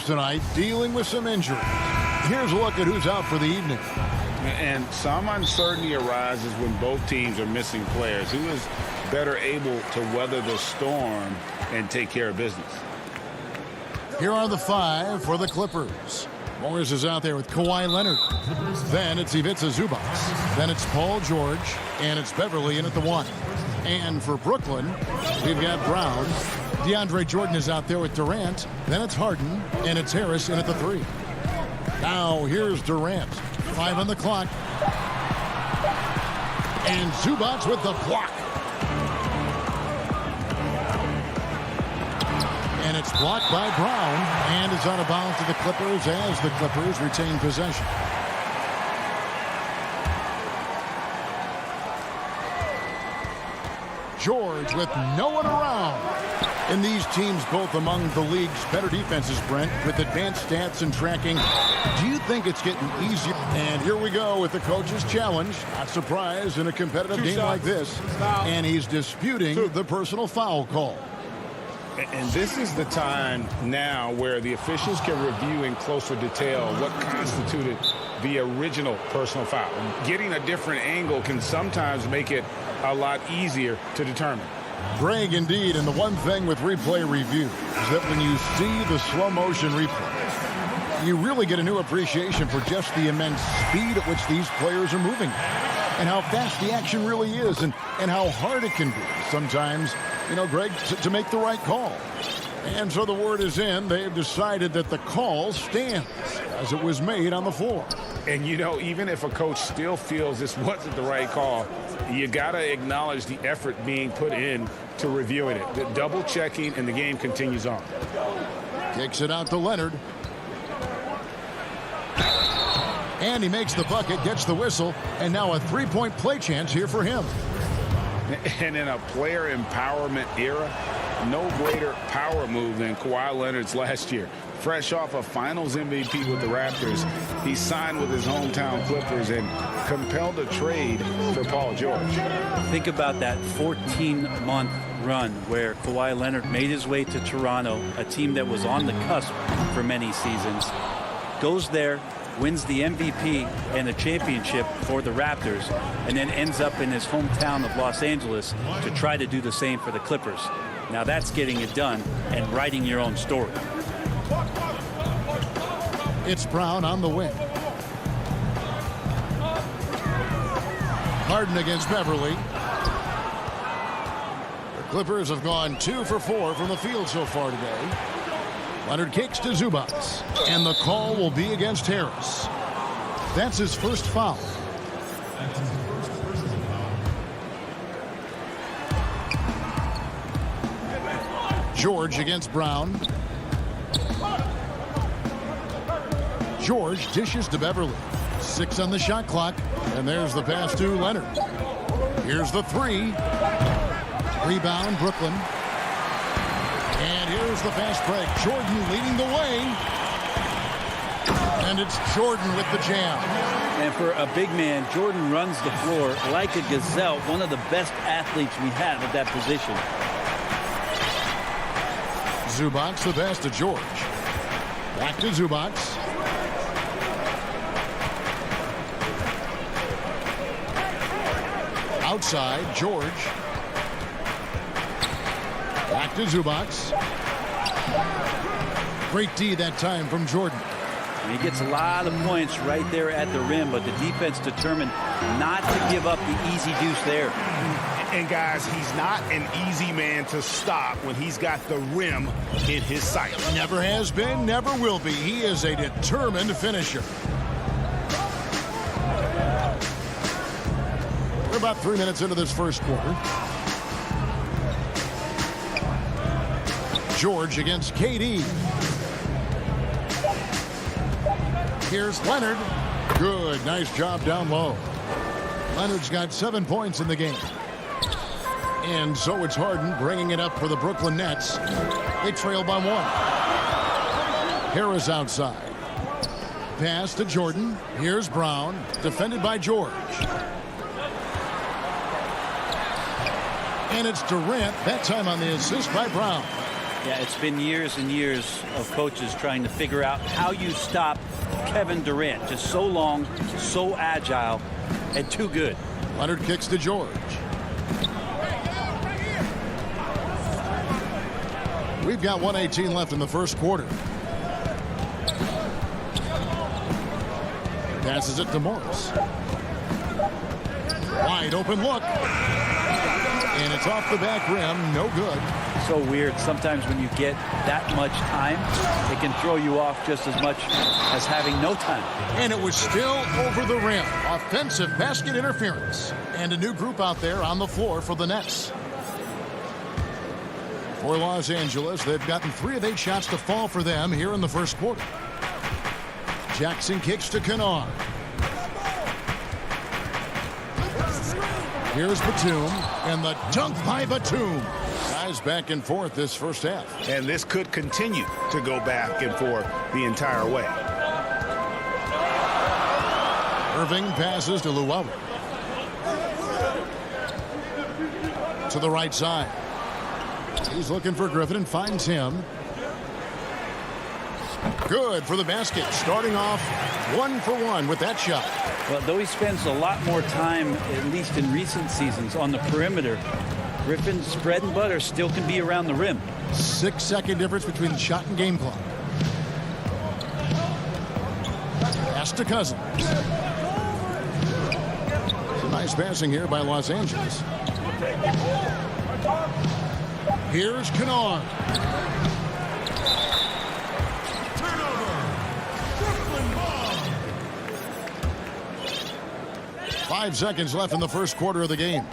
Tonight dealing with some injuries. Here's a look at who's out for the evening. And some uncertainty arises when both teams are missing players. Who is better able to weather the storm and take care of business? Here are the 5 for the Clippers. Morris is out there with Kawhi Leonard. Then it's Ivica Zubac. Then it's Paul George. And it's Beverly in at the 1. And for Brooklyn, we've got Brown. DeAndre Jordan is out there with Durant. Then it's Harden. And it's Harris in at the 3. Now here's Durant. 5 on the clock. And Zubac with the block. And it's blocked by Brown. And it's out of bounds to the Clippers as the Clippers retain possession. George with no one around. And these teams both among the league's better defenses, Brent, with advanced stats and tracking. Do you think it's getting easier? And here we go with the coach's challenge. Not surprised in a competitive game like this. And he's disputing the personal foul call. And this is the time now where the officials can review in closer detail what constituted the original personal foul. Getting a different angle can sometimes make it a lot easier to determine. Greg, indeed, and the one thing with replay review is that when you see the slow motion replay, you really get a new appreciation for just the immense speed at which these players are moving and how fast the action really is and how hard it can be sometimes, you know, Greg, to make the right call. And so the word is in. They've decided that the call stands as it was made on the floor. And, you know, even if a coach still feels this wasn't the right call, you got to acknowledge the effort being put in to reviewing it. The double checking, and the game continues on. Kicks it out to Leonard. And he makes the bucket, gets the whistle, and now a three-point play chance here for him. And in a player empowerment era, no greater power move than Kawhi Leonard's last year. Fresh off a finals MVP with the Raptors, he signed with his hometown Clippers and compelled a trade for Paul George. Think about that 14-month run where Kawhi Leonard made his way to Toronto, a team that was on the cusp for many seasons, goes there, wins the MVP and the championship for the Raptors, and then ends up in his hometown of Los Angeles to try to do the same for the Clippers. Now that's getting it done and writing your own story. It's Brown on the wing. Harden against Beverly. The Clippers have gone 2 for 4 from the field so far today. Leonard kicks to Zubac, and the call will be against Harris. That's his first foul. George against Brown. George dishes to Beverly. 6 on the shot clock, and there's the pass to Leonard. Here's the 3. Rebound, Brooklyn. And here's the fast break. Jordan leading the way. And it's Jordan with the jam. And for a big man, Jordan runs the floor like a gazelle, one of the best athletes we have at that position. Zubac the pass to George. Back to Zubac. Outside, George. Back to Zubac. Great D that time from Jordan. And he gets a lot of points right there at the rim, but the defense determined not to give up the easy deuce there. And guys, he's not an easy man to stop when he's got the rim in his sight. Never has been, never will be. He is a determined finisher. We're about 3 minutes into this first quarter. George against KD. Here's Leonard. Good, nice job down low. Leonard's got 7 points in the game. And so it's Harden bringing it up for the Brooklyn Nets. They trail by 1. Harris outside. Pass to Jordan. Here's Brown. Defended by George. And it's Durant. That time on the assist by Brown. Yeah, it's been years and years of coaches trying to figure out how you stop Kevin Durant. Just so long, so agile, and too good. Leonard kicks to George. We've got 1:18 left in the first quarter. Passes it to Morris. Wide open look. And it's off the back rim. No good. So weird. Sometimes when you get that much time, it can throw you off just as much as having no time. And it was still over the rim. Offensive basket interference. And a new group out there on the floor for the Nets. For Los Angeles, they've gotten 3 of 8 shots to fall for them here in the first quarter. Jackson kicks to Kennard. Here's Batum, and the dunk by Batum. Guys back and forth this first half. And this could continue to go back and forth the entire way. Irving passes to Luau. To the right side. He's looking for Griffin and finds him. Good for the basket. Starting off 1 for 1 with that shot. Well, though he spends a lot more time, at least in recent seasons, on the perimeter, Griffin's bread and butter still can be around the rim. 6-second difference between the shot and game clock. Pass to Cousins. Some nice passing here by Los Angeles. Here's Kennard. 5 seconds left in the first quarter of the game.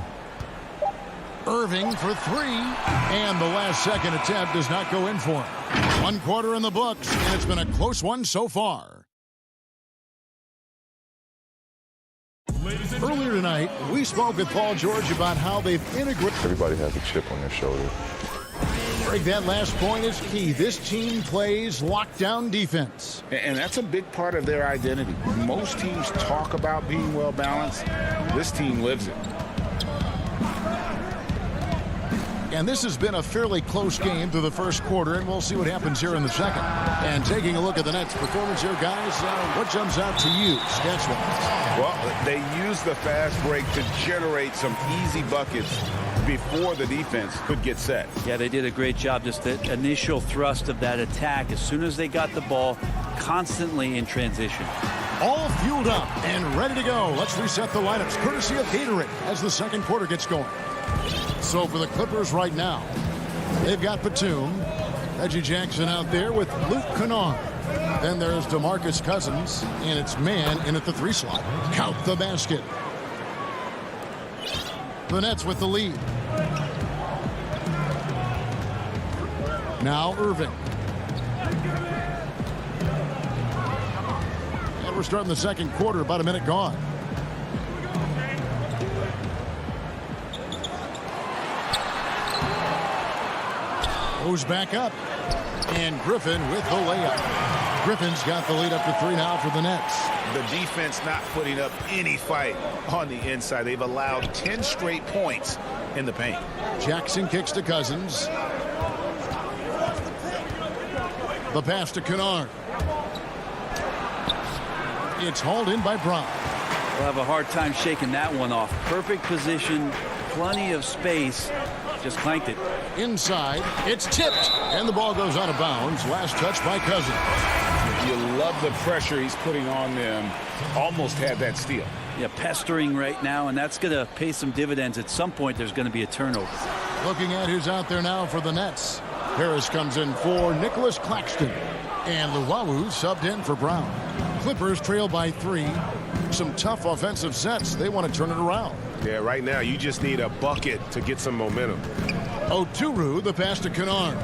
Irving for 3, and the last second attempt does not go in for him. 1 quarter in the books, and it's been a close one so far. Earlier tonight, we spoke with Paul George about how they've integrated. Everybody has a chip on their shoulder. Greg, that last point is key. This team plays lockdown defense. And that's a big part of their identity. Most teams talk about being well balanced. This team lives it. And this has been a fairly close game through the first quarter, and we'll see what happens here in the second. And taking a look at the Nets' performance here, guys, what jumps out to you, stats-wise? Well, they used the fast break to generate some easy buckets before the defense could get set. Yeah, they did a great job. Just the initial thrust of that attack, as soon as they got the ball, constantly in transition. All fueled up and ready to go. Let's reset the lineups, courtesy of Gatorade, as the second quarter gets going. So for the Clippers right now, they've got Batum, Reggie Jackson out there with Luke Kennard. Then there's DeMarcus Cousins, and it's man in at the 3 slot. Count the basket. The Nets with the lead. Now Irving. And we're starting the second quarter, about a minute gone. Goes back up. And Griffin with the layup. Griffin's got the lead up to 3 now for the Nets. The defense not putting up any fight on the inside. They've allowed 10 straight points in the paint. Jackson kicks to Cousins. The pass to Kennard. It's hauled in by Brown. We'll have a hard time shaking that one off. Perfect position, plenty of space. Just clanked it. Inside, it's tipped, and the ball goes out of bounds. Last touch by Cousins. You love the pressure he's putting on them. Almost had that steal. Yeah, pestering right now, and that's going to pay some dividends. At some point, there's going to be a turnover. Looking at who's out there now for the Nets. Harris comes in for Nicholas Claxton. And Luau subbed in for Brown. Clippers trail by 3. Some tough offensive sets. They want to turn it around. Yeah, right now you just need a bucket to get some momentum. Oturu, the pass to Kennard.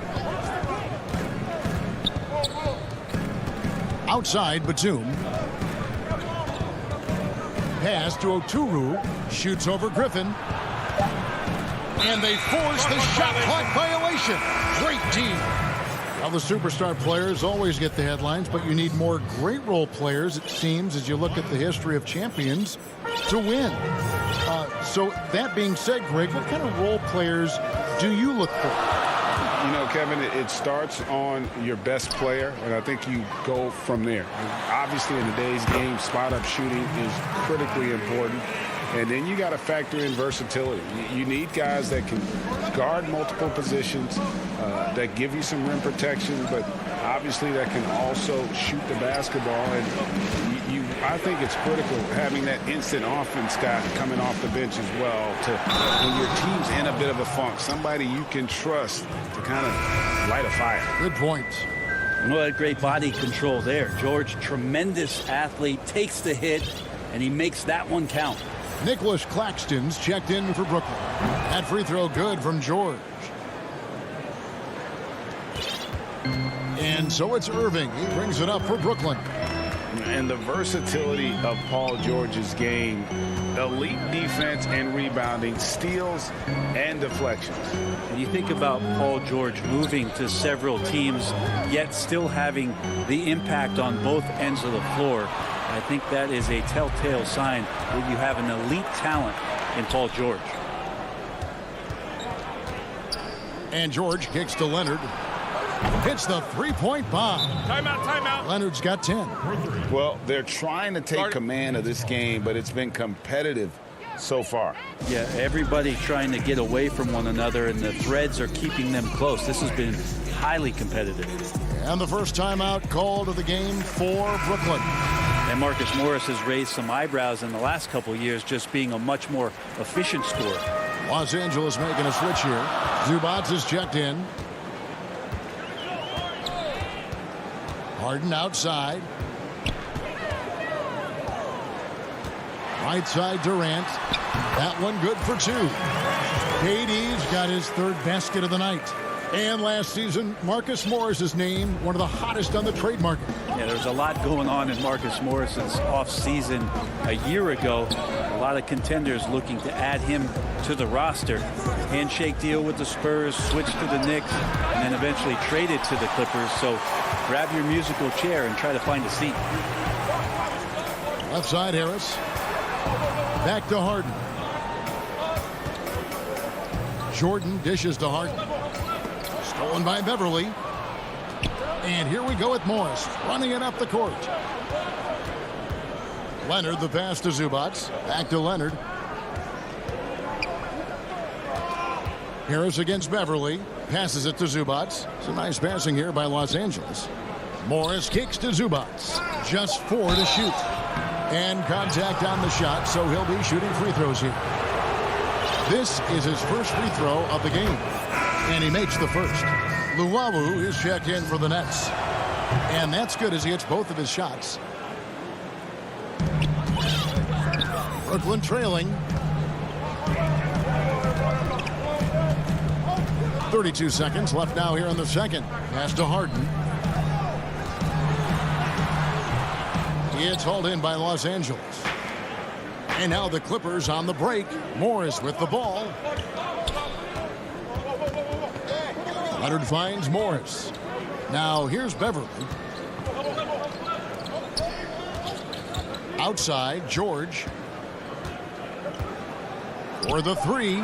Outside, Batum. Pass to Oturu. Shoots over Griffin. And they force the shot clock violation. Great team. Well, the superstar players always get the headlines, but you need more great role players, it seems, as you look at the history of champions, to win. So that being said, Greg, what kind of role players do you look for? You know, Kevin, it starts on your best player, and I think you go from there. Obviously, in today's game, spot-up shooting is critically important. And then you got to factor in versatility. You need guys that can guard multiple positions, that give you some rim protection, but obviously that can also shoot the basketball. And I think it's critical having that instant offense guy coming off the bench as well to when your team's in a bit of a funk, somebody you can trust to kind of light a fire. Good point. Well, great body control there. George, tremendous athlete, takes the hit, and he makes that one count. Nicholas Claxton's checked in for Brooklyn. That free throw good from George. And so it's Irving. He brings it up for Brooklyn. And the versatility of Paul George's game, elite defense and rebounding, steals and deflections. And you think about Paul George moving to several teams, yet still having the impact on both ends of the floor. I think that is a telltale sign that you have an elite talent in Paul George. And George kicks to Leonard. Hits the three-point bomb. Timeout, timeout. Leonard's got 10. Well, they're trying to take command of this game, but it's been competitive so far. Yeah, everybody trying to get away from one another, and the threads are keeping them close. This has been highly competitive. And the first timeout called of the game for Brooklyn. And Marcus Morris has raised some eyebrows in the last couple of years, just being a much more efficient scorer. Los Angeles making a switch here. Zubac is checked in. Harden outside. Right side Durant. That one good for two. KD's got his third basket of the night. And last season, Marcus Morris is named one of the hottest on the trade market. Yeah, there's a lot going on in Marcus Morris's offseason a year ago. A lot of contenders looking to add him to the roster. Handshake deal with the Spurs, switch to the Knicks, and then eventually traded to the Clippers. So grab your musical chair and try to find a seat. Left side Harris. Back to Harden. Jordan dishes to Harden. Stolen by Beverly. And here we go with Morris running it up the court. Leonard the pass to Zubac. Back to Leonard. Harris against Beverly. Passes it to Zubac. Some nice passing here by Los Angeles. Morris kicks to Zubac. Just 4 to shoot. And contact on the shot, so he'll be shooting free throws here. This is his first free throw of the game. And he makes the first. Luwawu is checked in for the Nets. And that's good as he hits both of his shots. Brooklyn trailing. 32 seconds left now here in the second. Pass to Harden. It's hauled in by Los Angeles. And now the Clippers on the break. Morris with the ball. Leonard finds Morris. Now here's Beverly. Outside, George. For the three.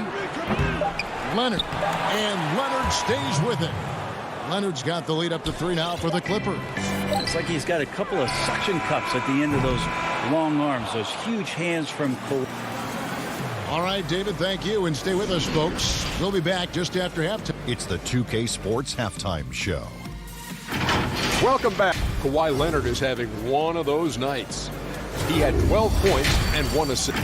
Leonard. And Leonard stays with it. Leonard's got the lead up to 3 now for the Clippers. It's like he's got a couple of suction cups at the end of those long arms, those huge hands from Cole. All right, David, thank you. And stay with us, folks. We'll be back just after halftime. It's the 2K Sports Halftime Show. Welcome back. Kawhi Leonard is having one of those nights. He had 12 points and 1 assist.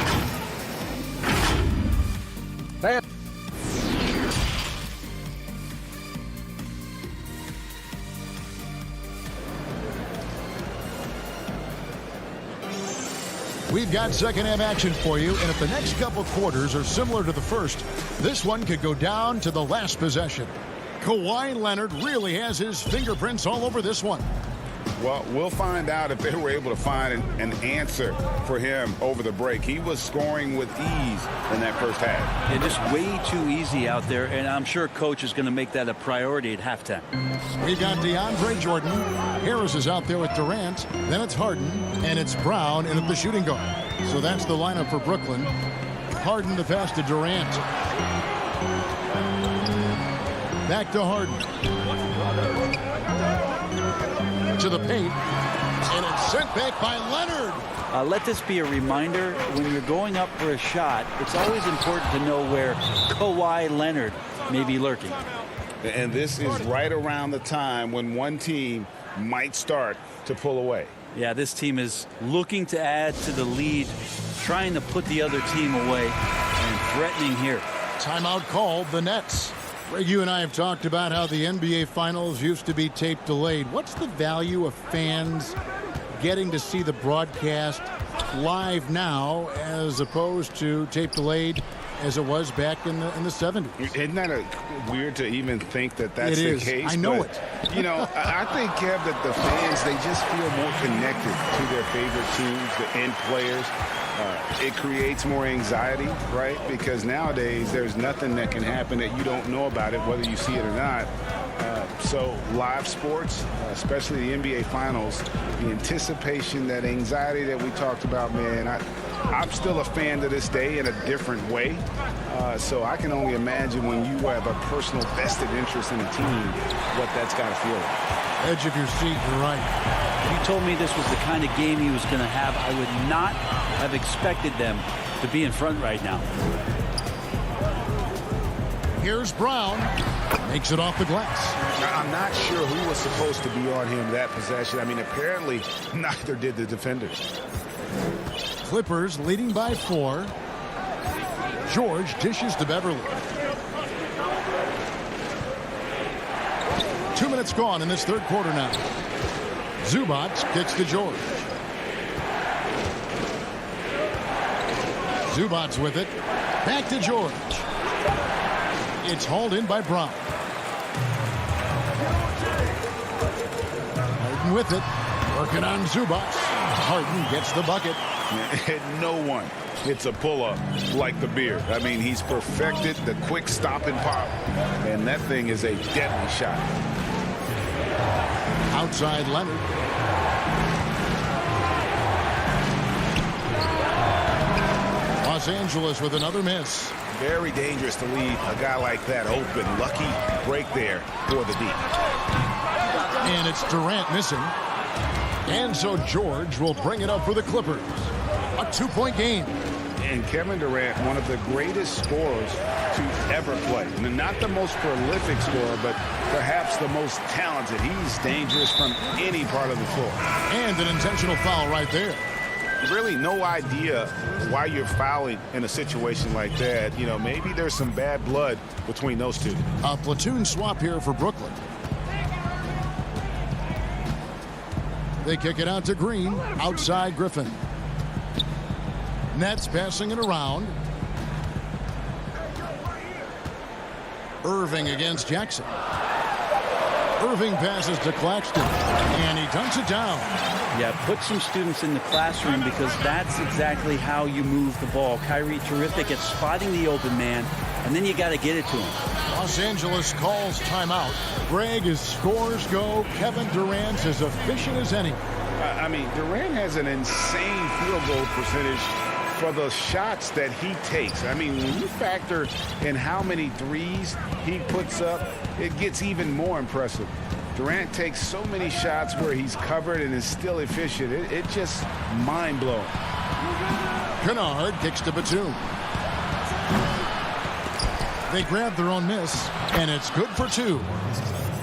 We've got second half action for you, and if the next couple quarters are similar to the first, this one could go down to the last possession. Kawhi Leonard really has his fingerprints all over this one. Well, we'll find out if they were able to find an answer for him over the break. He was scoring with ease in that first half. And just way too easy out there, and I'm sure coach is going to make that a priority at halftime. We've got DeAndre Jordan. Harris is out there with Durant. Then it's Harden, and it's Brown in at the shooting guard. So that's the lineup for Brooklyn. Harden the pass to Durant. Back to Harden. To the paint. And it's sent back by Leonard. Let this be a reminder, when you're going up for a shot, it's always important to know where Kawhi Leonard may be lurking. And this is right around the time when one team might start to pull away. Yeah, this team is looking to add to the lead, trying to put the other team away, and threatening here. Timeout called, the Nets. Greg, you and I have talked about how the NBA Finals used to be tape delayed. What's the value of fans getting to see the broadcast live now as opposed to tape delayed as it was back in the 70s? Isn't that weird to even think that that's the case? I know but, it. You know, I think, Kev, that the fans, they just feel more connected to their favorite teams, the end players. It creates more anxiety, right? Because nowadays there's nothing that can happen that you don't know about it, whether you see it or not. So live sports, especially the NBA Finals, the anticipation, that anxiety that we talked about, man, I'm still a fan to this day in a different way. So I can only imagine when you have a personal vested interest in a team, what that's got to feel like. Edge of your seat, you're right. If you told me this was the kind of game he was going to have, I would not have expected them to be in front right now. Here's Brown. Makes it off the glass. Now, I'm not sure who was supposed to be on him that possession. I mean, apparently neither did the defenders. Clippers leading by 4. George dishes to Beverly. 2 minutes gone in this third quarter now. Zubac kicks to George. Zubac with it. Back to George. It's hauled in by Brown. Harden with it. Working on Zubac. Harden gets the bucket. And no one hits a pull-up like the Beard. I mean, he's perfected the quick stop and pop. And that thing is a deadly shot. Outside Leonard. Los Angeles with another miss. Very dangerous to leave a guy like that open. Lucky break there for the deep. And it's Durant missing. And so George will bring it up for the Clippers. A 2-point game. And Kevin Durant, one of the greatest scorers to ever play. I mean, not the most prolific scorer, but perhaps the most talented. He's dangerous from any part of the floor. And an intentional foul right there. Really no idea why you're fouling in a situation like that. You know, maybe there's some bad blood between those two. A platoon swap here for Brooklyn. They kick it out to Green. Outside Griffin. Nets passing it around. Irving against Jackson. Irving passes to Claxton. And he dunks it down. Yeah, put some students in the classroom because that's exactly how you move the ball. Kyrie terrific at spotting the open man, and then you got to get it to him. Los Angeles calls timeout. Greg, as scores go, Kevin Durant's as efficient as any. I mean, Durant has an insane field goal percentage for the shots that he takes. I mean, when you factor in how many threes he puts up, it gets even more impressive. Durant takes so many shots where he's covered and is still efficient. It's just mind-blowing. Kennard kicks to Batum. They grab their own miss, and it's good for 2.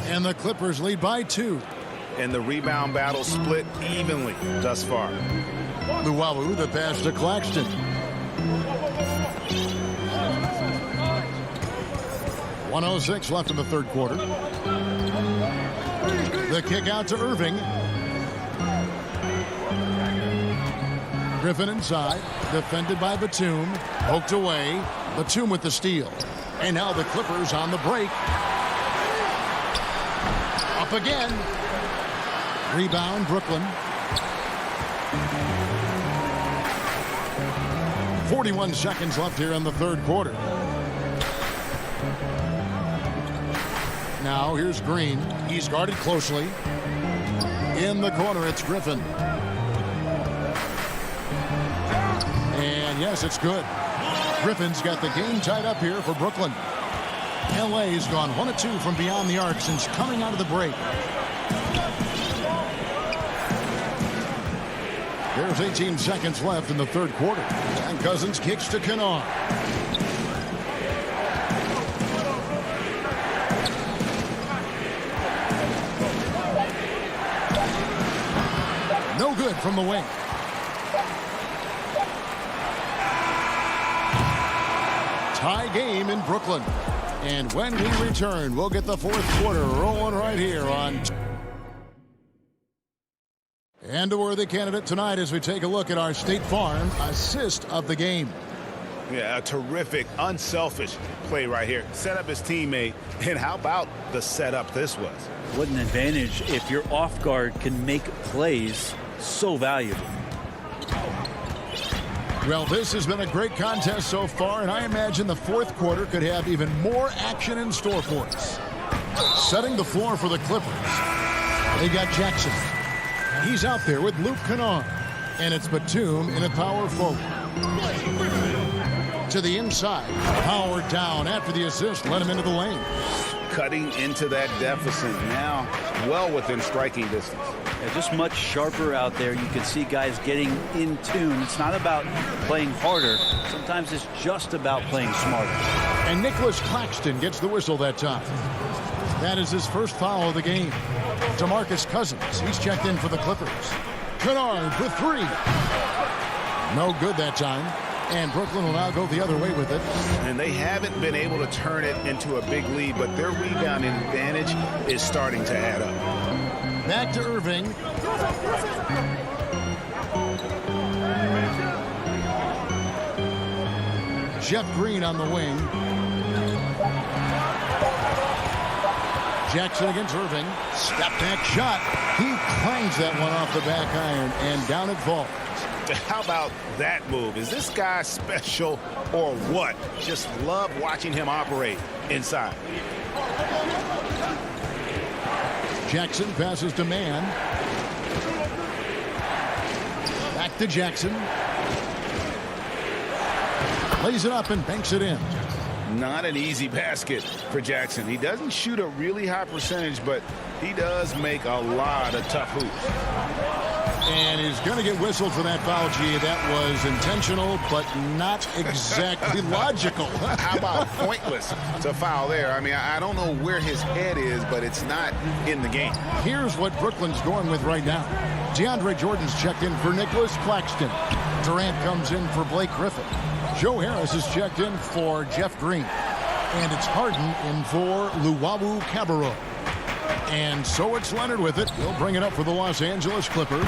And the Clippers lead by 2. And the rebound battle split evenly thus far. Luwawu, the pass to Claxton. .106 left in the third quarter. The kick out to Irving. Griffin inside, defended by Batum. Poked away. Batum with the steal. And now the Clippers on the break. Up again. Rebound, Brooklyn. 41 seconds left here in the third quarter. Now here's Green. He's guarded closely. In the corner, it's Griffin. And yes, it's good. Griffin's got the game tied up here for Brooklyn. LA's gone 1 of 2 from beyond the arc since coming out of the break. There's 18 seconds left in the third quarter. And Cousins kicks to Kennard. No good from the wing. Tie game in Brooklyn. And when we return, we'll get the fourth quarter rolling right here on... And a worthy candidate tonight as we take a look at our State Farm assist of the game. Yeah, a terrific, unselfish play right here. Set up his teammate. And how about the setup this was? What an advantage if your off guard can make plays so valuable. Well, this has been a great contest so far, and I imagine the fourth quarter could have even more action in store for us. Setting the floor for the Clippers. They got Jackson. He's out there with Luke Kennard. And it's Batum in a power forward. To the inside. Howard down after the assist. Let him into the lane. Cutting into that deficit now, well within striking distance. Yeah, just much sharper out there. You can see guys getting in tune. It's not about playing harder. Sometimes it's just about playing smarter. And Nicholas Claxton gets the whistle that time. That is his first foul of the game. DeMarcus Cousins, he's checked in for the Clippers. Kennard for 3. No good that time. And Brooklyn will now go the other way with it. And they haven't been able to turn it into a big lead, but their rebounding advantage is starting to add up. Back to Irving. Jeff Green on the wing. Jackson against Irving. Step back shot. He clangs that one off the back iron, and down it falls. How about that move? Is this guy special or what? Just love watching him operate inside. Jackson passes to Mann. Back to Jackson. Lays it up and banks it in. Not an easy basket for Jackson. He doesn't shoot a really high percentage, but he does make a lot of tough hoops. And he's going to get whistled for that foul, G. That was intentional, but not exactly logical. How about pointless to foul there? I mean, I don't know where his head is, but it's not in the game. Here's what Brooklyn's going with right now. DeAndre Jordan's checked in for Nicholas Claxton. Durant comes in for Blake Griffin. Joe Harris is checked in for Jeff Green. And it's Harden in for Luwawu Cabarrot. And so it's Leonard with it. He'll bring it up for the Los Angeles Clippers,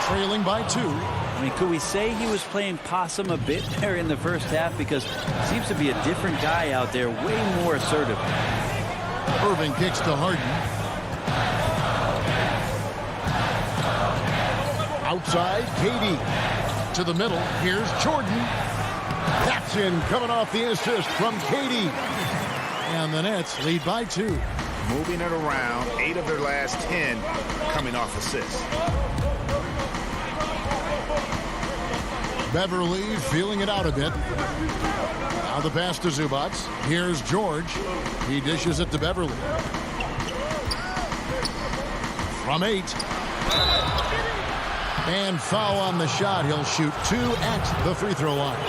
trailing by 2. I mean, could we say he was playing possum a bit there in the first half? Because he seems to be a different guy out there, way more assertive. Irving kicks to Harden. Outside, KD. To the middle, here's Jordan. That's in, coming off the assist from KD. And the Nets lead by 2. Moving it around, 8 of their last 10 coming off assists. Beverly feeling it out a bit. Now the pass to Zubac. Here's George. He dishes it to Beverly. From 8. And foul on the shot. He'll shoot 2 at the free throw line.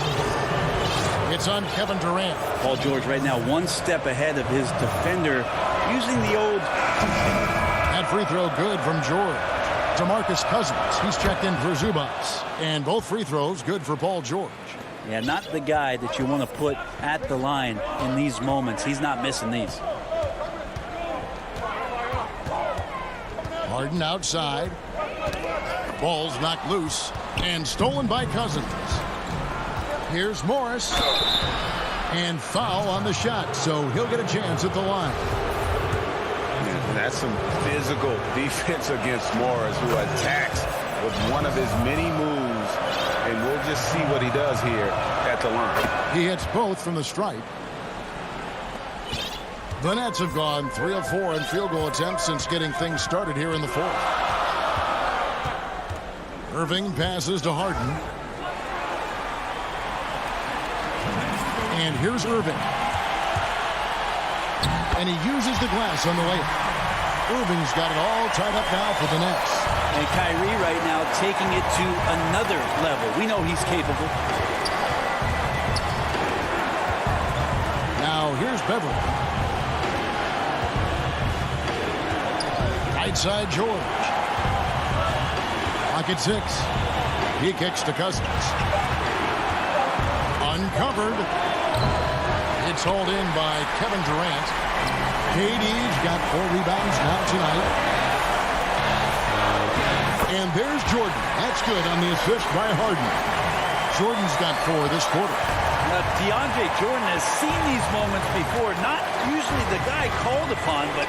It's on Kevin Durant. Paul George right now 1 step ahead of his defender, using the old... That free throw good from George. DeMarcus Cousins, he's checked in for Zubac. And both free throws good for Paul George. Yeah, not the guy that you want to put at the line in these moments. He's not missing these. Harden outside. Ball's knocked loose and stolen by Cousins. Here's Morris. And foul on the shot, so he'll get a chance at the line. That's some physical defense against Morris, who attacks with one of his many moves. And we'll just see what he does here at the line. He hits both from the stripe. The Nets have gone 3 of 4 in field goal attempts since getting things started here in the fourth. Irving passes to Harden. And here's Irving. And he uses the glass on the layup. Irving's got it all tied up now for the Nets. And Kyrie right now taking it to another level. We know he's capable. Now here's Beverly. Right side George. Pocket 6. He kicks to Cousins. Uncovered. It's hauled in by Kevin Durant. KD's got 4 rebounds now tonight. And there's Jordan. That's good on the assist by Harden. Jordan's got 4 this quarter. Now, DeAndre Jordan has seen these moments before. Not usually the guy called upon, but,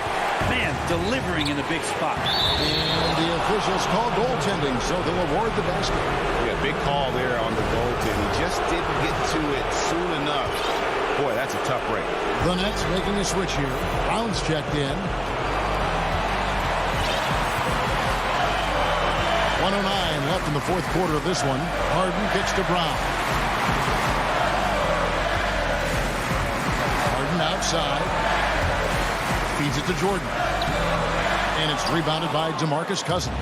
man, delivering in a big spot. And the officials call goaltending, so they'll award the basket. Yeah, big call there on the goaltend. He just didn't get to it soon enough. Boy, that's a tough break. The Nets making a switch here. Brown's checked in. 1:09 left in the fourth quarter of this one. Harden kicks to Brown. Harden outside. Feeds it to Jordan. And it's rebounded by DeMarcus Cousins.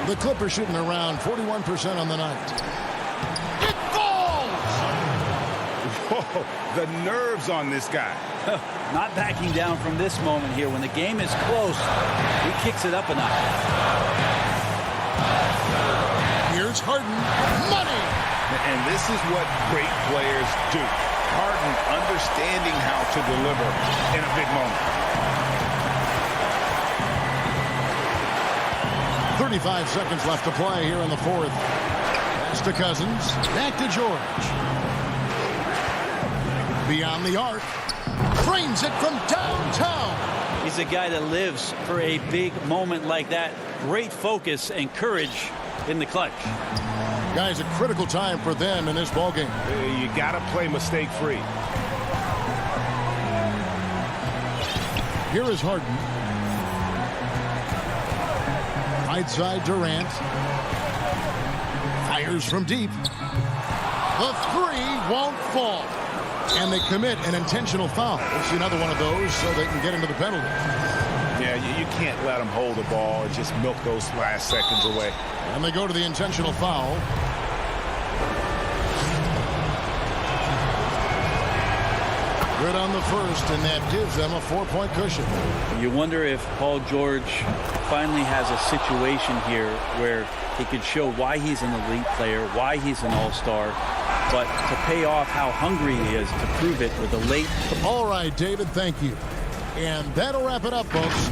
The Clippers shooting around 41% on the night. It falls! Whoa, the nerves on this guy. Not backing down from this moment here. When the game is close, he kicks it up a notch. Here's Harden. Money! And this is what great players do. Harden understanding how to deliver in a big moment. 35 seconds left to play here in the fourth. Pass to Cousins. Back to George. Beyond the arc. Frames it from downtown. He's a guy that lives for a big moment like that. Great focus and courage in the clutch. Guys, a critical time for them in this ballgame. You got to play mistake-free. Here is Harden. Right side Durant. Fires from deep. The 3 won't fall. And they commit an intentional foul. We'll see another one of those so they can get into the penalty. Yeah, you can't let them hold the ball and just milk those last seconds away. And they go to the intentional foul. Good on the first, and that gives them a 4-point cushion. You wonder if Paul George finally has a situation here where he could show why he's an elite player, why he's an all-star, but to pay off how hungry he is to prove it with a late. All right, David, thank you. And that'll wrap it up, folks.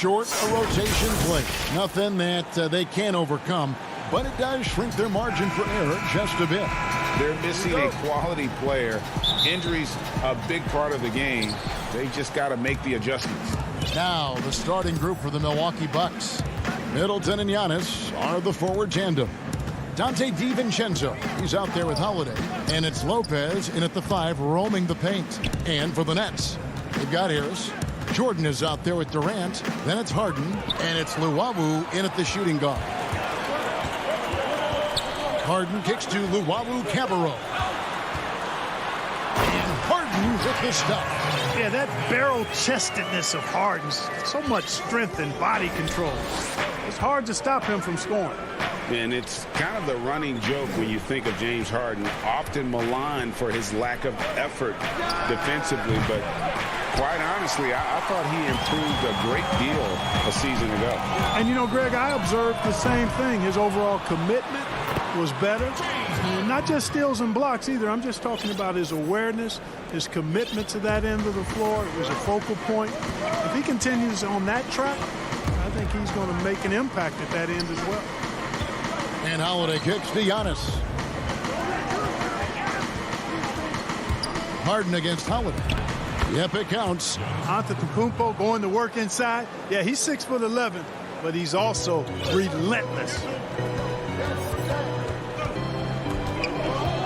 Short a rotation play. Nothing that they can't overcome, but it does shrink their margin for error just a bit. They're missing a quality player. Injuries a big part of the game. They just got to make the adjustments. Now the starting group for the Milwaukee Bucks. Middleton and Giannis are the forward tandem. Dante DiVincenzo, he's out there with Holiday. And it's Lopez in at the 5 roaming the paint. And for the Nets, they've got Harris. Jordan is out there with Durant. Then it's Harden. And it's Luwawu in at the shooting guard. Harden kicks to Luwawu-Cabarrot. And Harden with the stuff. Yeah, that barrel-chestedness of Harden, so much strength and body control. It's hard to stop him from scoring. And it's kind of the running joke when you think of James Harden, often maligned for his lack of effort defensively, but quite honestly, I thought he improved a great deal a season ago. And, you know, Greg, I observed the same thing. His overall commitment was better. And not just steals and blocks either. I'm just talking about his awareness, his commitment to that end of the floor. It was a focal point. If he continues on that track, I think he's going to make an impact at that end as well. And Holiday kicks to Giannis. Harden against Holiday. Yep, it counts. Antetokounmpo going to work inside. Yeah, he's 6'11", but he's also relentless.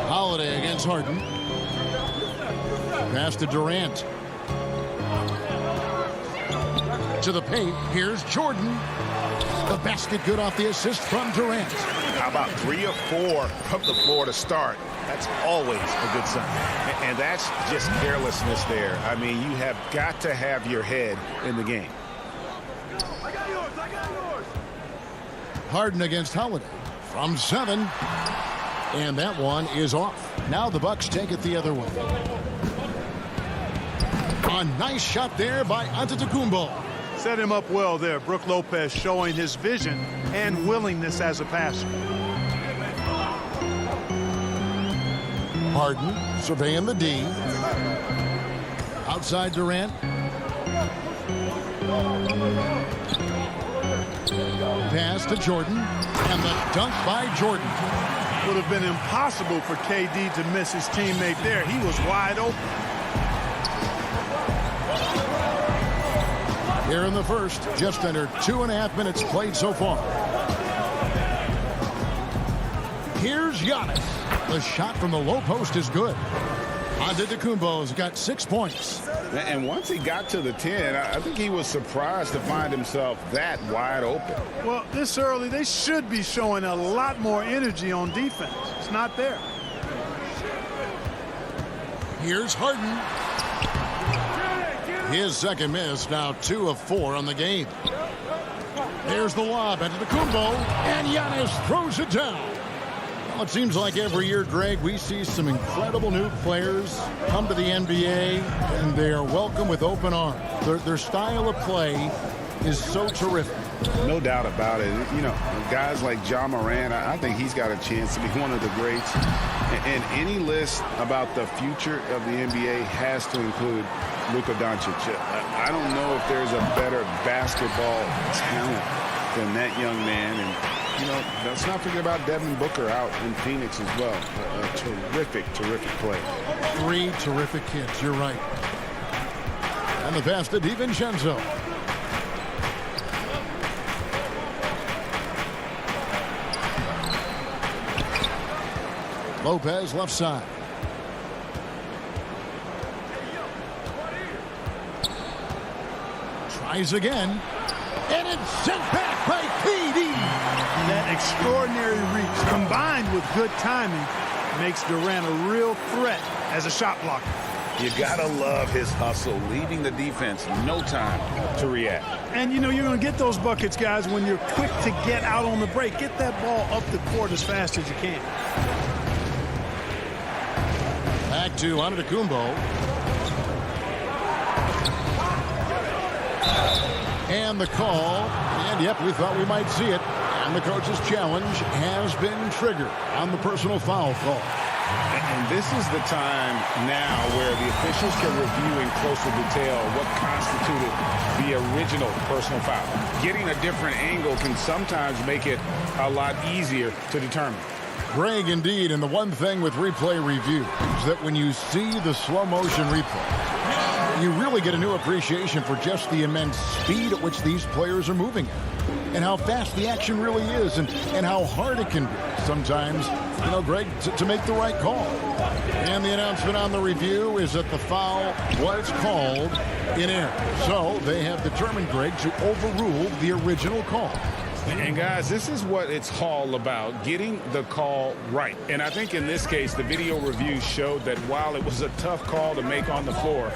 Holiday against Harden. Pass to Durant. To the paint. Here's Jordan. The basket good off the assist from Durant. How about 3 or 4 from the floor to start? That's always a good sign. And that's just carelessness there. I mean, you have got to have your head in the game. Harden against Holiday from 7. And that one is off. Now the Bucks take it the other way. A nice shot there by Antetokounmpo. Set him up well there. Brook Lopez showing his vision and willingness as a passer. Harden surveying the D. Outside Durant. Pass to Jordan. And the dunk by Jordan. Would have been impossible for KD to miss his teammate there. He was wide open. Here in the first, just under 2.5 minutes played so far. Here's Giannis. The shot from the low post is good. Antetokounmpo's got 6 points. And once he got to the 10, I think he was surprised to find himself that wide open. Well, this early, they should be showing a lot more energy on defense. It's not there. Here's Harden. His second miss, now 2 of 4 on the game. There's the lob into the Antetokounmpo, and Giannis throws it down. Well, it seems like every year, Greg, we see some incredible new players come to the NBA, and they are welcome with open arms. Their style of play is so terrific. No doubt about it. You know, guys like Ja Morant, I think he's got a chance to be one of the greats. And any list about the future of the NBA has to include Luka Doncic. I don't know if there's a better basketball talent than that young man. And, you know, let's not forget about Devin Booker out in Phoenix as well. A terrific, terrific play. 3 terrific kids, you're right. And the pass to DiVincenzo. Lopez left side. Tries again. And it's sent back by KD. That extraordinary reach combined with good timing makes Durant a real threat as a shot blocker. You gotta love his hustle, leaving the defense no time to react. And you know you're going to get those buckets, guys, when you're quick to get out on the break. Get that ball up the court as fast as you can. Back to Antetokounmpo. And the call. And yep, we thought we might see it. And the coach's challenge has been triggered on the personal foul call. And this is the time now where the officials can review in closer detail what constituted the original personal foul. Getting a different angle can sometimes make it a lot easier to determine. Greg, indeed, and the one thing with replay review is that when you see the slow motion replay, you really get a new appreciation for just the immense speed at which these players are moving at, and how fast the action really is, and how hard it can be sometimes, you know, Greg, to make the right call. And the announcement on the review is that the foul was called in error. So they have determined, Greg, to overrule the original call. And guys, this is what it's all about, getting the call right. And I think in this case, the video review showed that while it was a tough call to make on the floor,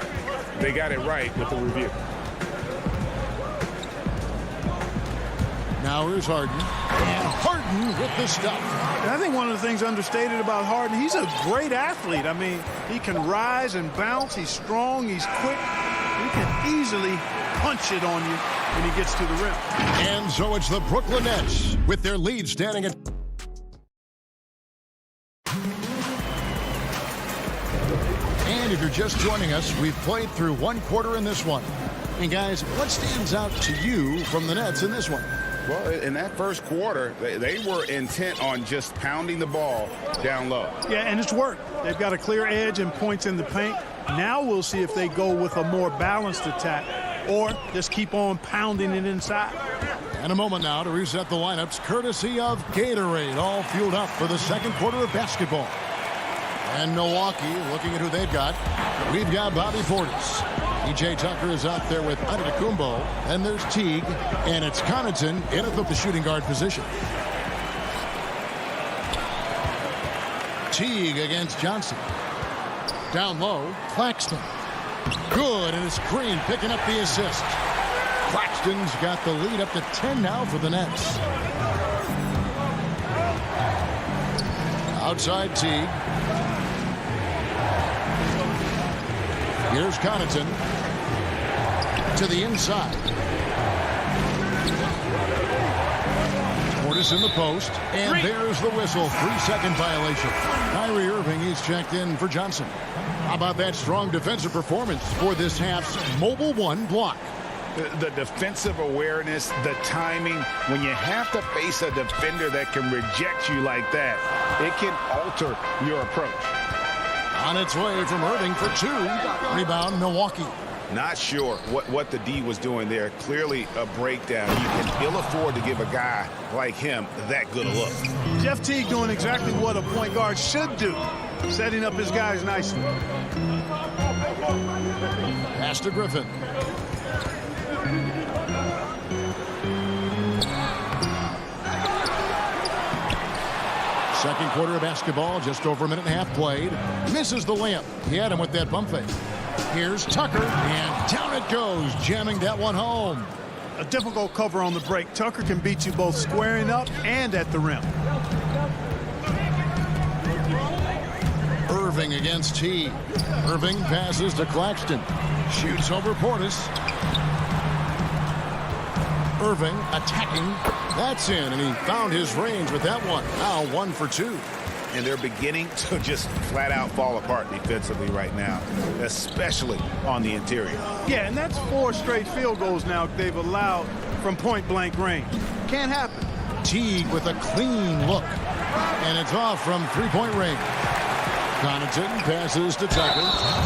they got it right with the review. Now here's Harden. And Harden with the stop. And I think one of the things understated about Harden, he's a great athlete. I mean, he can rise and bounce. He's strong. He's quick. He can easily punch it on you when he gets to the rim. And so it's the Brooklyn Nets with their lead standing at... And if you're just joining us, we've played through one quarter in this one. And guys, what stands out to you from the Nets in this one? Well, in that first quarter, they were intent on just pounding the ball down low. Yeah, and it's worked. They've got a clear edge and points in the paint. Now we'll see if they go with a more balanced attack or just keep on pounding it inside. And a moment now to reset the lineups, courtesy of Gatorade, all fueled up for the second quarter of basketball. And Milwaukee, looking at who they've got, we've got Bobby Portis. E.J. Tucker is out there with Antetokounmpo. And there's Teague, and it's Connaughton in at the shooting guard position. Teague against Johnson. Down low, Claxton. Good, and it's Green picking up the assist. Claxton's got the lead up to 10 now for the Nets. Outside Teague. Here's Connaughton to the inside. Davis in the post. And there's the whistle. 3-second violation. Kyrie Irving, he's checked in for Johnson. How about that strong defensive performance for this half's Mobile One block? The defensive awareness, the timing, when you have to face a defender that can reject you like that, it can alter your approach. On its way from Irving for 2. Rebound, Milwaukee. Not sure what the D was doing there. Clearly a breakdown. You can ill afford to give a guy like him that good a look. Jeff Teague doing exactly what a point guard should do, setting up his guys nicely. Pass to Griffin. Second quarter of basketball, just over a minute and a half played. Misses the layup. He had him with that bump fake. Here's Tucker, and down it goes, jamming that one home. A difficult cover on the break. Tucker can beat you both squaring up and at the rim. Irving against T. Irving passes to Claxton. Shoots over Portis. Irving attacking. That's in, and he found his range with that one. Now 1 for 2. And they're beginning to just flat out fall apart defensively right now, especially on the interior. Yeah, and that's 4 straight field goals now they've allowed from point-blank range. Can't happen. Teague with a clean look. And it's off from three-point range. Connaughton passes to Tucker.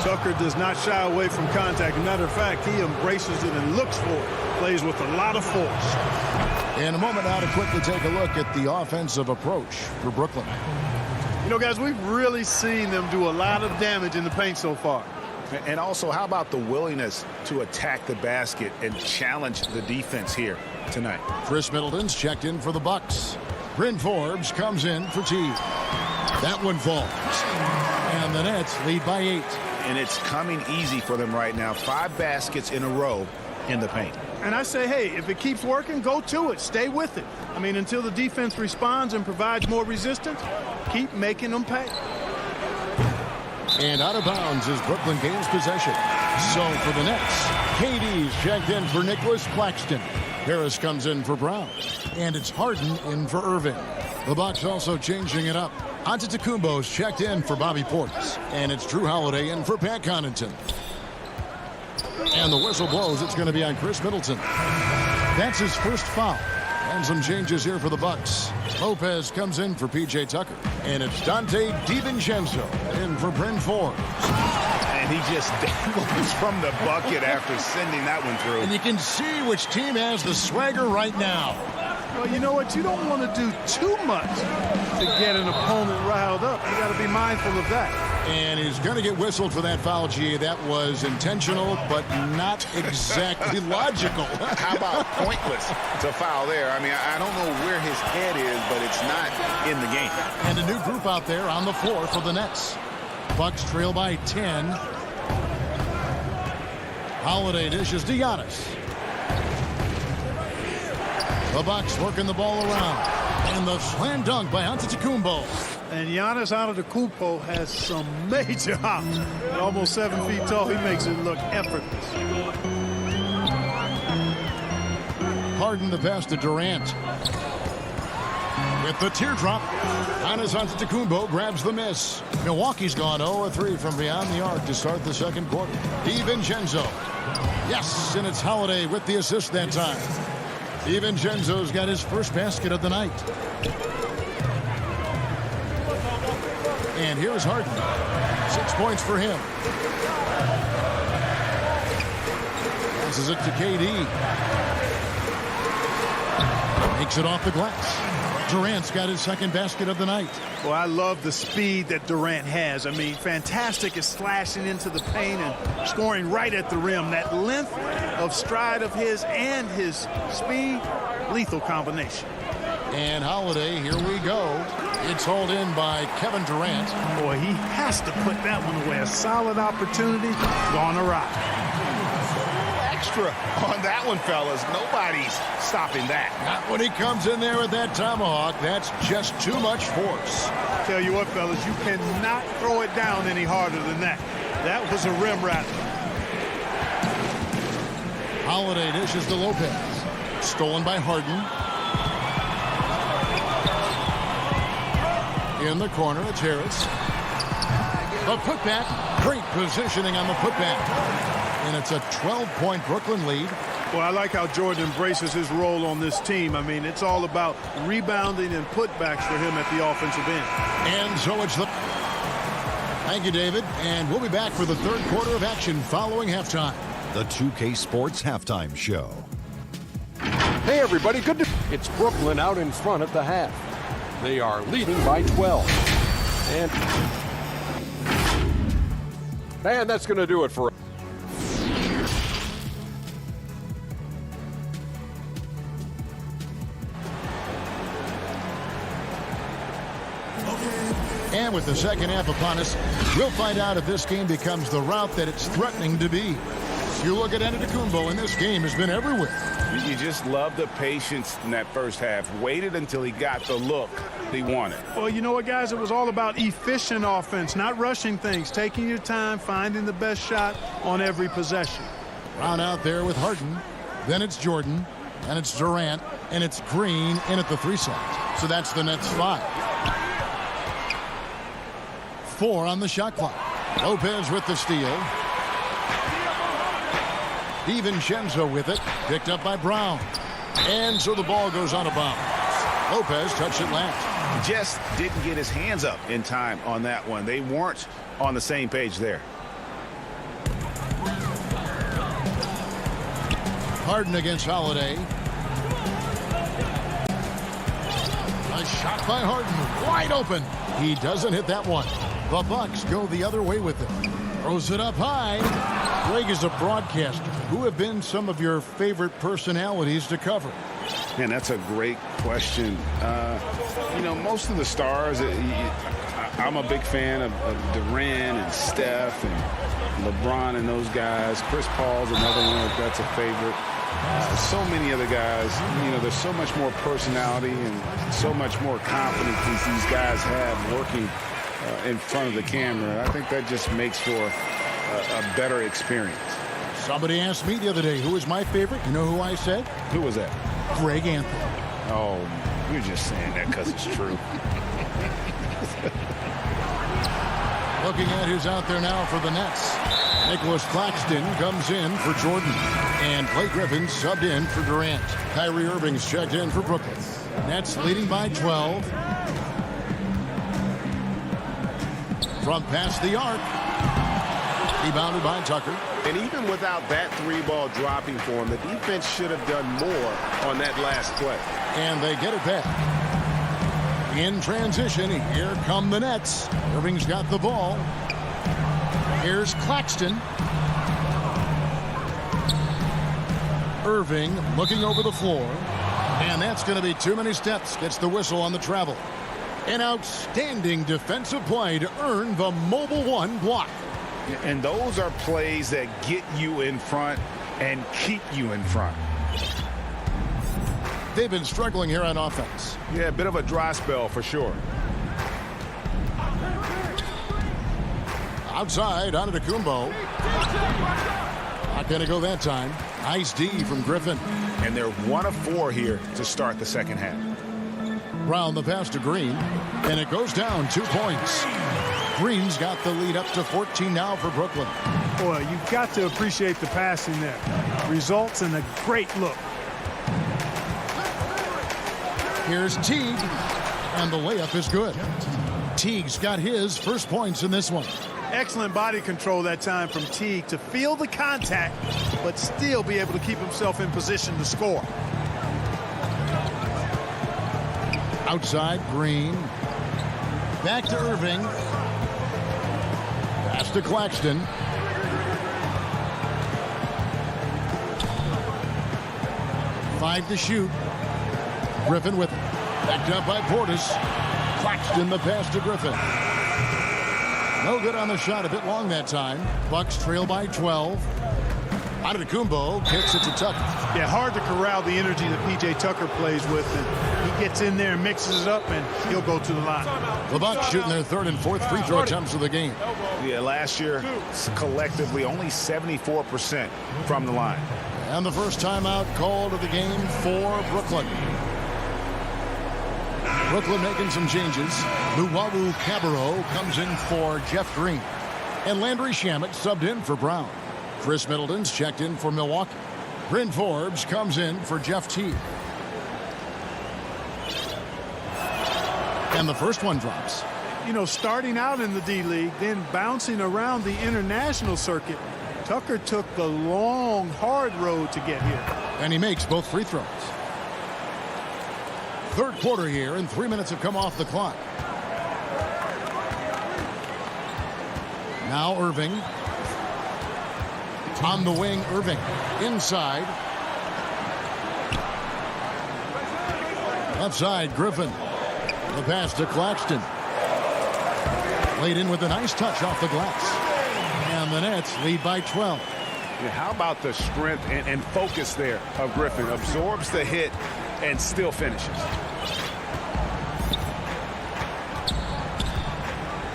Tucker does not shy away from contact. As a matter of fact, he embraces it and looks for it. Plays with a lot of force. In a moment now to quickly take a look at the offensive approach for Brooklyn. You know, guys, we've really seen them do a lot of damage in the paint so far. And also, how about the willingness to attack the basket and challenge the defense here tonight? Chris Middleton's checked in for the Bucks. Bryn Forbes comes in for Teague. That one falls. And the Nets lead by 8. And it's coming easy for them right now. 5 baskets in a row in the paint. And I say, hey, if it keeps working, go to it. Stay with it. I mean, until the defense responds and provides more resistance, keep making them pay. And out of bounds is Brooklyn gains possession. So for the Nets, KD's checked in for Nicholas Claxton. Harris comes in for Brown. And it's Harden in for Irving. The Bucks also changing it up. Antetokounmpo's checked in for Bobby Portis. And it's Drew Holiday in for Pat Connaughton. And the whistle blows. It's going to be on Chris Middleton. That's his first foul. And some changes here for the Bucks. Lopez comes in for P.J. Tucker. And it's Dante DiVincenzo in for Bryn Forbes. And he just dangles from the bucket after sending that one through. And you can see which team has the swagger right now. Well, you know what? You don't want to do too much to get an opponent riled up. You got to be mindful of that. And he's going to get whistled for that foul, G. That was intentional, but not exactly logical. How about pointless to foul there? I mean, I don't know where his head is, but it's not in the game. And a new group out there on the floor for the Nets. Bucks trail by 10. Holiday dishes to Giannis. The Bucks working the ball around. And the slam dunk by Antetokounmpo. And Giannis Antetokounmpo has some major hops. At almost 7 feet tall, he makes it look effortless. Harden the pass to Durant. With the teardrop, Giannis Antetokounmpo grabs the miss. Milwaukee's gone 0-3 from beyond the arc to start the second quarter. DiVincenzo. Yes, and it's Holiday with the assist that time. DiVincenzo's got his first basket of the night. And here's Harden. 6 points for him. Passes it to KD. Makes it off the glass. Durant's got his second basket of the night. Well, I love the speed that Durant has. I mean, fantastic at slashing into the paint and scoring right at the rim. That length of stride of his and his speed, lethal combination. And Holiday, here we go. It's hauled in by Kevin Durant. Boy, he has to put that one away. A solid opportunity, gone awry. Extra on that one, fellas. Nobody's stopping that. Not when he comes in there with that tomahawk. That's just too much force. Tell you what, fellas, you cannot throw it down any harder than that. That was a rim rattler. Holiday dishes to Lopez. Stolen by Harden. In the corner, it's Harris. The putback. Great positioning on the putback. And it's a 12-point Brooklyn lead. Well, I like how Jordan embraces his role on this team. I mean, it's all about rebounding and putbacks for him at the offensive end. And so it's the... Thank you, David. And we'll be back for the third quarter of action following halftime. The 2K Sports Halftime Show. Hey, everybody. Good to... It's Brooklyn out in front at the half. They are leading by 12. And that's going to do it for... And with the second half upon us, we'll find out if this game becomes the route that it's threatening to be. You look at Antetokounmpo, and this game has been everywhere. You just love the patience in that first half. Waited until he got the look he wanted. Well, you know what, guys? It was all about efficient offense, not rushing things, taking your time, finding the best shot on every possession. Brown out there with Harden. Then it's Jordan, and it's Durant, and it's Green in at the 3 side. So that's the Nets 5. 4 on the shot clock. Lopez with the steal. DiVincenzo with it. Picked up by Brown. And so the ball goes out of bounds. Lopez touched it last. Just didn't get his hands up in time on that one. They weren't on the same page there. Harden against Holiday. A shot by Harden. Wide open. He doesn't hit that one. The Bucks go the other way with it. Throws it up high. Greg is a broadcaster. Who have been some of your favorite personalities to cover? Man, that's a great question. You know, most of the stars, I'm a big fan of Durant and Steph and LeBron and those guys. Chris Paul's another one that's a favorite. So many other guys, you know, there's so much more personality and so much more confidence these guys have working in front of the camera. I think that just makes for a better experience. Somebody asked me the other day, who is my favorite? You know who I said? Who was that? Greg Anthony. Oh, you're just saying that because it's true. Looking at who's out there now for the Nets. Nicholas Claxton comes in for Jordan. And Blake Griffin subbed in for Durant. Kyrie Irving's checked in for Brooklyn. Nets leading by 12. From past the arc. Rebounded by Tucker. And even without that 3-ball dropping for him, the defense should have done more on that last play. And they get it back. In transition, here come the Nets. Irving's got the ball. Here's Claxton. Irving looking over the floor. And that's going to be too many steps. Gets the whistle on the travel. An outstanding defensive play to earn the Mobile One block. And those are plays that get you in front and keep you in front. They've been struggling here on offense. Yeah, a bit of a dry spell for sure. Outside, Antetokounmpo. Not going to go that time. Nice D from Griffin. And they're 1 of 4 here to start the second half. Brown the pass to Green. And it goes down 2 points. Green's got the lead up to 14 now for Brooklyn. Boy, you've got to appreciate the passing there. Results in a great look. Here's Teague. And the layup is good. Teague's got his first points in this one. Excellent body control that time from Teague to feel the contact, but still be able to keep himself in position to score. Outside, Green. Back to Irving. Pass to Claxton. Five to shoot. Griffin with it. Backed up by Portis. Claxton the pass to Griffin. No good on the shot. A bit long that time. Bucks trail by 12. Antetokounmpo kicks it to Tucker. Yeah, hard to corral the energy that P.J. Tucker plays with. And he gets in there and mixes it up, and he'll go to the line. The Bucks shooting their third and fourth free throw attempts of the game. Yeah, last year, collectively, only 74% from the line. And the first timeout called of the game for Brooklyn. Brooklyn making some changes. Luwawu Cabarro comes in for Jeff Green. And Landry Shamet subbed in for Brown. Chris Middleton's checked in for Milwaukee. Bryn Forbes comes in for Jeff Teague. And the first one drops. You know, starting out in the D-League, then bouncing around the international circuit, Tucker took the long, hard road to get here. And he makes both free throws. Third quarter here, and 3 minutes have come off the clock. Now Irving. On the wing, Irving. Inside. Left side, Griffin. The pass to Claxton. Laid in with a nice touch off the glass. And the Nets lead by 12. Yeah, how about the strength and focus there of Griffin? Absorbs the hit and still finishes.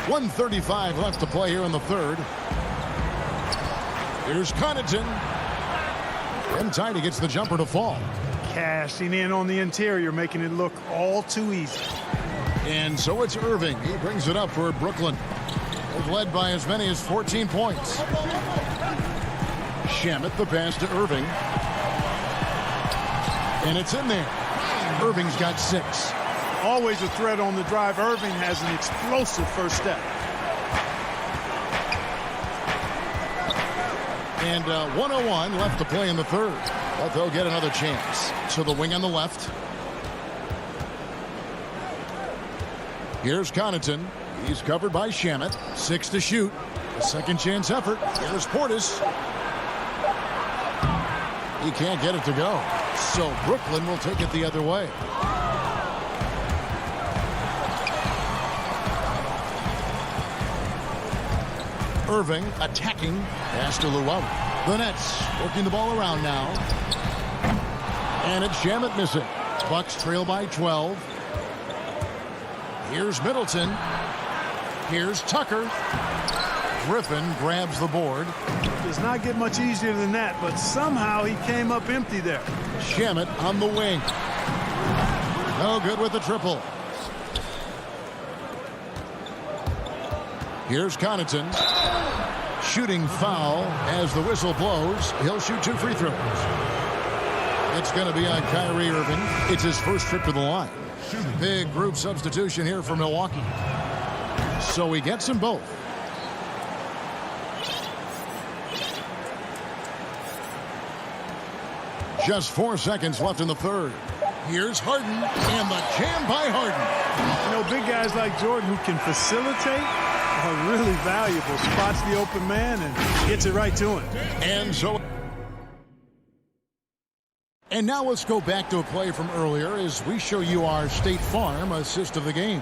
1:35 left to play here in the third. Here's Connaughton. And Tidy gets the jumper to fall. Cashing in on the interior, making it look all too easy. And so it's Irving. He brings it up for Brooklyn. They've led by as many as 14 points. Shamet the pass to Irving. And it's in there. Irving's got 6. Always a threat on the drive. Irving has an explosive first step. And 1:01 left to play in the third. But they'll get another chance. So the wing on the left. Here's Connaughton. He's covered by Shamet. 6 to shoot. A second chance effort. Here's Portis. He can't get it to go. So Brooklyn will take it the other way. Irving attacking. Pass to Luwawu. The Nets working the ball around now. And it's Shamet missing. Bucks trail by 12. Here's Middleton. Here's Tucker. Griffin grabs the board. Does not get much easier than that, but somehow he came up empty there. Shamet on the wing. No good with the triple. Here's Connaughton. Shooting foul as the whistle blows. He'll shoot 2 free throws. It's going to be on Kyrie Irving. It's his first trip to the line. Big group substitution here for Milwaukee. So he gets them both. Just 4 seconds left in the third. Here's Harden, and the jam by Harden. You know, big guys like Jordan who can facilitate are really valuable. Spots the open man and gets it right to him. And now let's go back to a play from earlier as we show you our State Farm assist of the game.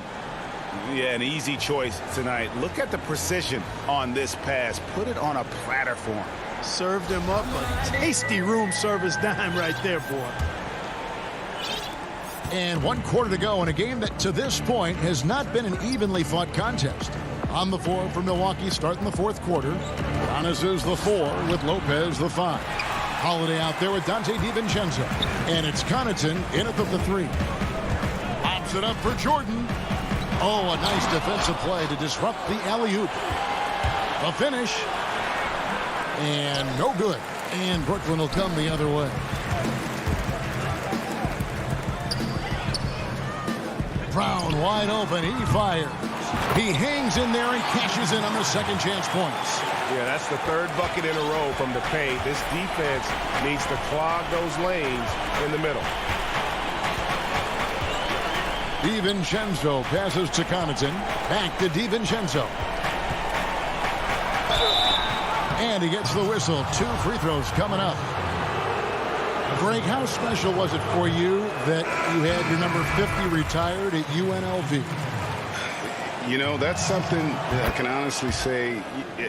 Yeah, an easy choice tonight. Look at the precision on this pass. Put it on a platter for him. Served him up a tasty room service dime right there, boy. And 1 quarter to go in a game that to this point has not been an evenly fought contest. On the floor for Milwaukee starting the fourth quarter. Giannis is the 4 with Lopez the 5. Holiday out there with Dante DiVincenzo. And it's Connaughton in at the 3. Pops it up for Jordan. Oh, a nice defensive play to disrupt the alley-oop. A finish. And no good. And Brooklyn will come the other way. Brown wide open. He fires. He hangs in there and cashes in on the second chance points. Yeah, that's the 3rd bucket in a row from the paint. This defense needs to clog those lanes in the middle. DiVincenzo passes to Connaughton. Back to DiVincenzo. And he gets the whistle. 2 free throws coming up. Greg, how special was it for you that you had your number 50 retired at UNLV? You know, that's something that I can honestly say.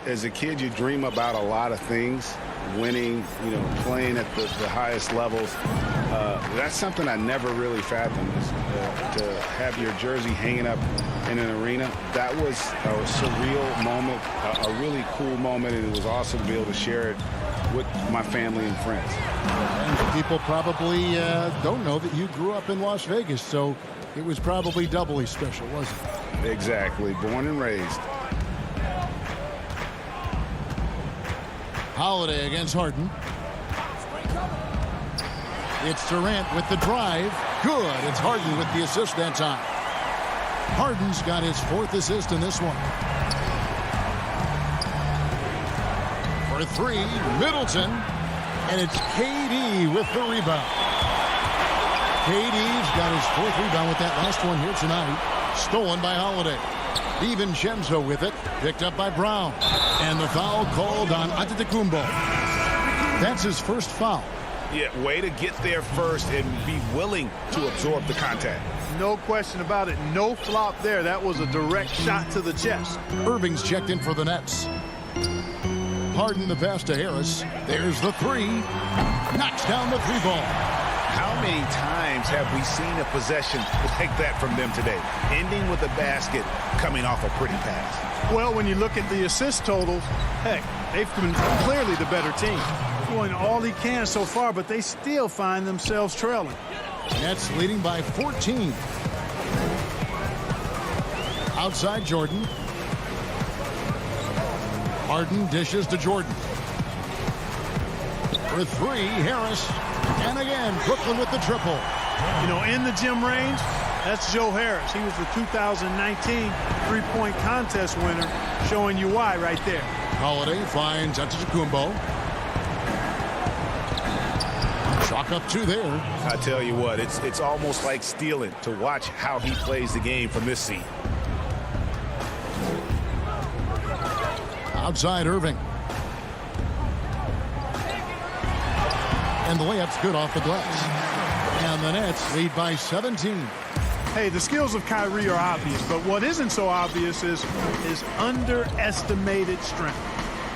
As a kid, you dream about a lot of things. Winning, you know, playing at the highest levels. That's something I never really fathomed. To have your jersey hanging up in an arena, that was a surreal moment, a really cool moment, and it was awesome to be able to share it with my family and friends. And people probably don't know that you grew up in Las Vegas, so it was probably doubly special, wasn't it? Exactly. Born and raised. Holiday against Harden. It's Durant with the drive. Good. It's Harden with the assist that time. Harden's got his 4th assist in this one. For 3, Middleton. And it's KD with the rebound. KD's got his 4th rebound with that last one here tonight. Stolen by Holiday. DiVincenzo with it. Picked up by Brown. And the foul called on Antetokounmpo. That's his first foul. Yeah, way to get there first and be willing to absorb the contact. No question about it. No flop there. That was a direct shot to the chest. Irving's checked in for the Nets. Harden the pass to Harris. There's the 3. Knocks down the 3-ball. How many times have we seen a possession like that from them today? Ending with a basket, coming off a pretty pass. Well, when you look at the assist totals, heck, they've been clearly the better team. Doing all he can so far, but they still find themselves trailing. Nets leading by 14. Outside Jordan. Harden dishes to Jordan. For 3, Harris. And again, Brooklyn with the triple. You know, in the gym range, that's Joe Harris. He was the 2019 three-point contest winner, showing you why right there. Holiday finds Antetokounmpo. Chalk up 2 there. I tell you what, it's almost like stealing to watch how he plays the game from this seat. Outside Irving. And the layup's good off the glass. And the Nets lead by 17. Hey, the skills of Kyrie are obvious, but what isn't so obvious is his underestimated strength.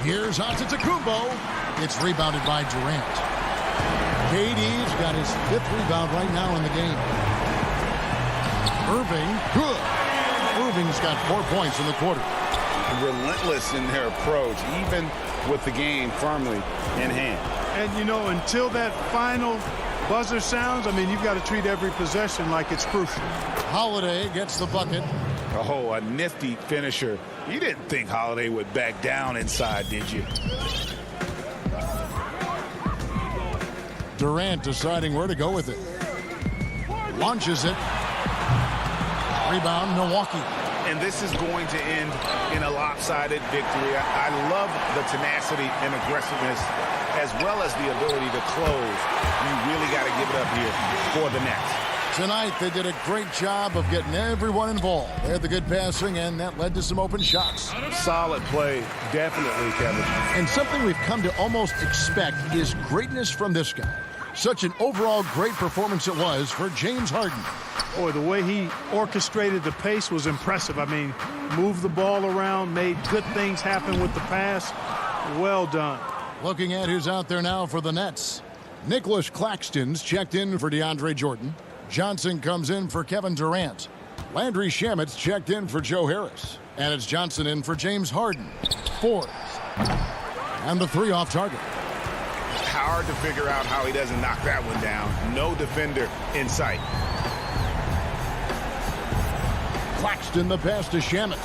Here's Antetokounmpo. It's rebounded by Durant. KD's got his 5th rebound right now in the game. Irving, good. Irving's got 4 points in the quarter. Relentless in their approach, even with the game firmly in hand. And, you know, until that final buzzer sounds, I mean, you've got to treat every possession like it's crucial. Holiday gets the bucket. Oh, a nifty finisher. You didn't think Holiday would back down inside, did you? Durant deciding where to go with it. Launches it. Rebound, Milwaukee. And this is going to end in a lopsided victory. I love the tenacity and aggressiveness as well as the ability to close. You really got to give it up here for the Nets. Tonight, they did a great job of getting everyone involved. They had the good passing, and that led to some open shots. Solid play, definitely, Kevin. And something we've come to almost expect is greatness from this guy. Such an overall great performance it was for James Harden. Boy, the way he orchestrated the pace was impressive. I mean, moved the ball around, made good things happen with the pass. Well done. Looking at who's out there now for the Nets. Nicholas Claxton's checked in for DeAndre Jordan. Johnson comes in for Kevin Durant. Landry Shamet's checked in for Joe Harris. And it's Johnson in for James Harden. Forbes. And the 3 off target. Hard to figure out how he doesn't knock that one down. No defender in sight. Claxton the pass to Shamet.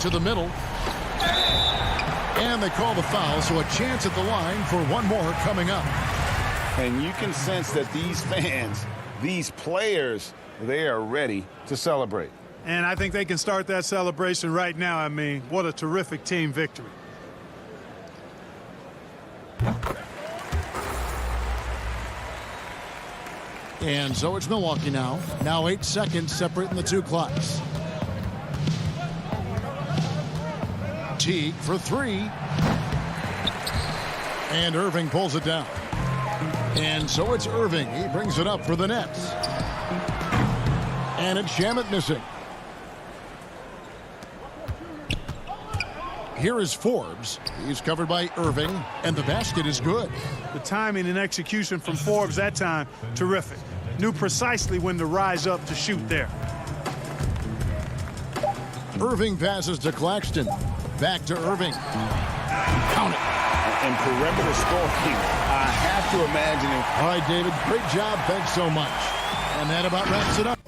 To the middle. And they call the foul, so a chance at the line for one more coming up. And you can sense that these fans, these players, they are ready to celebrate. And I think they can start that celebration right now. I mean, what a terrific team victory. And so it's Milwaukee now. Now 8 seconds separate in the 2 clocks. Teague for 3. And Irving pulls it down. And so it's Irving. He brings it up for the Nets. And it's Shamet missing. Here is Forbes. He's covered by Irving, and the basket is good. The timing and execution from Forbes that time, terrific. Knew precisely when to rise up to shoot there. Irving passes to Claxton. Back to Irving. Count it. and perimeter scoring, I have to imagine it. All right, David, great job. Thanks so much. And that about wraps it up.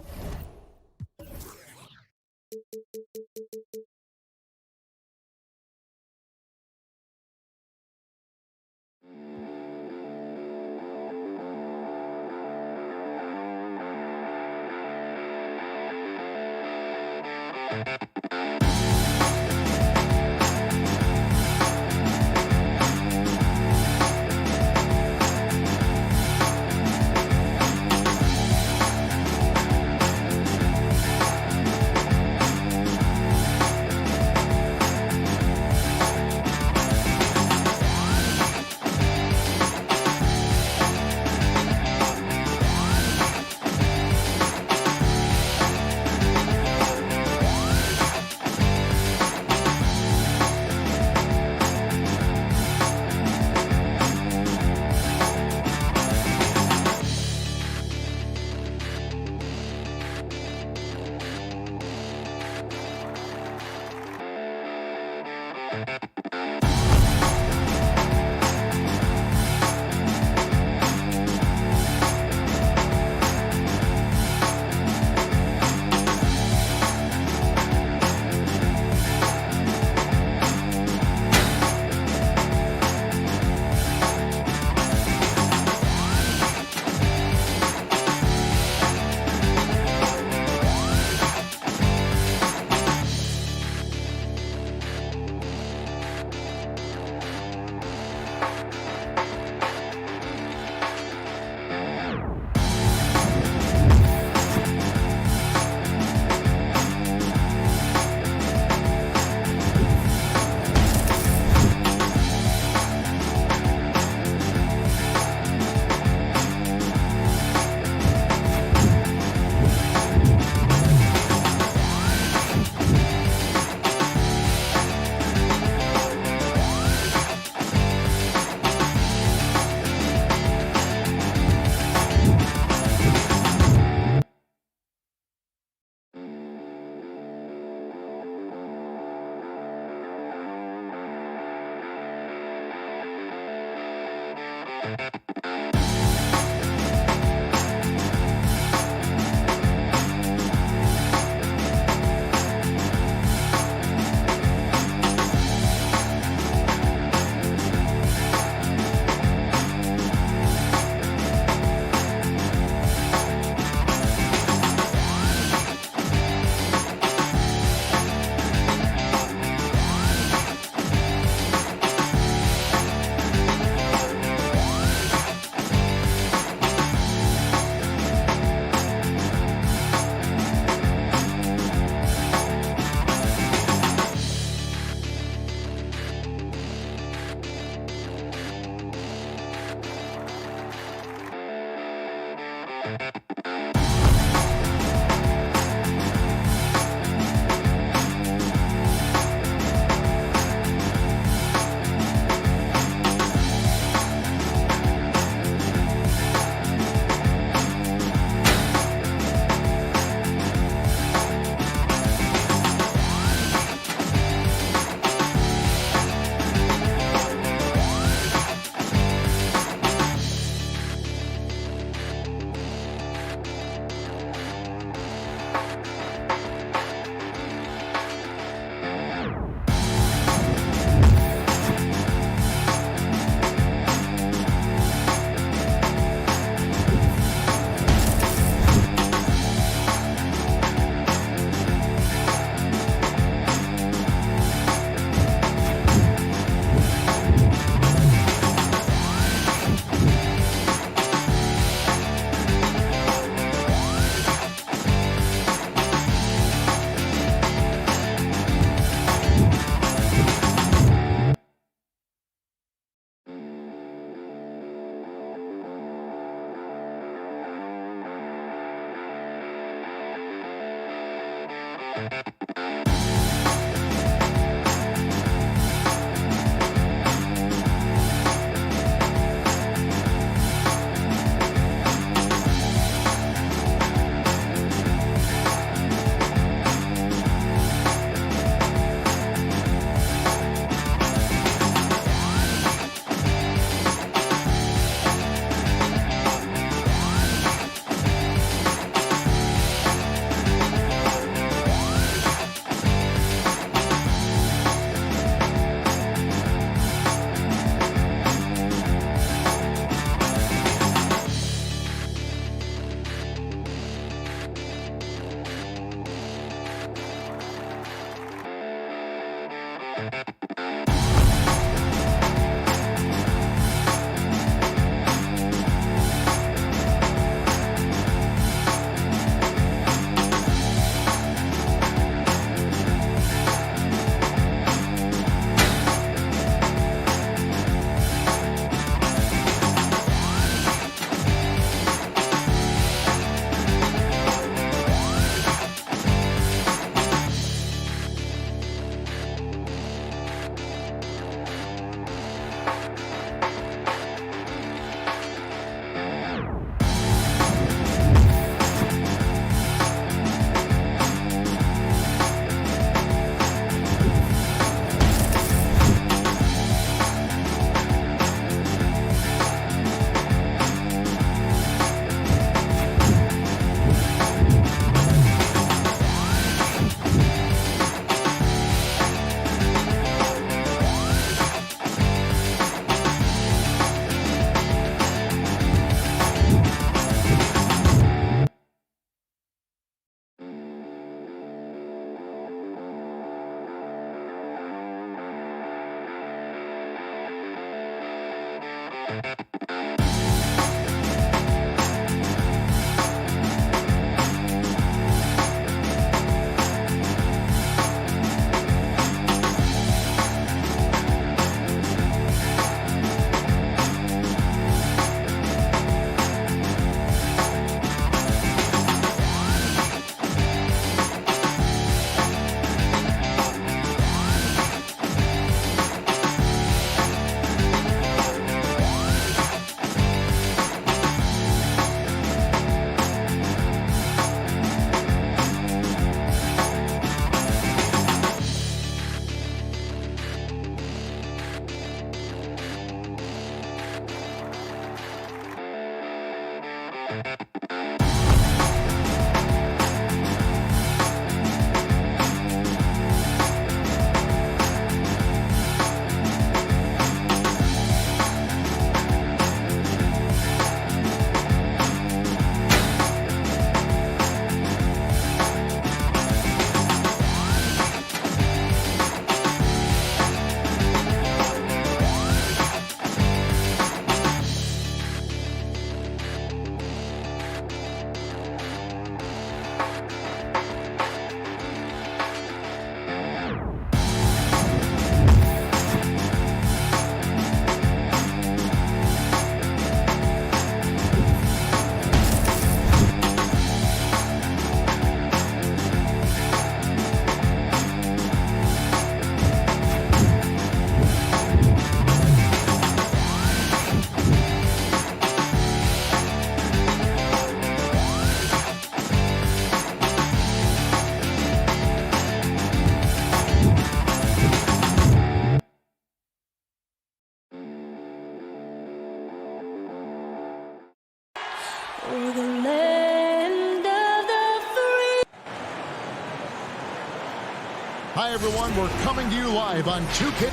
Hi, everyone. We're coming to you live on 2K.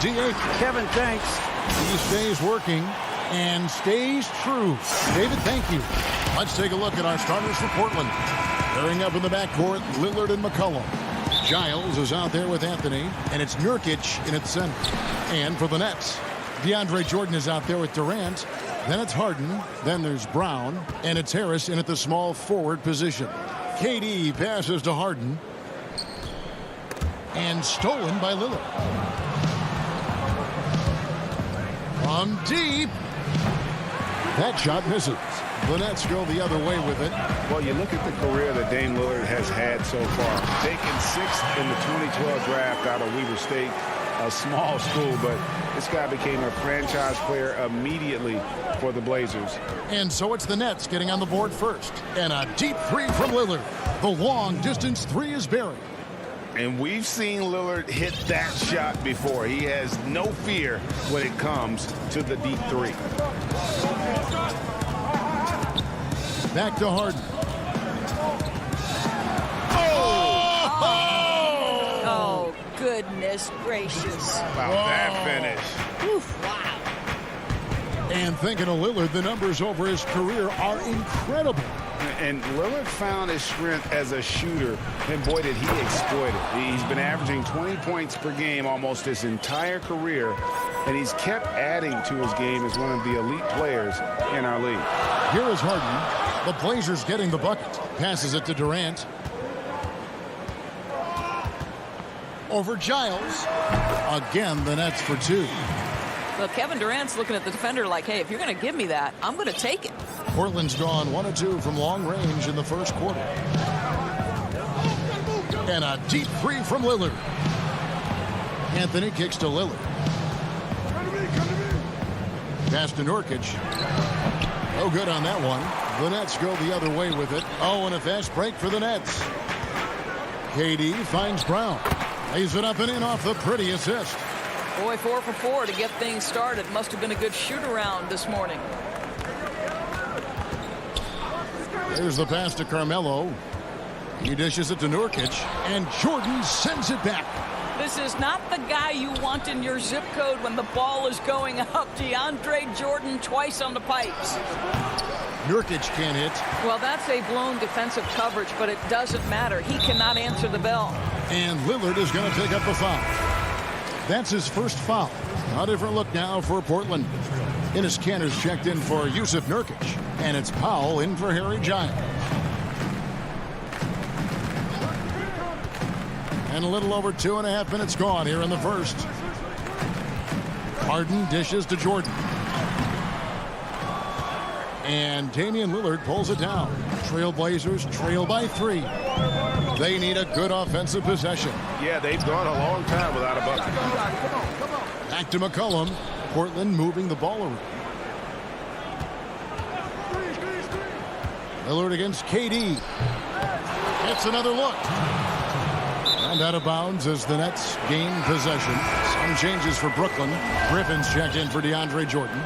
DA. Kevin, thanks. He stays working and stays true. David, thank you. Let's take a look at our starters for Portland. Pairing up in the backcourt, Lillard and McCollum. Giles is out there with Anthony, and it's Nurkic in at center. And for the Nets, DeAndre Jordan is out there with Durant. Then it's Harden. Then there's Brown. And it's Harris in at the small forward position. KD passes to Harden. And stolen by Lillard. From deep. That shot misses. The Nets go the other way with it. Well, you look at the career that Dame Lillard has had so far. Taken 6th in the 2012 draft out of Weber State, a small school, but this guy became a franchise player immediately for the Blazers. And so it's the Nets getting on the board first. And a deep three from Lillard. The long distance three is buried. And we've seen Lillard hit that shot before. He has no fear when it comes to the deep three. Back to Harden. Oh, goodness gracious. Wow, that finish. Oof, wow. And thinking of Lillard, the numbers over his career are incredible. And Lillard found his strength as a shooter, and boy, did he exploit it. He's been averaging 20 points per game almost his entire career, and he's kept adding to his game as one of the elite players in our league. Here is Harden. The Blazers getting the bucket. Passes it to Durant. Over Giles. Again, the Nets for two. Well, Kevin Durant's looking at the defender like, hey, if you're going to give me that, I'm going to take it. Portland's gone 1 of 2 from long range in the first quarter. And a deep three from Lillard. Anthony kicks to Lillard. Pass to Nurkic. No good on that one. The Nets go the other way with it. Oh, and a fast break for the Nets. KD finds Brown. Lays it up and in off the pretty assist. Boy, 4 for 4 to get things started. Must have been a good shoot-around this morning. There's the pass to Carmelo. He dishes it to Nurkic, and Jordan sends it back. This is not the guy you want in your zip code when the ball is going up. DeAndre Jordan twice on the pipes. Nurkic can't hit. Well, that's a blown defensive coverage, but it doesn't matter. He cannot answer the bell. And Lillard is going to take up the foul. That's his first foul. A different look now for Portland. Enes Kanter's checked in for Yusuf Nurkic. And it's Powell in for Harry Giles. And a little over 2.5 minutes gone here in the first. Harden dishes to Jordan. And Damian Lillard pulls it down. Trailblazers trail by 3. They need a good offensive possession. Yeah, they've gone a long time without a bucket. Back to McCollum. Portland moving the ball around. Lillard against KD. It's another look. And out of bounds as the Nets gain possession. Some changes for Brooklyn. Griffin's checked in for DeAndre Jordan.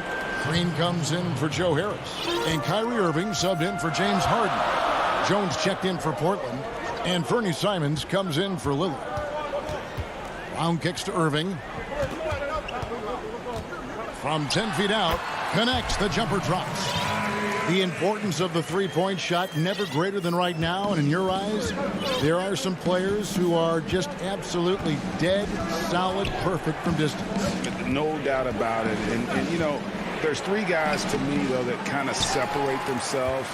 Green comes in for Joe Harris. And Kyrie Irving subbed in for James Harden. Jones checked in for Portland. And Fernie Simons comes in for Lillard. Brown kicks to Irving. From 10 feet out, connects, the jumper drops. The importance of the three-point shot never greater than right now, and in your eyes, there are some players who are just absolutely dead, solid, perfect from distance. No doubt about it. And you know, there's 3 guys to me, though, that kind of separate themselves.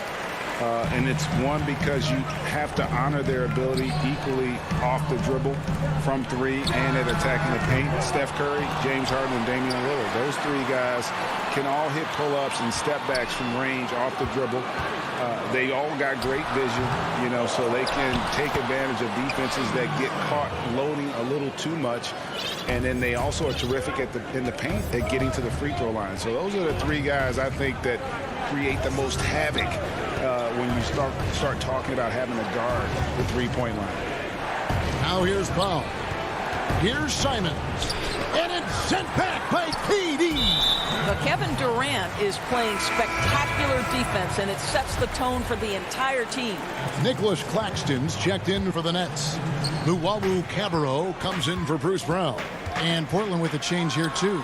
And it's one, because you have to honor their ability equally off the dribble, from 3, and at attacking the paint. Steph Curry, James Harden, and Damian Lillard. Those 3 guys can all hit pull-ups and step-backs from range off the dribble. They all got great vision, you know, so they can take advantage of defenses that get caught loading a little too much. And then they also are terrific in the paint at getting to the free throw line. So those are the 3 guys I think that create the most havoc when you start talking about having a guard the three-point line. Now here's Powell. Here's Simons. And it's sent back by KD. But Kevin Durant is playing spectacular defense, and it sets the tone for the entire team. Nicholas Claxton's checked in for the Nets. Luwawu Cabarrot comes in for Bruce Brown. And Portland with a change here, too.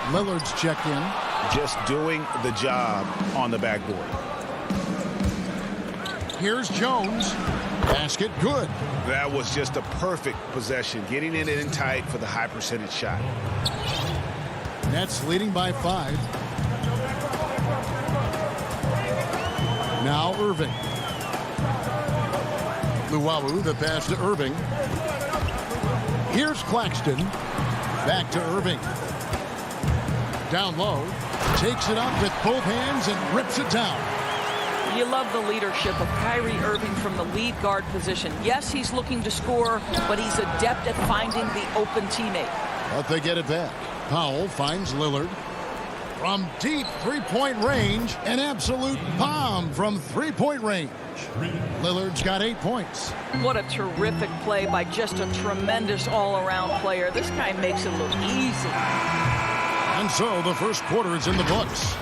Lillard's checked in. Just doing the job on the backboard. Here's Jones. Basket good. That was just a perfect possession, getting it in tight for the high percentage shot. Nets leading by 5. Now Irving. Luwawu, the pass to Irving. Here's Claxton. Back to Irving. Down low. Takes it up with both hands and rips it down. You love the leadership of Kyrie Irving from the lead guard position. Yes, he's looking to score, but he's adept at finding the open teammate. But they get it back. Powell finds Lillard. From deep three-point range, an absolute bomb from three-point range. Lillard's got 8 points. What a terrific play by just a tremendous all-around player. This guy makes it look easy. And so the first quarter is in the books.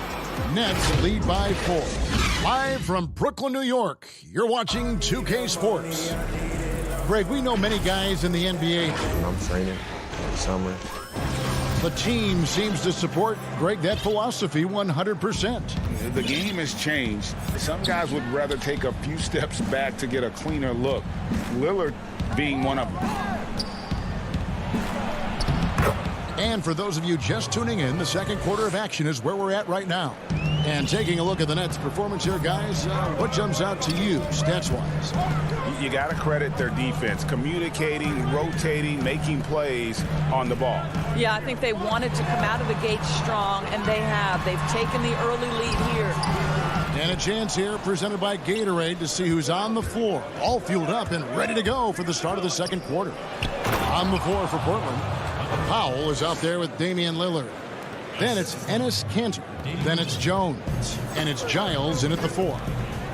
Nets lead by 4. Live from Brooklyn, New York, you're watching 2K Sports. Greg, we know many guys in the NBA. I'm training in the summer. The team seems to support, Greg, that philosophy 100%. The game has changed. Some guys would rather take a few steps back to get a cleaner look. Lillard being one of them. And for those of you just tuning in, the second quarter of action is where we're at right now. And taking a look at the Nets' performance here, guys, what jumps out to you, stats-wise? You got to credit their defense, communicating, rotating, making plays on the ball. Yeah, I think they wanted to come out of the gate strong, and they have. They've taken the early lead here. And a chance here presented by Gatorade to see who's on the floor, all fueled up and ready to go for the start of the second quarter. On the floor for Portland, Powell is out there with Damian Lillard. Then it's Enes Kanter. Then it's Jones. And it's Giles in at the 4.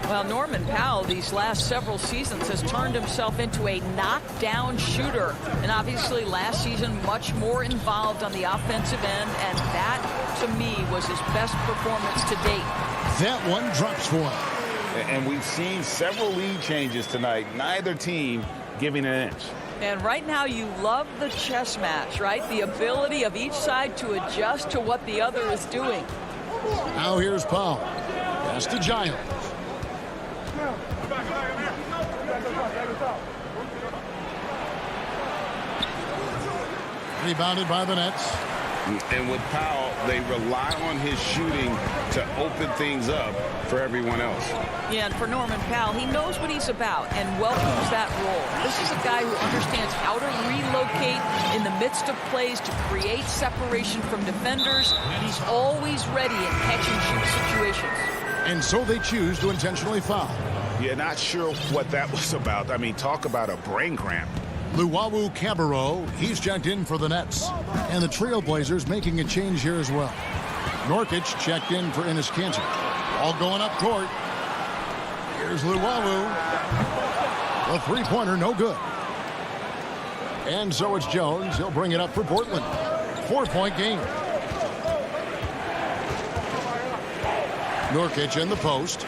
Well, Norman Powell, these last several seasons, has turned himself into a knockdown shooter. And obviously last season, much more involved on the offensive end. And that, to me, was his best performance to date. That one drops for him. And we've seen several lead changes tonight. Neither team giving an inch. And right now you love the chess match, right? The ability of each side to adjust to what the other is doing. Now here's Powell. Pass to Giles. Rebounded by the Nets. And with Powell, they rely on his shooting to open things up for everyone else. Yeah, and for Norman Powell, he knows what he's about and welcomes that role. This is a guy who understands how to relocate in the midst of plays to create separation from defenders. He's always ready in catch-and-shoot situations. And so they choose to intentionally foul. Yeah, not sure what that was about. I mean, talk about a brain cramp. Luwawu Cabarrot, he's checked in for the Nets. And the Trailblazers making a change here as well. Nurkic checked in for Enes Kanter. All going up court. Here's Luwawu. The three-pointer, no good. And so it's Jones. He'll bring it up for Portland. 4-point game. Nurkic in the post.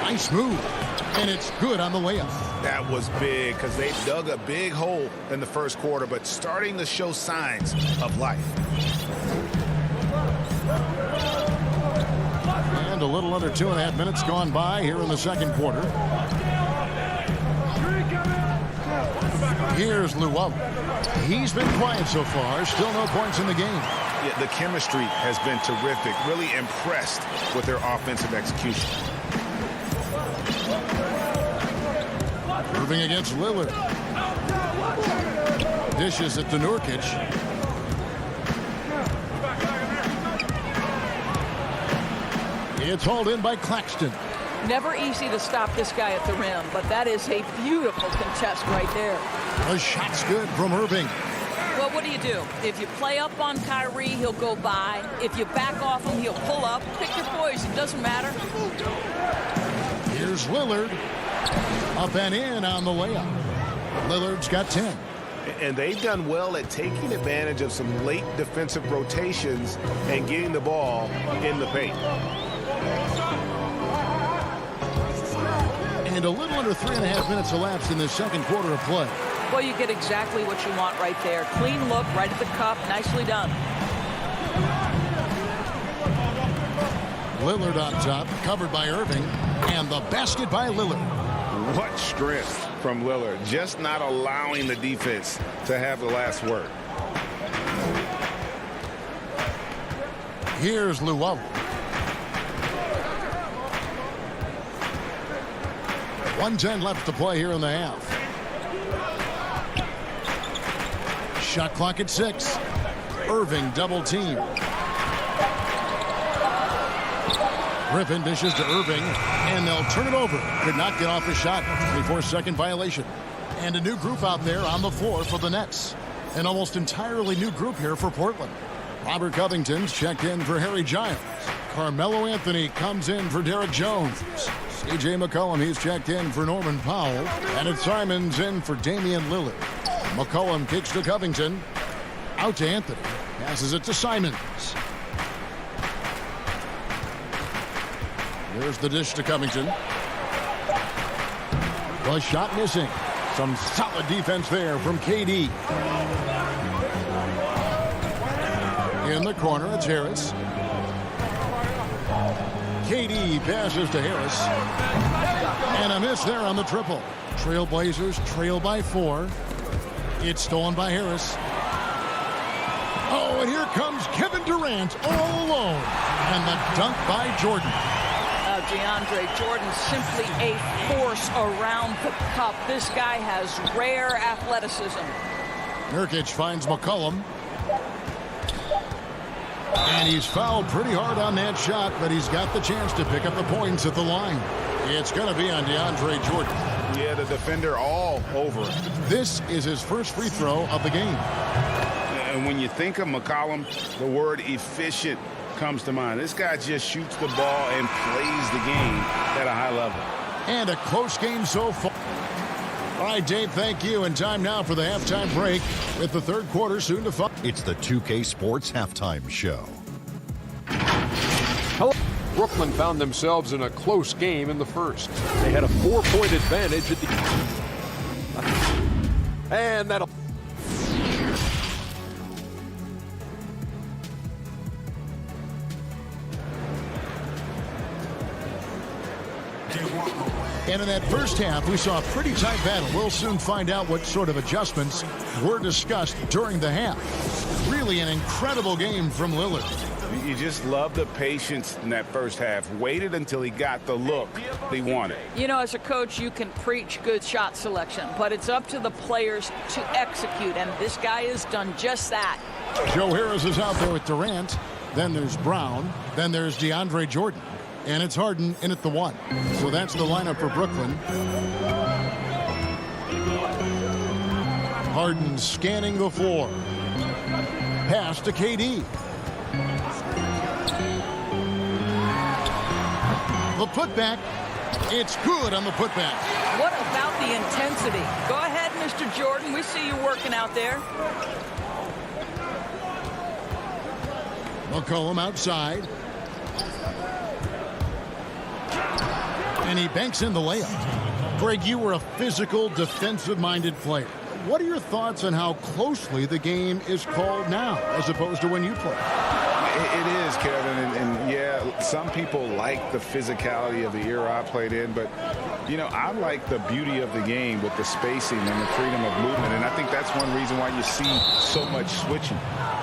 Nice move. And it's good on the layup. That was big because they dug a big hole in the first quarter, but starting to show signs of life. And a little under 2.5 minutes gone by here in the second quarter. Here's Luwawu. He's been quiet so far. Still no points in the game. Yeah, the chemistry has been terrific. Really impressed with their offensive execution. Moving against Lillard. Dishes it to Nurkic. It's hauled in by Claxton. Never easy to stop this guy at the rim, but that is a beautiful contest right there. The shot's good from Irving. Well, what do? If you play up on Kyrie, he'll go by. If you back off him, he'll pull up. Pick your poison. Doesn't matter. Here's Lillard. Up and in on the layup. Lillard's got 10. And they've done well at taking advantage of some late defensive rotations and getting the ball in the paint. And a little under 3.5 minutes elapsed in the second quarter of play. Well, you get exactly what you want right there. Clean look, right at the cup. Nicely done. Lillard on top, covered by Irving, and the basket by Lillard. What strength from Lillard, just not allowing the defense to have the last word. Here's Luau. .110 left to play here in the half. Shot clock at 6. Irving double team. Griffin dishes to Irving, and they'll turn it over. Could not get off his shot. 24-second violation. And a new group out there on the floor for the Nets. An almost entirely new group here for Portland. Robert Covington's checked in for Harry Giles. Carmelo Anthony comes in for Derek Jones. C.J. McCollum, he's checked in for Norman Powell. And it's Simons in for Damian Lillard. McCollum kicks to Covington. Out to Anthony. Passes it to Simons. There's the dish to Covington. The shot missing. Some solid defense there from KD. In the corner, it's Harris. KD passes to Harris. And a miss there on the triple. Trailblazers trail by 4. It's stolen by Harris. Oh, and here comes Kevin Durant all alone. And the dunk by Jordan. DeAndre Jordan simply a force around the cup. This guy has rare athleticism. Nurkic finds McCollum. And he's fouled pretty hard on that shot, but he's got the chance to pick up the points at the line. It's going to be on DeAndre Jordan. Yeah, the defender all over it. This is his first free throw of the game. And when you think of McCollum, the word efficient comes to mind. This guy just shoots the ball and plays the game at a high level. And a close game so far. All right, Dave, thank you. And time now for the halftime break with the third quarter soon to follow. It's the 2K Sports Halftime Show. Hello. Brooklyn found themselves in a close game in the first. They had a 4-point advantage at the... And that'll... And in that first half, we saw a pretty tight battle. We'll soon find out what sort of adjustments were discussed during the half. Really an incredible game from Lillard. You just love the patience in that first half. Waited until he got the look he wanted. You know, as a coach, you can preach good shot selection, but it's up to the players to execute, and this guy has done just that. Joe Harris is out there with Durant. Then there's Brown. Then there's DeAndre Jordan. And it's Harden in at the 1. So that's the lineup for Brooklyn. Harden scanning the floor. Pass to KD. The putback. It's good on the putback. What about the intensity? Go ahead, Mr. Jordan. We see you working out there. McCollum outside. And he banks in the layup. Greg, you were a physical, defensive-minded player. What are your thoughts on how closely the game is called now as opposed to when you played? It is, Kevin, and yeah, some people like the physicality of the era I played in, but, you know, I like the beauty of the game with the spacing and the freedom of movement, and I think that's one reason why you see so much switching.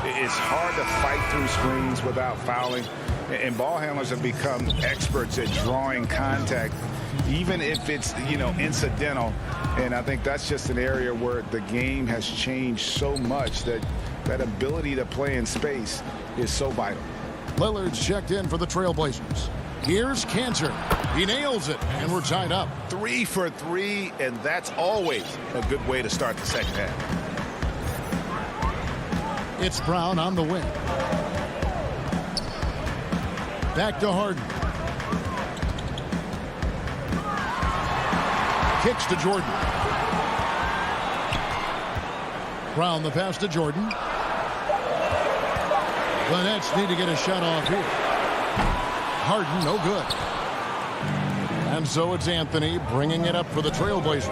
It's hard to fight through screens without fouling, and ball handlers have become experts at drawing contact, even if it's, you know, incidental, and I think that's just an area where the game has changed so much that that ability to play in space is so vital. Lillard's checked in for the Trailblazers. Here's Cantor. He nails it, and we're tied up. 3 for 3, and that's always a good way to start the second half. It's Brown on the wing. Back to Harden. Kicks to Jordan. Brown the pass to Jordan. The Nets need to get a shot off here. Harden, no good. And so it's Anthony bringing it up for the Trailblazers.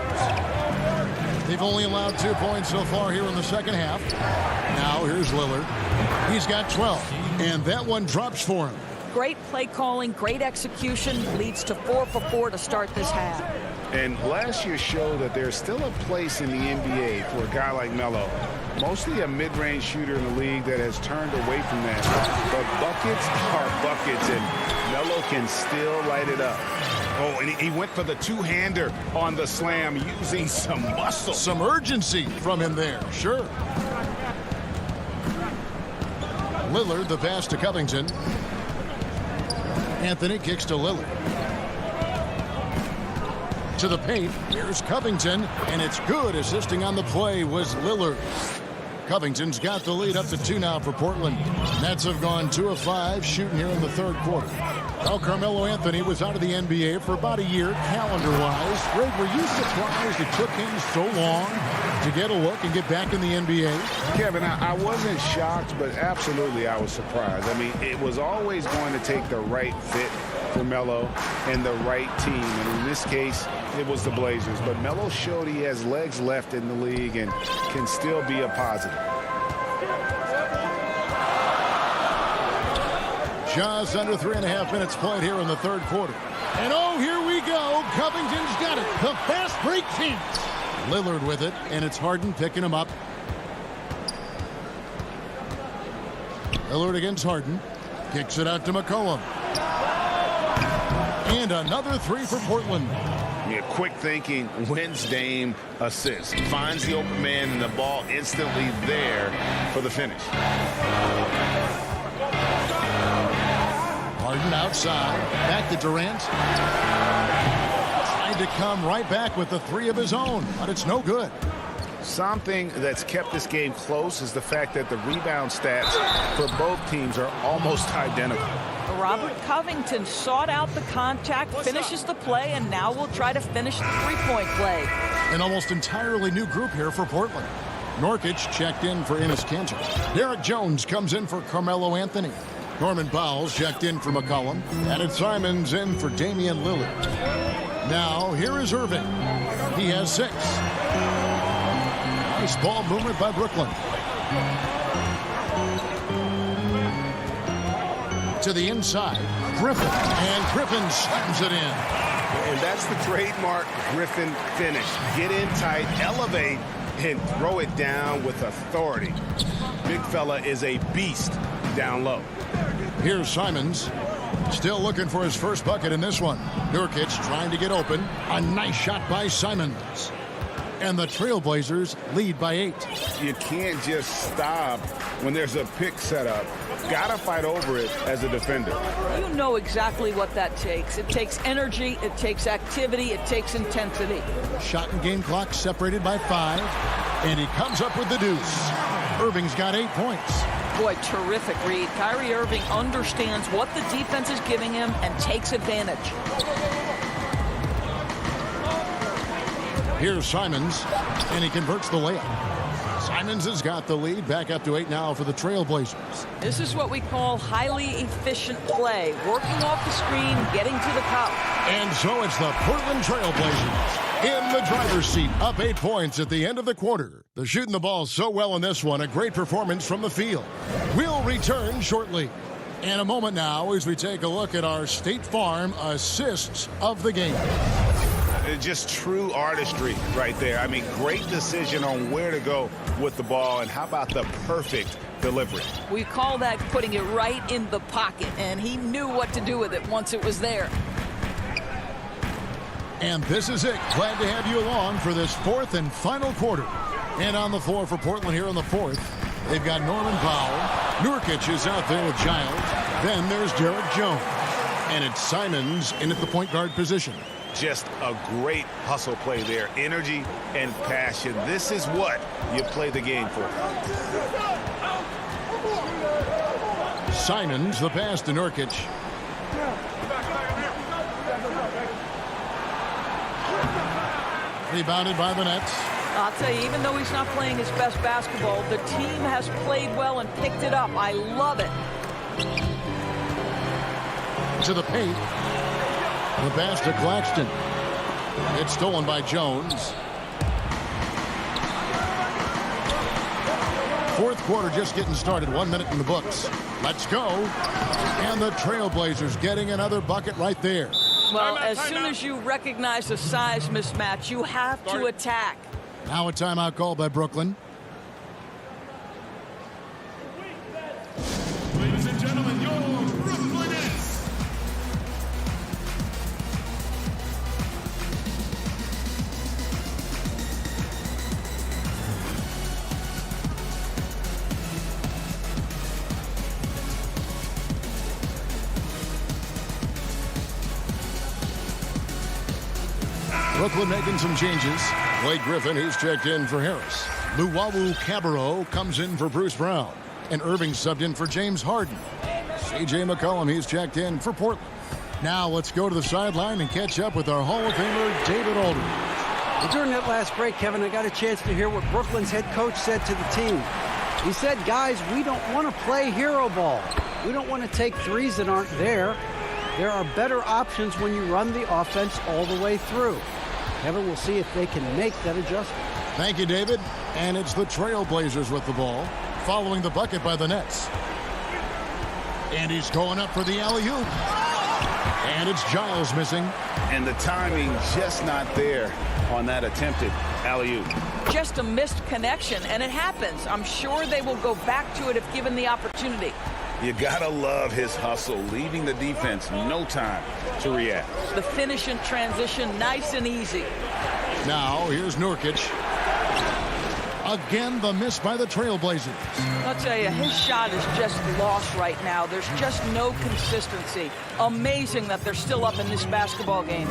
They've only allowed 2 points so far here in the second half. Now here's Lillard. He's got 12. And that one drops for him. Great play calling, great execution, leads to 4 for 4 to start this half. And last year showed that there's still a place in the NBA for a guy like Melo. Mostly a mid-range shooter in the league that has turned away from that. But buckets are buckets, and Melo can still light it up. Oh, and he went for the two-hander on the slam using some muscle. Some urgency from him there, sure. Lillard, the pass to Covington. Anthony kicks to Lillard. To the paint, here's Covington, and it's good. Assisting on the play was Lillard. Covington's got the lead up to 2 now for Portland. Nets have gone 2 of 5 shooting here in the third quarter. Well, Carmelo Anthony was out of the NBA for about a year calendar-wise. Greg, were you surprised it took him so long to get a look and get back in the NBA? Kevin, I wasn't shocked, but absolutely I was surprised. I mean, it was always going to take the right fit for Melo and the right team. And in this case, it was the Blazers. But Melo showed he has legs left in the league and can still be a positive. Just under 3.5 minutes played here in the third quarter. And oh, here we go. Covington's got it. The fast break chance. Lillard with it, and it's Harden picking him up. Lillard against Harden. Kicks it out to McCollum. And another 3 for Portland. Yeah, quick thinking, wins Dame assist. Finds the open man and the ball instantly there for the finish. Harden outside. Back to Durant. Tried to come right back with the 3 of his own, but it's no good. Something that's kept this game close is the fact that the rebound stats for both teams are almost identical. Robert Covington sought out the contact, finishes the play, and now will try to finish the three-point play. An almost entirely new group here for Portland. Nurkic checked in for Enes Kanter. Derek Jones comes in for Carmelo Anthony. Norman Powell's checked in for McCollum. And it's Simons in for Damian Lillard. Now, here is Irving. He has 6. Nice ball movement by Brooklyn. To the inside, Griffin, and Griffin slams it in. And that's the trademark Griffin finish. Get in tight, elevate, and throw it down with authority. Big fella is a beast down low. Here's Simons, still looking for his first bucket in this one. Nurkic trying to get open. A nice shot by Simons. And the Trailblazers lead by 8. You can't just stop when there's a pick set up. Gotta fight over it as a defender. You know exactly what that takes. It takes energy, it takes activity, it takes intensity. Shot and game clock separated by 5. And he comes up with the deuce. Irving's got 8 points. Boy, terrific read. Kyrie Irving understands what the defense is giving him and takes advantage. Here's Simons, and he converts the layup. Simons has got the lead, back up to 8 now for the Trailblazers. This is what we call highly efficient play. Working off the screen, getting to the cup. And so it's the Portland Trailblazers in the driver's seat, up 8 points at the end of the quarter. They're shooting the ball so well in this one, a great performance from the field. We'll return shortly. In a moment now as we take a look at our State Farm assists of the game. Just true artistry right there. I mean, great decision on where to go with the ball, and how about the perfect delivery? We call that putting it right in the pocket, and he knew what to do with it once it was there. And this is it. Glad to have you along for this 4th and final quarter. And on the floor for Portland here in the 4th, they've got Norman Powell. Nurkic is out there with Giles. Then there's Derek Jones. And it's Simons in at the point guard position. Just a great hustle play there. Energy and passion. This is what you play the game for. Simons, the pass to Nurkic. Rebounded by the Nets. I'll tell you, even though he's not playing his best basketball, the team has played well and picked it up. I love it. To the paint. The pass to Claxton. It's stolen by Jones. Fourth quarter just getting started. 1 minute in the books. Let's go. And the Trailblazers getting another bucket right there. Well, as soon as you recognize a size mismatch, you have to attack. Now a timeout call by Brooklyn. Ladies and gentlemen, your Brooklyn Nets. Brooklyn making some changes. Blake Griffin, he's checked in for Harris. Luwawu Cabarro comes in for Bruce Brown. And Irving subbed in for James Harden. C.J. McCollum, he's checked in for Portland. Now let's go to the sideline and catch up with our Hall of Famer, David Aldridge. Well, during that last break, Kevin, I got a chance to hear what Brooklyn's head coach said to the team. He said, guys, we don't want to play hero ball. We don't want to take threes that aren't there. There are better options when you run the offense all the way through. Kevin, we'll see if they can make that adjustment. Thank you, David. And it's the Trailblazers with the ball, following the bucket by the Nets. And he's going up for the alley-oop. And it's Giles missing. And the timing just not there on that attempted alley-oop. Just a missed connection, and it happens. I'm sure they will go back to it if given the opportunity. You gotta love his hustle, leaving the defense no time to react. The finish in transition, nice and easy. Now, here's Nurkic. Again, the miss by the Trailblazers. I'll tell you, his shot is just lost right now. There's just no consistency. Amazing that they're still up in this basketball game.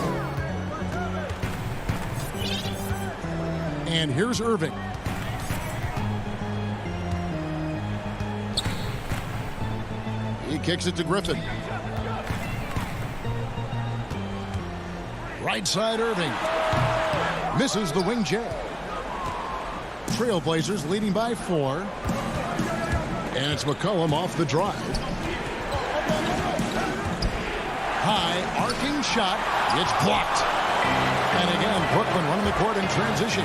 And here's Irving. He kicks it to Griffin. Right side Irving. Misses the wing J. Trailblazers leading by 4. And it's McCollum off the drive. High arcing shot. It's blocked. And again, Brooklyn running the court in transition.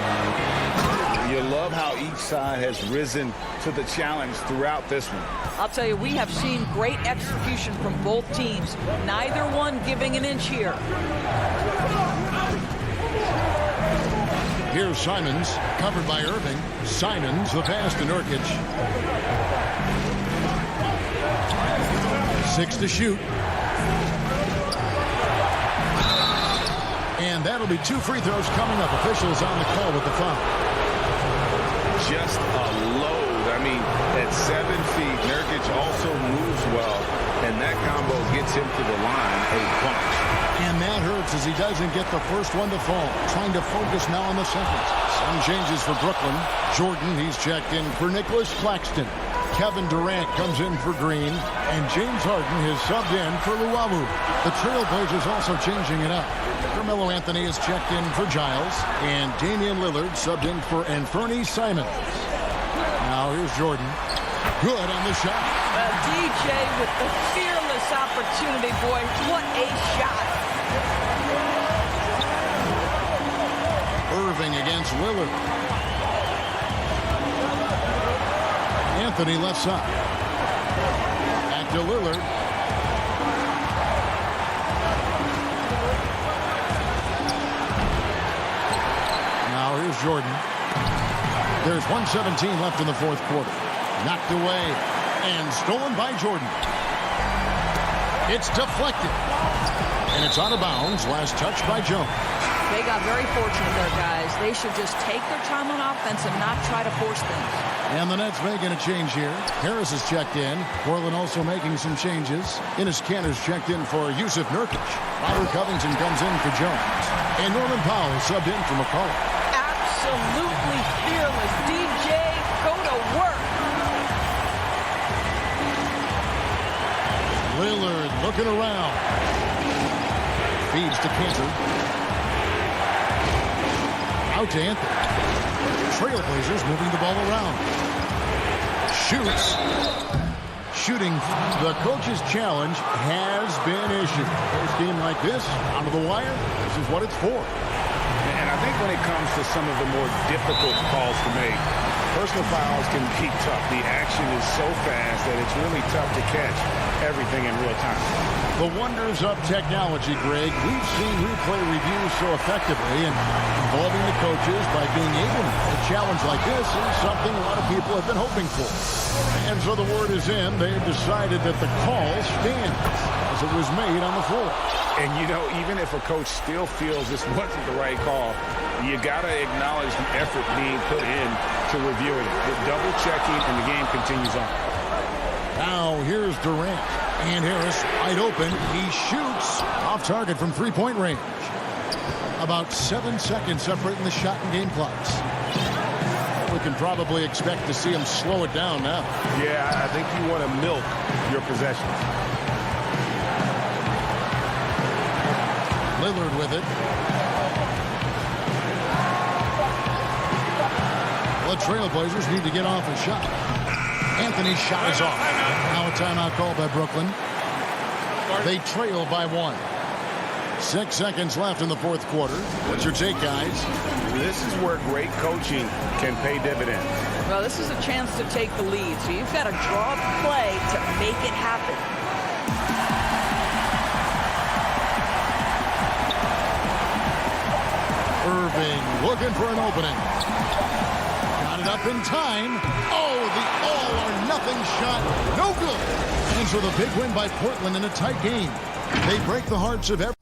You love how each side has risen to the challenge throughout this one. I'll tell you, we have seen great execution from both teams. Neither one giving an inch here. Here's Simons, covered by Irving. Simons, the pass to Nurkic. 6 to shoot. And that'll be 2 free throws coming up. Officials on the call with the foul. Just a load. I mean, at 7 feet, Nurkic also moves well, and that combo gets him to the line a bunch. And that hurts as he doesn't get the first one to fall. Trying to focus now on the second. Some changes for Brooklyn. Jordan, he's checked in for Nicholas Claxton. Kevin Durant comes in for Green. And James Harden has subbed in for Luwawu. The Trailblazers also changing it up. Carmelo Anthony is checked in for Giles. And Damian Lillard subbed in for Anthony Simons. Now here's Jordan. Good on the shot. DJ with the fearless opportunity, boy. What a shot. Irving against Lillard. Anthony left side. Back to Lillard. Now here's Jordan. There's 1:17 left in the fourth quarter. Knocked away and stolen by Jordan. It's deflected. And it's out of bounds. Last touch by Jones. They got very fortunate there, guys. They should just take their time on offense and not try to force things. And the Nets making a change here. Harris is checked in. Portland also making some changes. Enes Kanter's checked in for Yusuf Nurkic. Robert Covington comes in for Jones. And Norman Powell subbed in for McCollum. Absolutely fearless. DJ, go to work. Lillard looking around. Feeds to Kanter. Out to Anthony. Trailblazers moving the ball around. Shoots. Shooting. The coach's challenge has been issued. First game like this, out of the wire, this is what it's for. And I think when it comes to some of the more difficult calls to make, personal fouls can be tough. The action is so fast that it's really tough to catch everything in real time. The wonders of technology, Greg. We've seen replay reviews so effectively, and involving the coaches by being able to a challenge like this is something a lot of people have been hoping for. And so the word is in. They have decided that the call stands as it was made on the floor. And, you know, even if a coach still feels this wasn't the right call, you got to acknowledge the effort being put in to reviewing it. The double checking, and the game continues on. Now here's Durant. And Harris wide open. He shoots off target from three-point range. About 7 seconds separating the shot and game clocks. We can probably expect to see him slow it down now. Yeah, I think you want to milk your possessions. Lillard with it. The Trailblazers need to get off a shot. Anthony's shot is off. Now a timeout called by Brooklyn. They trail by 1. 6 seconds left in the fourth quarter. What's your take, guys? This is where great coaching can pay dividends. Well, this is a chance to take the lead, so you've got to draw the play to make it happen. Irving looking for an opening. Got it up in time. Oh, the all-or-nothing shot. No good. And so the big win by Portland in a tight game. They break the hearts of everyone.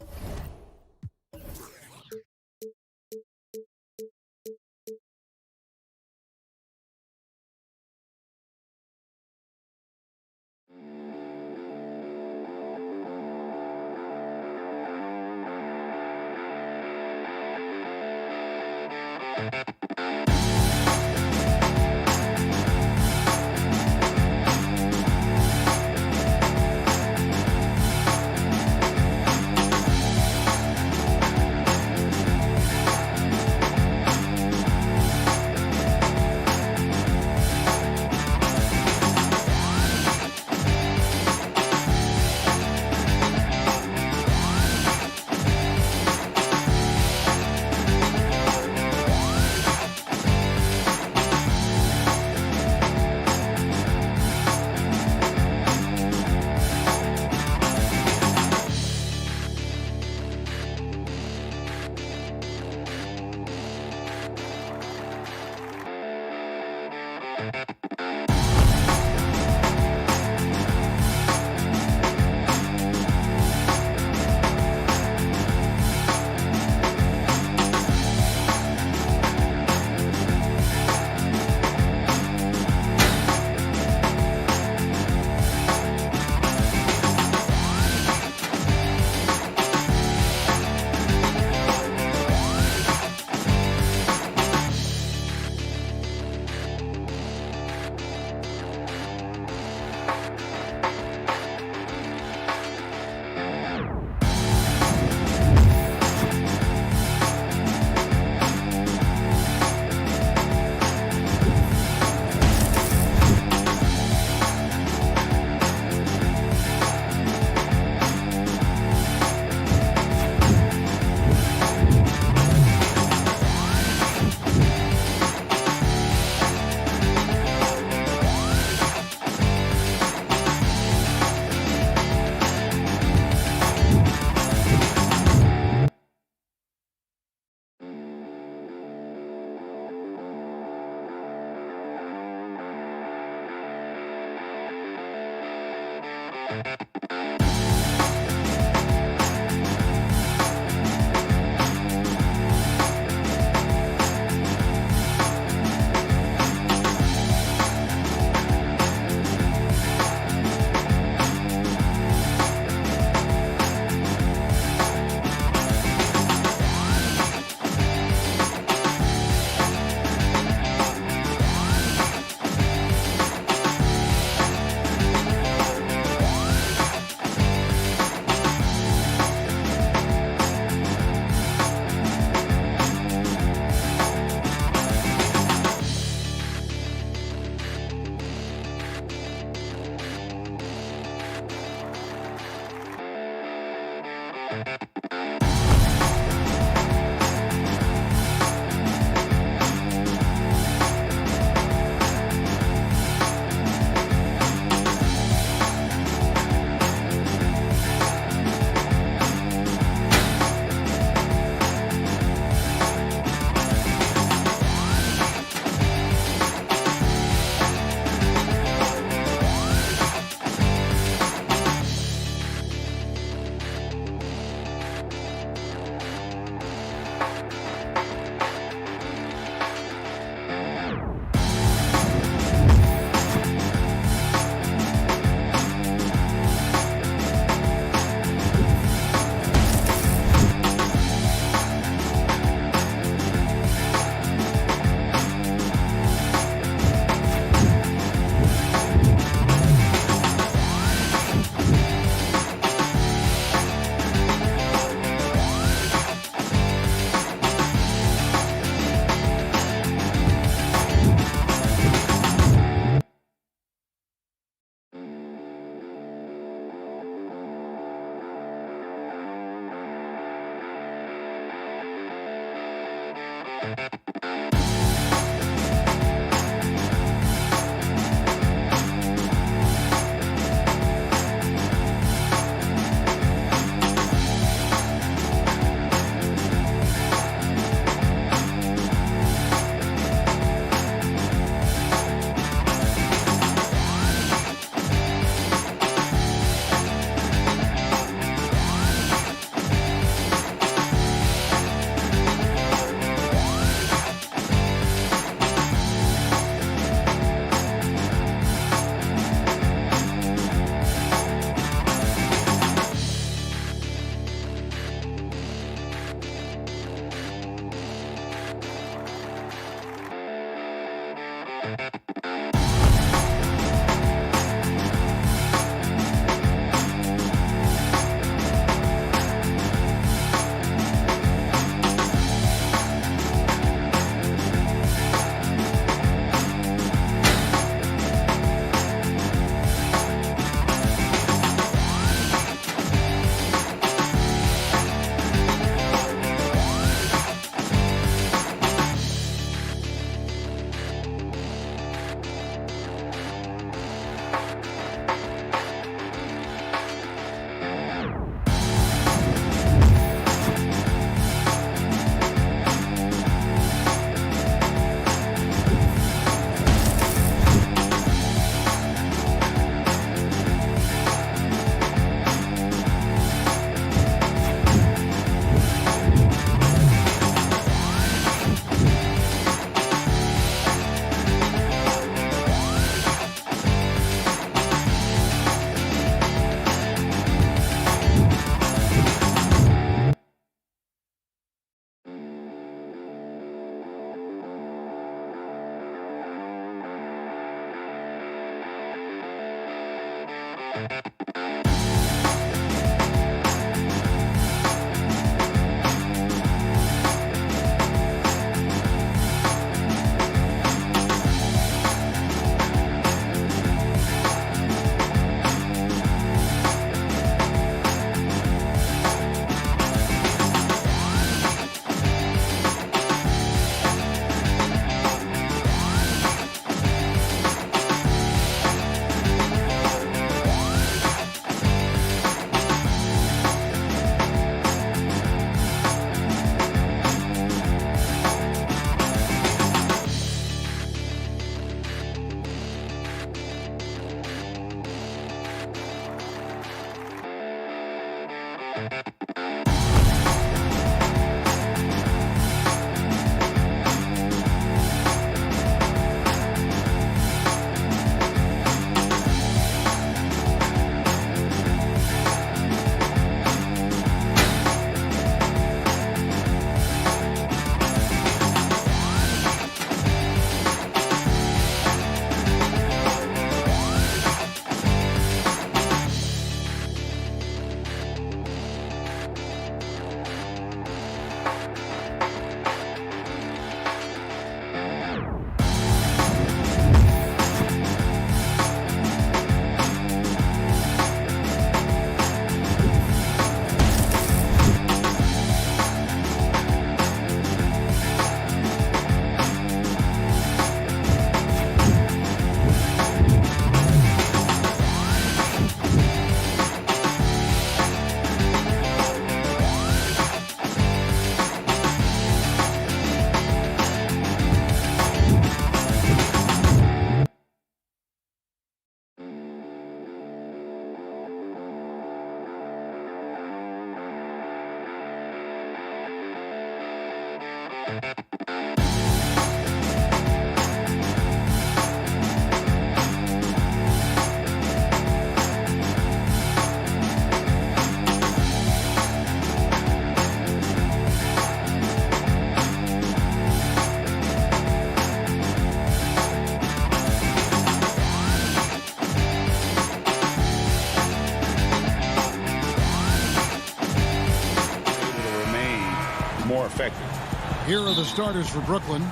effective. Here are the starters for Brooklyn.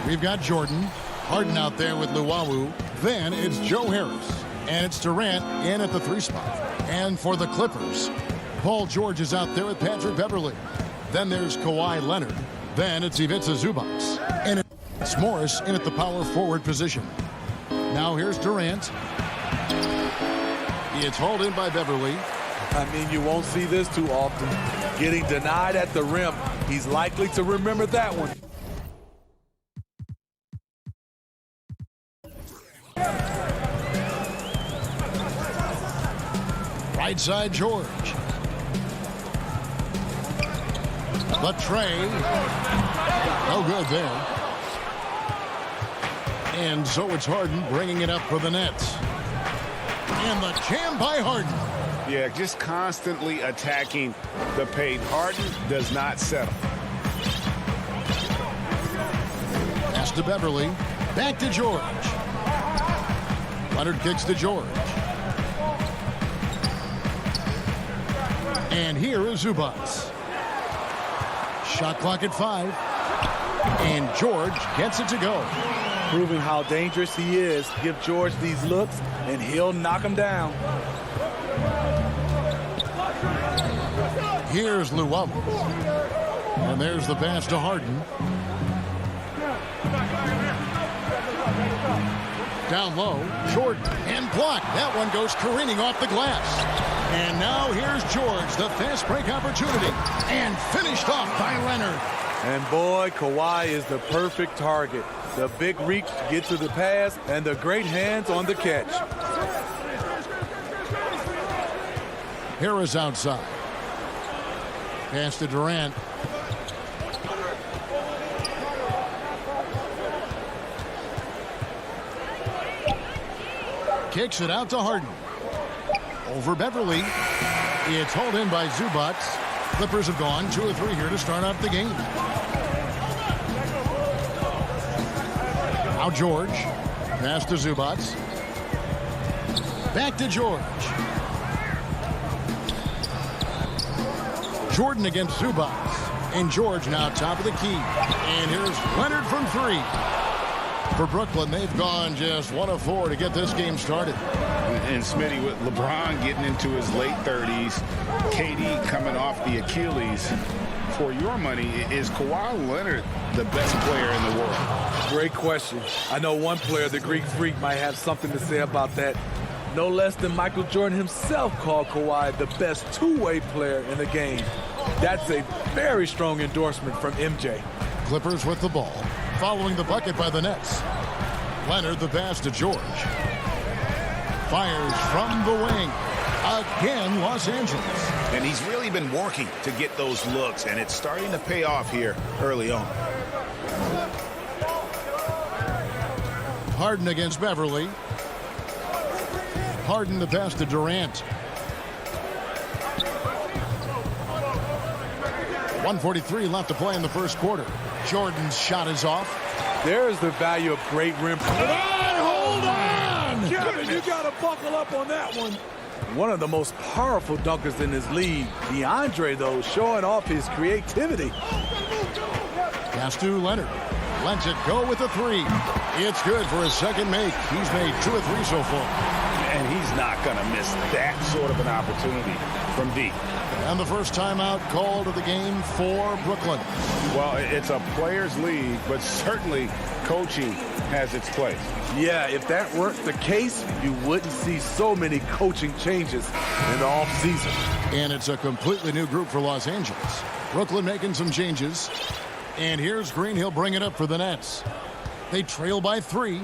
We've got Jordan. Harden out there with Luwawu. Then it's Joe Harris. And it's Durant in at the 3 spot. And for the Clippers, Paul George is out there with Patrick Beverley. Then there's Kawhi Leonard. Then it's Ivica Zubats. And it's Morris in at the power forward position. Now here's Durant. It's hauled in by Beverly. I mean, you won't see this too often. Getting denied at the rim. He's likely to remember that one. Right side, George. The tray. No good there. And so it's Harden bringing it up for the Nets. And the jam by Harden. Yeah, just constantly attacking the paint. Harden does not settle. Pass to Beverly. Back to George. Leonard kicks to George. And here is Zubats. Shot clock at 5. And George gets it to go. Proving how dangerous he is. Give George these looks, and he'll knock him down. Here's Llewellyn. And there's the pass to Harden. Down low, Jordan, and blocked. That one goes careening off the glass. And now here's George, the fast break opportunity. And finished off by Leonard. And boy, Kawhi is the perfect target. The big reach to get to the pass, and the great hands on the catch. Harris outside. Pass to Durant. Kicks it out to Harden. Over Beverly. It's hauled in by Zubats. Clippers have gone 2 of 3 here to start out the game. Now George. Pass to Zubats. Back to George. Jordan against Zubats. And George now top of the key. And here's Leonard from 3. For Brooklyn, they've gone just 1 of 4 to get this game started. And Smitty, with LeBron getting into his late 30s, KD coming off the Achilles, for your money, is Kawhi Leonard the best player in the world? Great question. I know one player, the Greek Freak, might have something to say about that. No less than Michael Jordan himself called Kawhi the best two-way player in the game. That's a very strong endorsement from MJ. Clippers with the ball, following the bucket by the Nets. Leonard the pass to George. Fires from the wing. Again, Los Angeles. And he's really been working to get those looks, and it's starting to pay off here early on. Harden against Beverly. Harden the pass to Durant. 1:43 left to play in the first quarter. Jordan's shot is off. There's the value of great rim. Hold on! Kevin, you got to buckle up on that one. One of the most powerful dunkers in this league. DeAndre, though, showing off his creativity. Pass to Leonard. Lets it go with a 3. It's good for his second make. He's made 2 of 3 so far. And he's not going to miss that sort of an opportunity from deep. And the first timeout called of the game for Brooklyn. Well, it's a players' league, but certainly coaching has its place. Yeah, if that weren't the case, you wouldn't see so many coaching changes in the offseason. And it's a completely new group for Los Angeles. Brooklyn making some changes. And here's Green. He'll bring it up for the Nets. They trail by 3.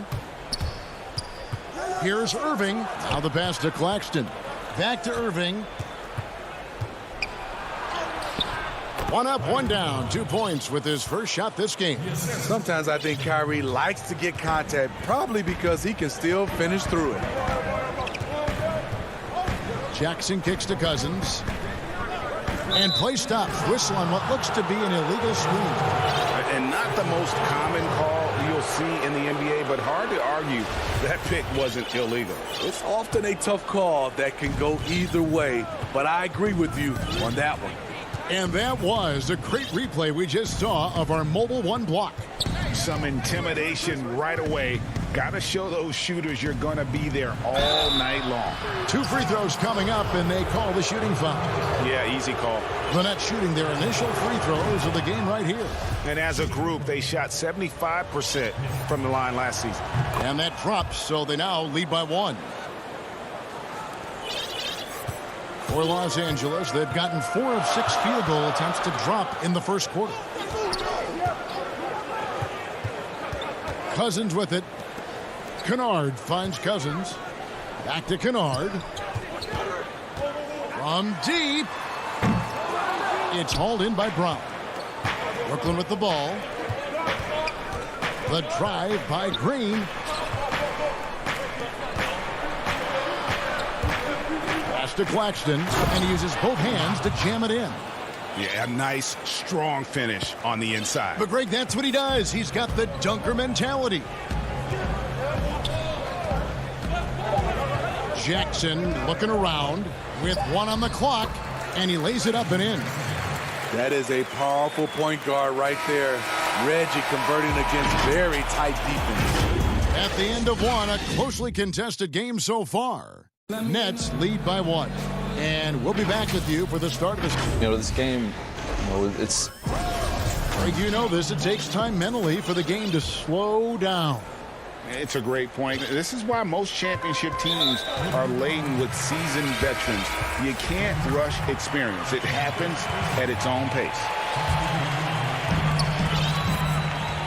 Here's Irving. Now the pass to Claxton. Back to Irving. 1 up, 1 down. 2 points with his first shot this game. Sometimes I think Kyrie likes to get contact, probably because he can still finish through it. Jackson kicks to Cousins. And play stops. Whistle on what looks to be an illegal screen. And not the most common call you'll see in the NBA, but hard to argue that pick wasn't illegal. It's often a tough call that can go either way, but I agree with you on that one. And that was a great replay we just saw of our Mobile One block. Some intimidation right away Got to show those shooters you're going to be there all night long. 2 free throws coming up, and they call the shooting foul. Yeah, easy call. The Nets shooting their initial free throws of the game right here. And as a group, they shot 75% from the line last season. And that drops, so they now lead by 1. For Los Angeles, they've gotten 4 of 6 field goal attempts to drop in the first quarter. Cousins with it. Kennard finds Cousins. Back to Kennard. From deep. It's hauled in by Brown. Brooklyn with the ball. The drive by Green. Pass to Claxton, and he uses both hands to jam it in. Yeah, a nice, strong finish on the inside. But, Greg, that's what he does. He's got the dunker mentality. Jackson looking around with 1 on the clock, and he lays it up and in. That is a powerful point guard right there. Reggie converting against very tight defense. At the end of 1, a closely contested game so far. Nets lead by 1. And we'll be back with you for the start of this. This game, it's... Greg, you know this. It takes time mentally for the game to slow down. It's a great point. This is why most championship teams are laden with seasoned veterans. You can't rush experience. It happens at its own pace.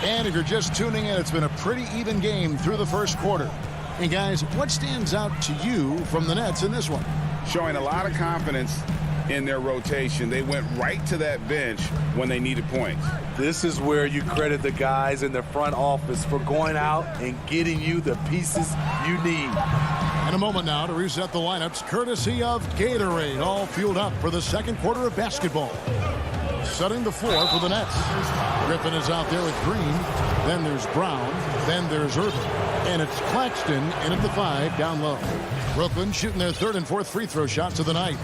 And if you're just tuning in, it's been a pretty even game through the first quarter. And guys, what stands out to you from the Nets in this one? Showing a lot of confidence in their rotation. They went right to that bench when they needed points. This is where you credit the guys in the front office for going out and getting you the pieces you need. In a moment now to reset the lineups, courtesy of Gatorade, all fueled up for the second quarter of basketball. Setting the floor for the Nets. Griffin is out there with Green. Then there's Brown. Then there's Irvin. And it's Claxton in at the 5 down low. Brooklyn shooting their 3rd and 4th free throw shots of the night.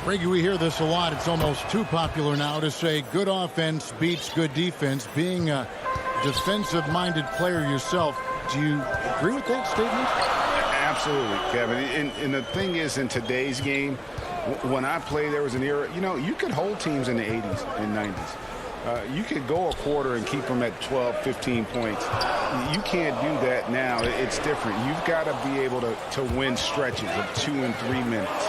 Reggie, we hear this a lot. It's almost too popular now to say good offense beats good defense. Being a defensive-minded player yourself, do you agree with that statement? Absolutely, Kevin. And the thing is, in today's game, when I played, there was an era, you could hold teams in the 80s and 90s. You could go a quarter and keep them at 12, 15 points. You can't do that now. It's different. You've got to be able to win stretches of 2 and 3 minutes.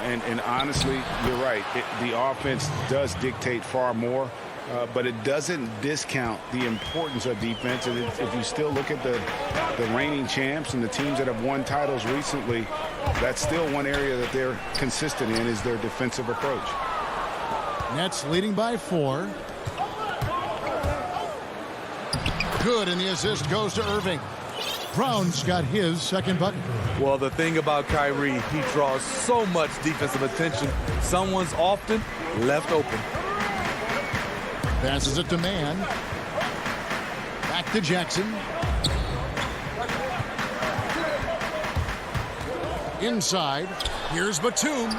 And honestly, you're right. The offense does dictate far more, but it doesn't discount the importance of defense. And if you still look at the reigning champs and the teams that have won titles recently, that's still one area that they're consistent in is their defensive approach. Nets leading by 4. Good, and the assist goes to Irving. Brown's got his second bucket. Well, the thing about Kyrie, he draws so much defensive attention. Someone's often left open. Passes it to Mann. Back to Jackson. Inside. Here's Batum.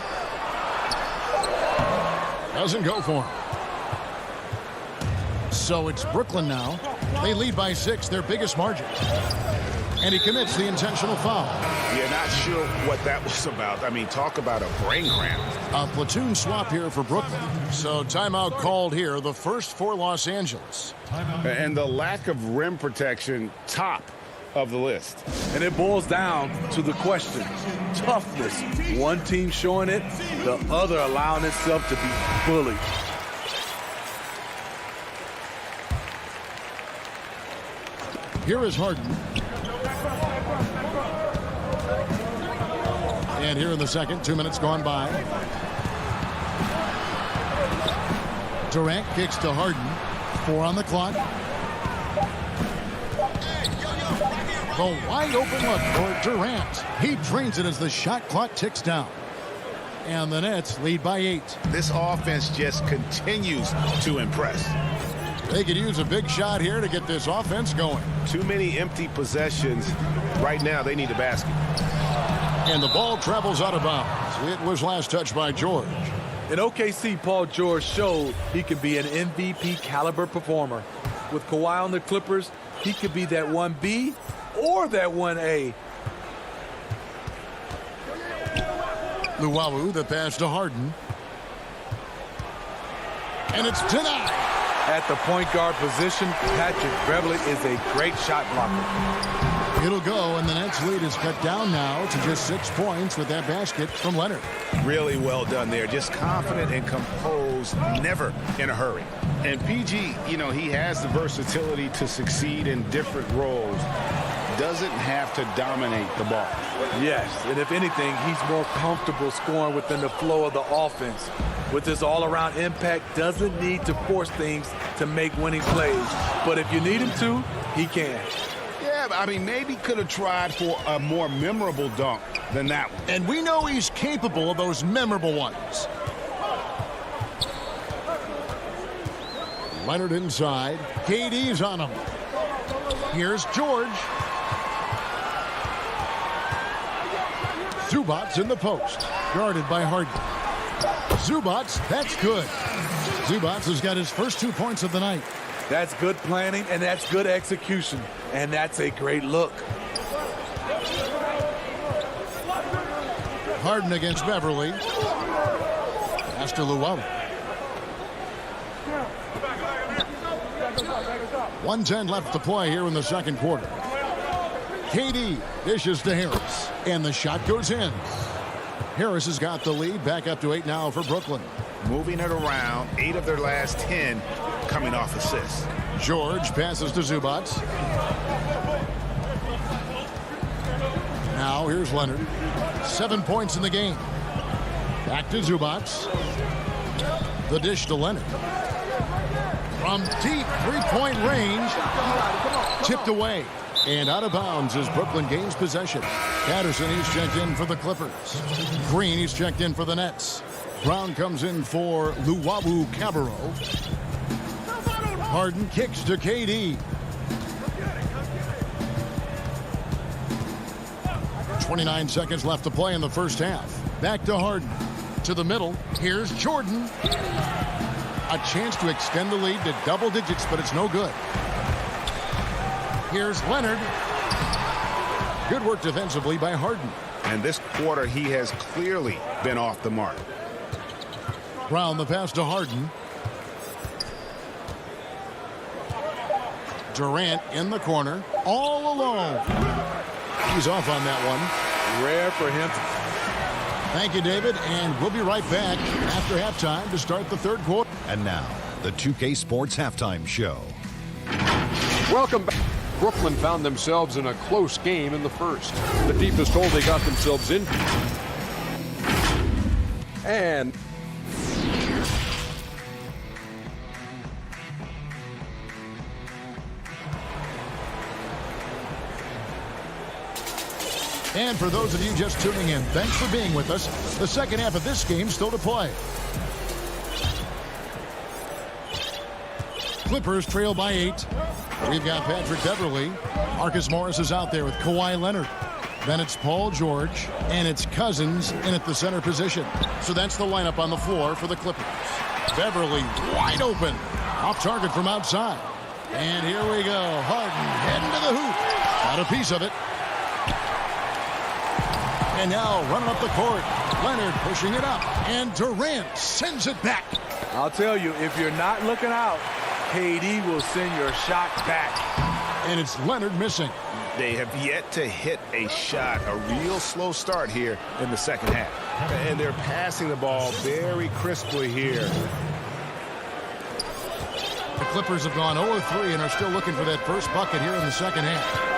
Doesn't go for him. So it's Brooklyn now. They lead by 6, their biggest margin. And he commits the intentional foul. Yeah, not sure what that was about. I mean, talk about a brain cramp. A platoon swap here for Brooklyn. So timeout called here, the first for Los Angeles. And the lack of rim protection, top of the list. And it boils down to the question, toughness. One team showing it, the other allowing itself to be bullied. Here is Harden. And here in the second, 2 minutes gone by. Durant kicks to Harden. 4 on the clock. The wide open look for Durant. He drains it as the shot clock ticks down. And the Nets lead by 8. This offense just continues to impress. They could use a big shot here to get this offense going. Too many empty possessions. Right now, they need a basket. And the ball travels out of bounds. It was last touched by George. In OKC, Paul George showed he could be an MVP caliber performer. With Kawhi on the Clippers, he could be that 1B or that 1A. Luwawu, the pass to Harden. And it's denied. At the point guard position, Patrick Beverly is a great shot blocker. It'll go, and the Nets lead is cut down now to just 6 points with that basket from Leonard. Really well done there. Just confident and composed, never in a hurry. And PG, you know, he has the versatility to succeed in different roles. Doesn't have to dominate the ball. Yes, and if anything, he's more comfortable scoring within the flow of the offense. With his all-around impact, doesn't need to force things to make winning plays. But if you need him to, he can. Yeah, I mean, maybe could have tried for a more memorable dunk than that one. And we know he's capable of those memorable ones. Leonard inside. KD's on him. Here's George. Zubac's in the post. Guarded by Harden. Zubac's, that's good. Zubac's has got his first 2 points of the night. That's good planning, and that's good execution. And that's a great look. Harden against Beverly. Pass to Luwawu. 1:10 left to play here in the second quarter. KD dishes to Harris, and the shot goes in. Harris has got the lead, back up to 8 now for Brooklyn. Moving it around, 8 of their last 10 coming off assists. George passes to Zubac. Now here's Leonard. 7 points in the game. Back to Zubac. The dish to Leonard. From deep three-point range. Tipped away. And out of bounds as Brooklyn gains possession. Patterson, he's checked in for the Clippers. Green, he's checked in for the Nets. Brown comes in for Luwawu Cabarro. Harden kicks to KD. 29 seconds left to play in the first half. Back to Harden. To the middle. Here's Jordan. A chance to extend the lead to double digits, but it's no good. Here's Leonard. Good work defensively by Harden. And this quarter, he has clearly been off the mark. Brown, the pass to Harden. Durant in the corner, all alone. He's off on that one. Rare for him. Thank you, David, and we'll be right back after halftime to start the third quarter. And now, the 2K Sports Halftime Show. Welcome back. Brooklyn found themselves in a close game in the first. The deepest hole they got themselves in. And for those of you just tuning in, thanks for being with us. The second half of this game still to play. Clippers trail by 8. We've got Patrick Beverly. Marcus Morris is out there with Kawhi Leonard. Then it's Paul George, and it's Cousins in at the center position. So that's the lineup on the floor for the Clippers. Beverly wide open. Off target from outside. And here we go. Harden heading to the hoop. Got a piece of it. And now running up the court. Leonard pushing it up. And Durant sends it back. I'll tell you, if you're not looking out, KD will send your shot back. And it's Leonard missing. They have yet to hit a shot, a real slow start here in the second half. And they're passing the ball very crisply here. The Clippers have gone 0-3 and are still looking for that first bucket here in the second half.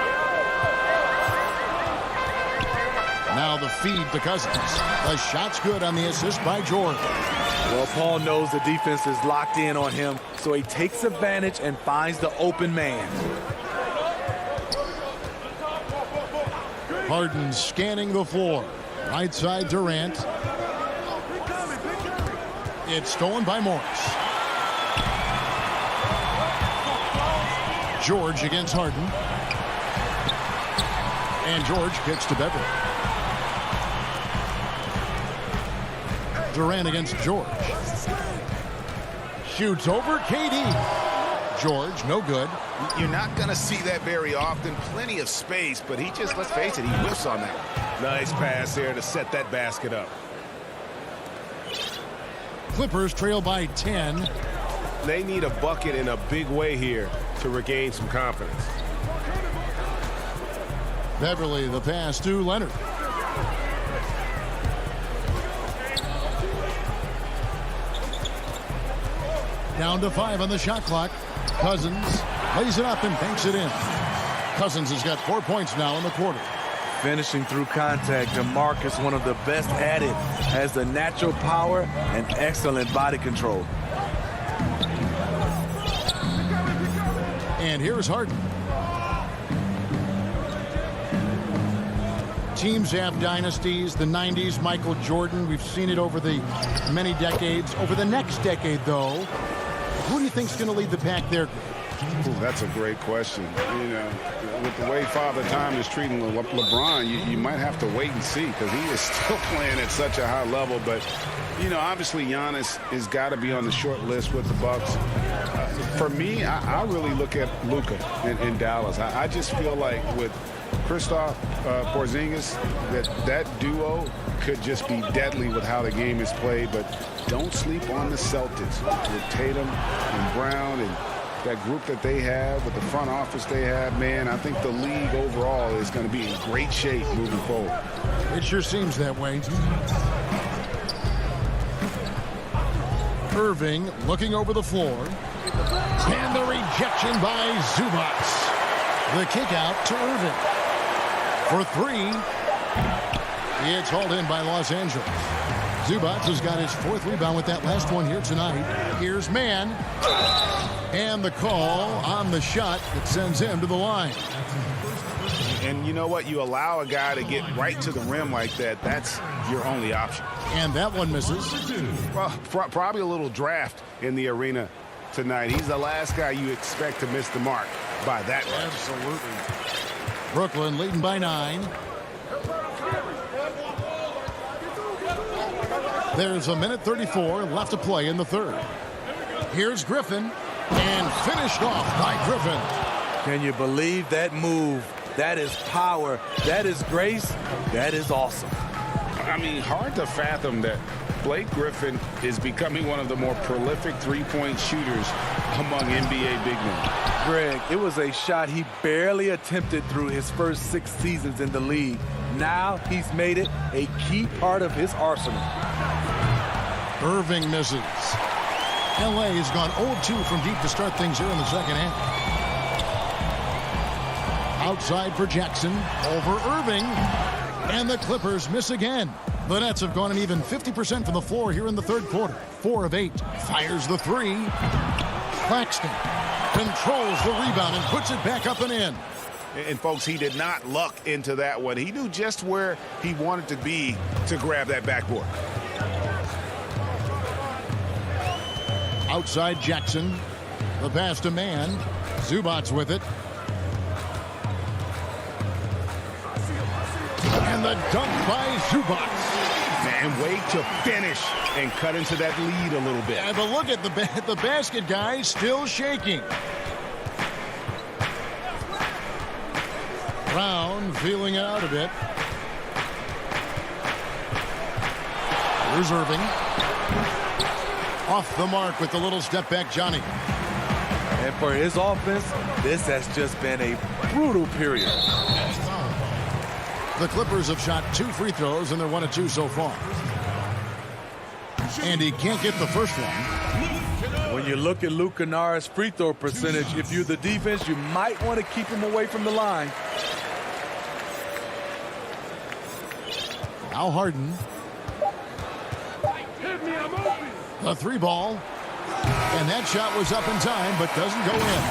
Now the feed to Cousins. The shot's good on the assist by George. Well, Paul knows the defense is locked in on him, so he takes advantage and finds the open man. Harden scanning the floor. Right side Durant. It's stolen by Morris. George against Harden. And George kicks to Beverly. Durant against George. Shoots over KD. George, no good. You're not going to see that very often. Plenty of space, but he just, let's face it, he whiffs on that. Nice pass there to set that basket up. Clippers trail by 10. They need a bucket in a big way here to regain some confidence. Beverly, the pass to Leonard. Down to 5 on the shot clock. Cousins lays it up and banks it in. Cousins has got 4 points now in the quarter. Finishing through contact, DeMarcus, one of the best at it, has the natural power and excellent body control. And here's Harden. Teams have dynasties. The 90s, Michael Jordan. We've seen it over the many decades. Over the next decade, though, who do you think's going to lead the pack there? Ooh, that's a great question. You know, with the way Father Time is treating LeBron, you might have to wait and see because he is still playing at such a high level. But, you know, obviously Giannis has got to be on the short list with the Bucks. For me, I really look at Luka in Dallas. I just feel like with Kristaps Porzingis, that duo could just be deadly with how the game is played. But don't sleep on the Celtics with Tatum and Brown and that group that they have, with the front office they have. Man, I think the league overall is going to be in great shape moving forward. It sure seems that way. Irving looking over the floor. And the rejection by Zubac. The kick out to Irving. For 3. It's hauled in by Los Angeles. Zubac has got his 4th rebound with that last one here tonight. Here's Mann. And the call on the shot that sends him to the line. And you know what? You allow a guy to get right to the rim like that. That's your only option. And that one misses. Well, probably a little draft in the arena tonight. He's the last guy you expect to miss the mark by that much. Absolutely. Brooklyn leading by 9. There's 1:34 left to play in the third. Here's Griffin. And finished off by Griffin. Can you believe that move? That is power. That is grace. That is awesome. I mean, hard to fathom that Blake Griffin is becoming one of the more prolific three-point shooters among NBA big men. Greg, it was a shot he barely attempted through his first 6 seasons in the league. Now he's made it a key part of his arsenal. Irving misses. LA has gone 0-2 from deep to start things here in the second half. Outside for Jackson. Over Irving. And the Clippers miss again. The Nets have gone an even 50% from the floor here in the third quarter. 4 of 8. Fires the 3. Claxton controls the rebound and puts it back up and in. And, folks, he did not luck into that one. He knew just where he wanted to be to grab that backboard. Outside Jackson. The pass to Mann. Zubac with it. And the dunk by Zubac. Man, way to finish and cut into that lead a little bit. Yeah, but look at the basket, guys, still shaking. Brown feeling out a bit. Here's Irving. Off the mark with the little step back, Johnny. And for his offense, this has just been a brutal period. The Clippers have shot 2 free throws, and they're 1 of 2 so far. And he can't get the first one. When you look at Luke Kennard's free throw percentage, if you're the defense, you might want to keep him away from the line. Now Harden. The 3 ball. And that shot was up in time, but doesn't go in.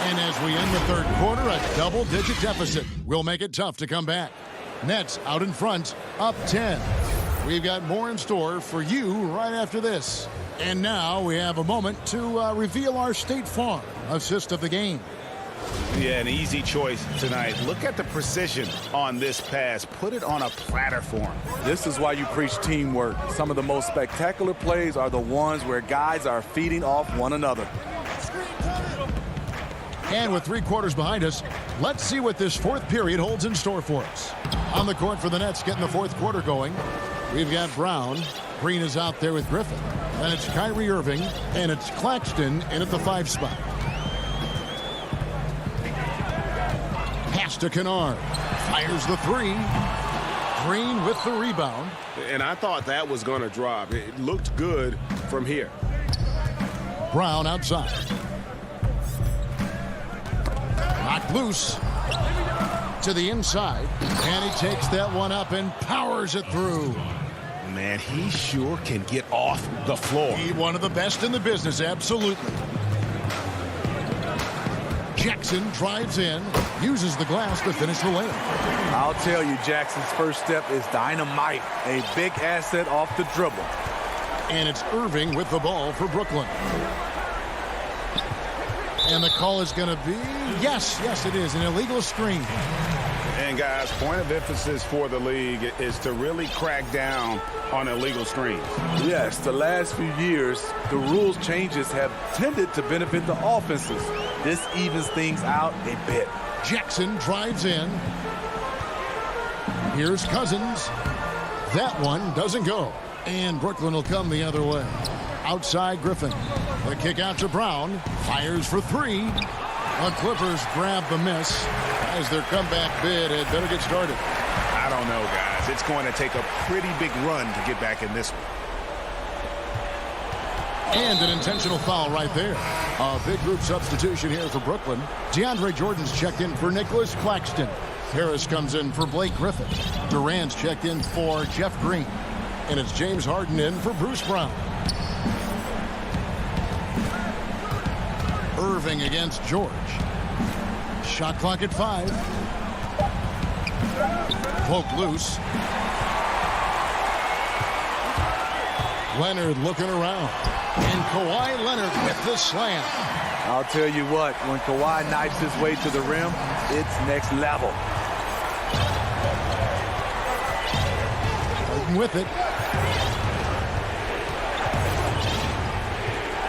And as we end the third quarter, a double-digit deficit will make it tough to come back. Nets out in front, up 10. We've got more in store for you right after this. And now we have a moment to reveal our State Farm assist of the game. Yeah, an easy choice tonight. Look at the precision on this pass. Put it on a platter for him. This is why you preach teamwork. Some of the most spectacular plays are the ones where guys are feeding off one another. And with 3 quarters behind us, let's see what this 4th period holds in store for us. On the court for the Nets, getting the 4th quarter going, we've got Brown. Green is out there with Griffin. And it's Kyrie Irving, and it's Claxton in at the 5 spot. Pass to Kennard. Fires the 3. Green with the rebound. And I thought that was going to drop. It looked good from here. Brown outside. Knocked loose to the inside. And he takes that one up and powers it through. Man, he sure can get off the floor. He's one of the best in the business, absolutely. Jackson drives in, uses the glass to finish the layup. I'll tell you, Jackson's first step is dynamite. A big asset off the dribble. And it's Irving with the ball for Brooklyn. And the call is going to be, yes, it is, an illegal screen. And guys, point of emphasis for the league is to really crack down on illegal screens. Yes, the last few years, the rules changes have tended to benefit the offenses. This evens things out a bit. Jackson drives in. Here's Cousins. That one doesn't go. And Brooklyn will come the other way. Outside Griffin. The kick out to Brown. Fires for 3. The Clippers grab the miss. As their comeback bid had better get started. I don't know, guys. It's going to take a pretty big run to get back in this one. And an intentional foul right there. A big group substitution here for Brooklyn. DeAndre Jordan's checked in for Nicholas Claxton. Harris comes in for Blake Griffin. Durant's checked in for Jeff Green. And it's James Harden in for Bruce Brown. Irving against George. Shot clock at 5. Poke loose. Leonard looking around. And Kawhi Leonard with the slam. I'll tell you what, when Kawhi knifes his way to the rim, it's next level. Harden with it.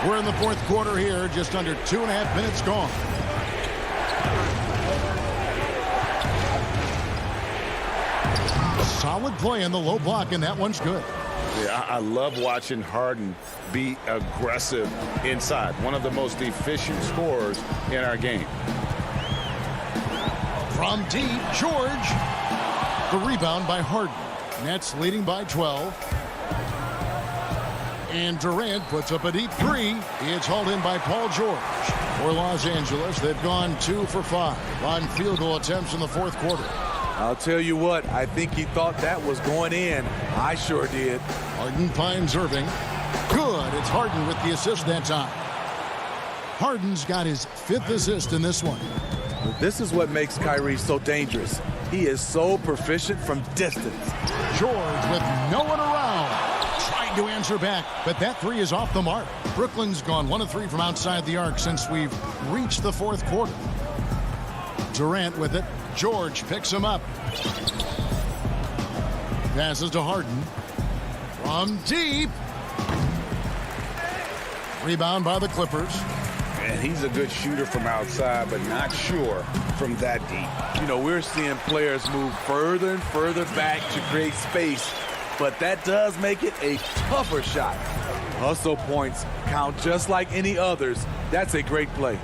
We're in the 4th quarter here, just under 2.5 minutes gone. Solid play in the low block, and that one's good. Yeah, I love watching Harden be aggressive inside. One of the most efficient scorers in our game. From deep, George. The rebound by Harden. Nets leading by 12. And Durant puts up a deep 3. It's hauled in by Paul George. For Los Angeles, they've gone 2 for 5 on field goal attempts in the 4th quarter. I'll tell you what, I think he thought that was going in. I sure did. Harden finds Irving. Good. It's Harden with the assist that time. Harden's got his 5th assist in this one. This is what makes Kyrie so dangerous. He is so proficient from distance. George with no one around. Trying to answer back, but that 3 is off the mark. Brooklyn's gone 1 of 3 from outside the arc since we've reached the 4th quarter. Durant with it. George picks him up. Passes to Harden. From deep. Rebound by the Clippers. And he's a good shooter from outside, but not sure from that deep. You know, we're seeing players move further and further back to create space, but that does make it a tougher shot. Hustle points count just like any others. That's a great play.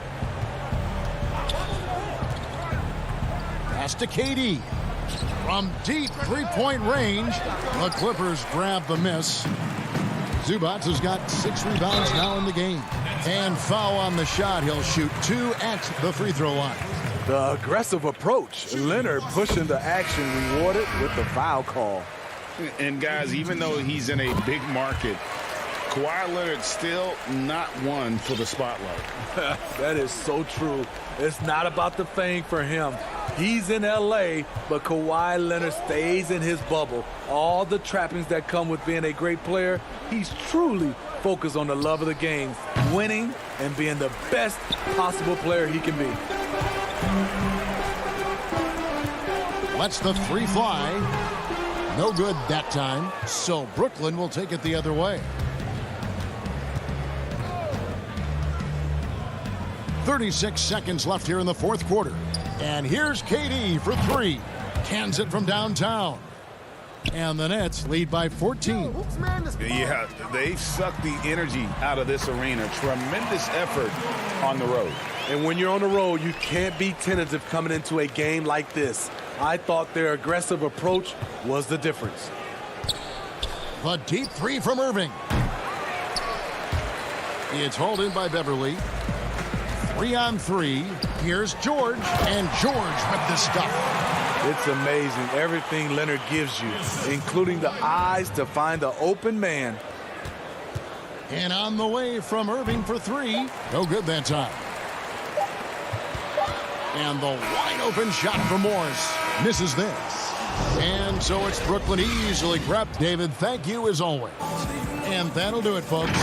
Pass to KD. From deep 3-point range, the Clippers grab the miss. Zubac has got 6 rebounds now in the game. And foul on the shot. He'll shoot 2 at the free throw line. The aggressive approach. Leonard pushing the action, rewarded with the foul call. And guys, even though he's in a big market, Kawhi Leonard's still not one for the spotlight. That is so true. It's not about the fame for him. He's in LA, but Kawhi Leonard stays in his bubble. All the trappings that come with being a great player, he's truly focused on the love of the game, winning and being the best possible player he can be. Lets the 3 fly. No good that time, so Brooklyn will take it the other way. 36 seconds left here in the fourth quarter. And here's KD for three. Cans it from downtown. And the Nets lead by 14. Yeah, they sucked the energy out of this arena. Tremendous effort on the road. And when you're on the road, you can't be tentative coming into a game like this. I thought their aggressive approach was the difference. The deep three from Irving. It's hauled in by Beverly. 3-on-3. Here's George. And George with the stuff. It's amazing everything Leonard gives you, including the eyes to find the open man. And on the way from Irving for three. No good that time. And the wide open shot from Morris. Misses this. And so it's Brooklyn easily grabbed. David, thank you as always. And that'll do it, folks.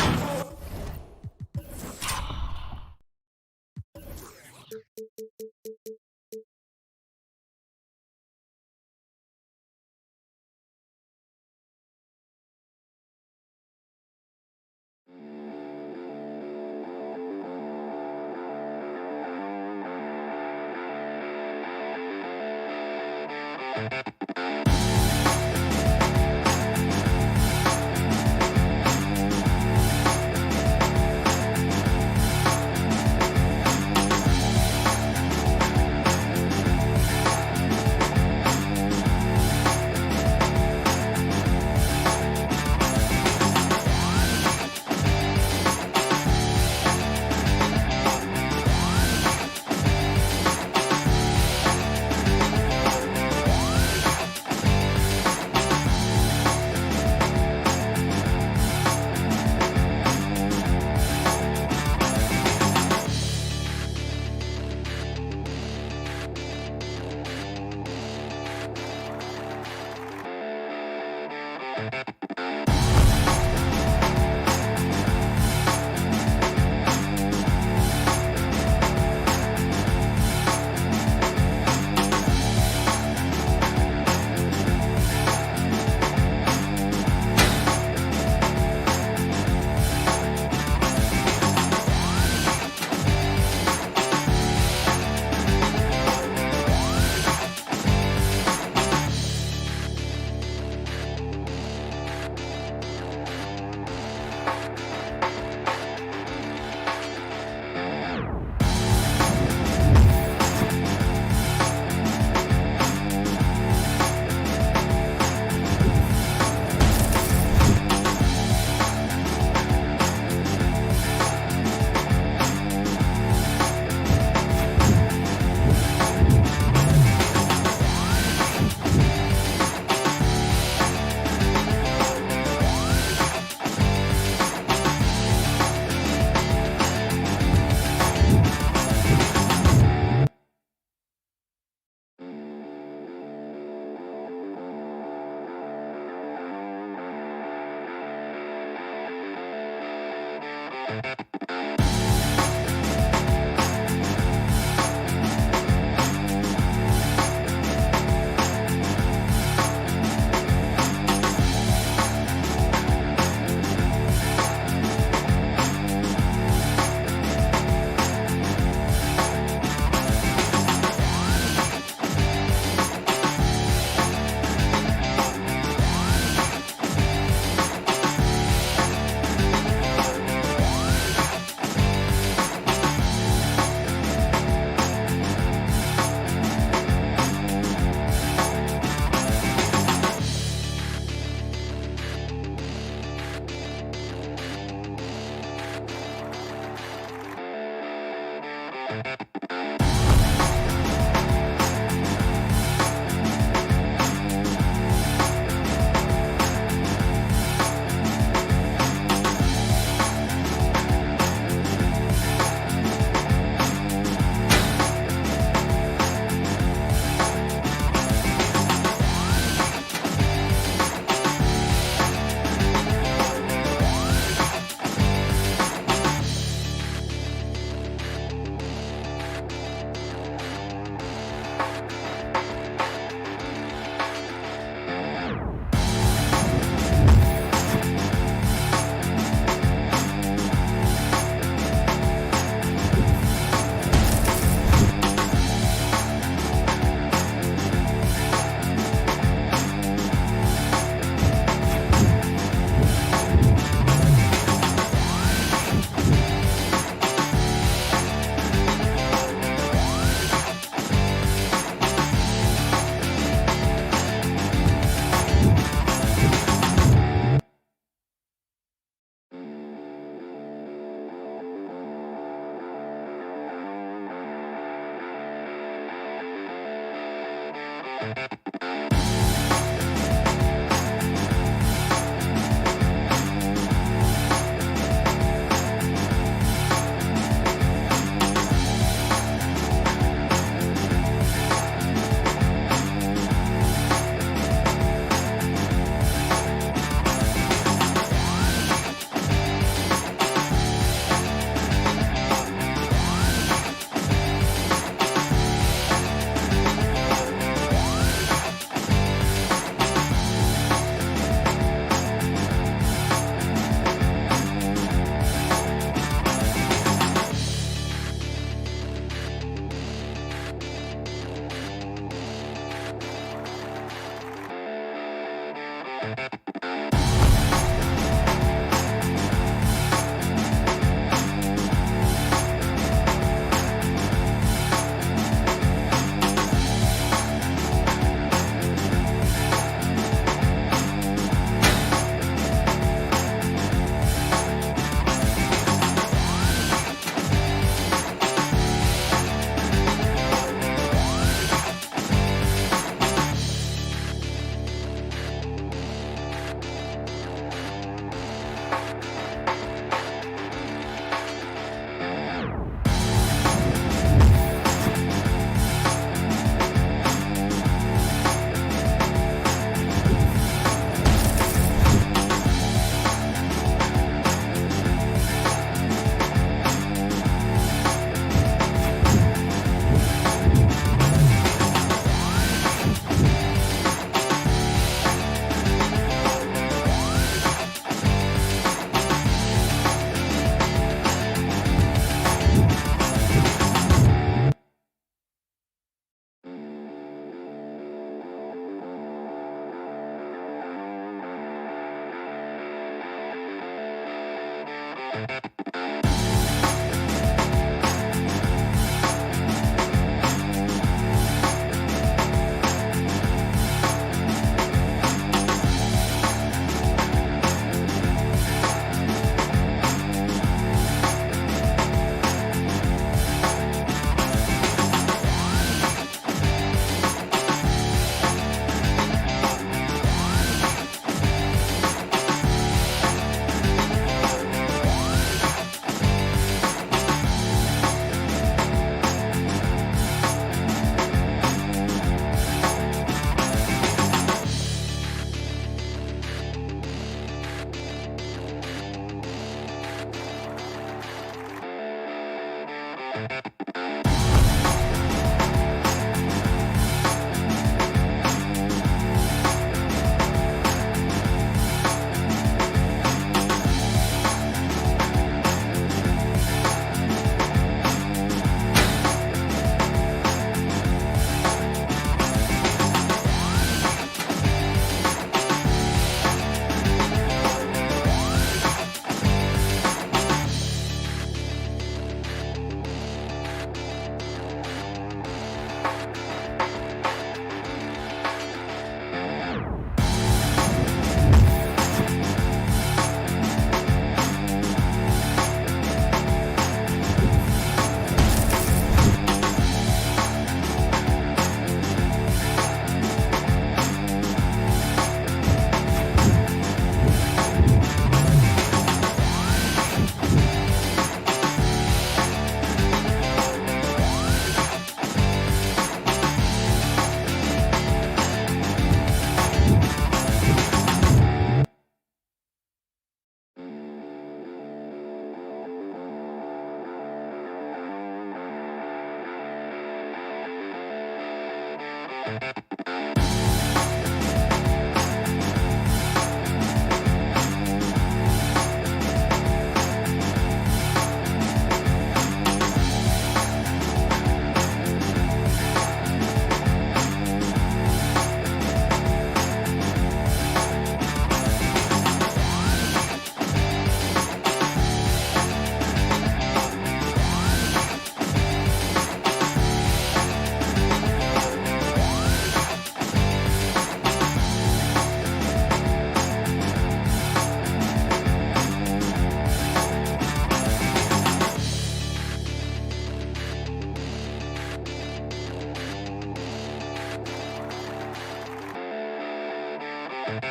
With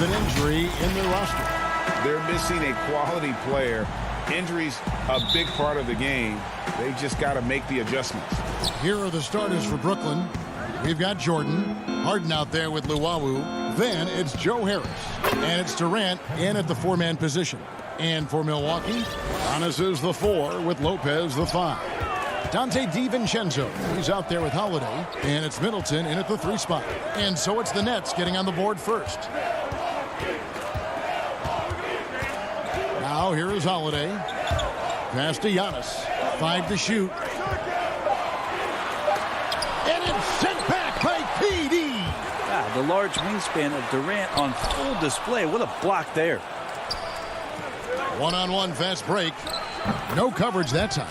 an injury in their roster. They're missing a quality player. Injuries a big part of the game. They just got to make the adjustments. Here are the starters for Brooklyn. We've got Jordan, Harden out there with Luwawu. Then it's Joe Harris. And it's Durant in at the 4-man position. And for Milwaukee, Giannis is the 4 with Lopez the 5. Dante DiVincenzo, he's out there with Holiday. And it's Middleton in at the 3 spot. And so it's the Nets getting on the board first. Now here is Holiday. Pass to Giannis. 5 to shoot. And it's sent back by KD. Ah, the large wingspan of Durant on full display. What a block there. One-on-one fast break. No coverage that time.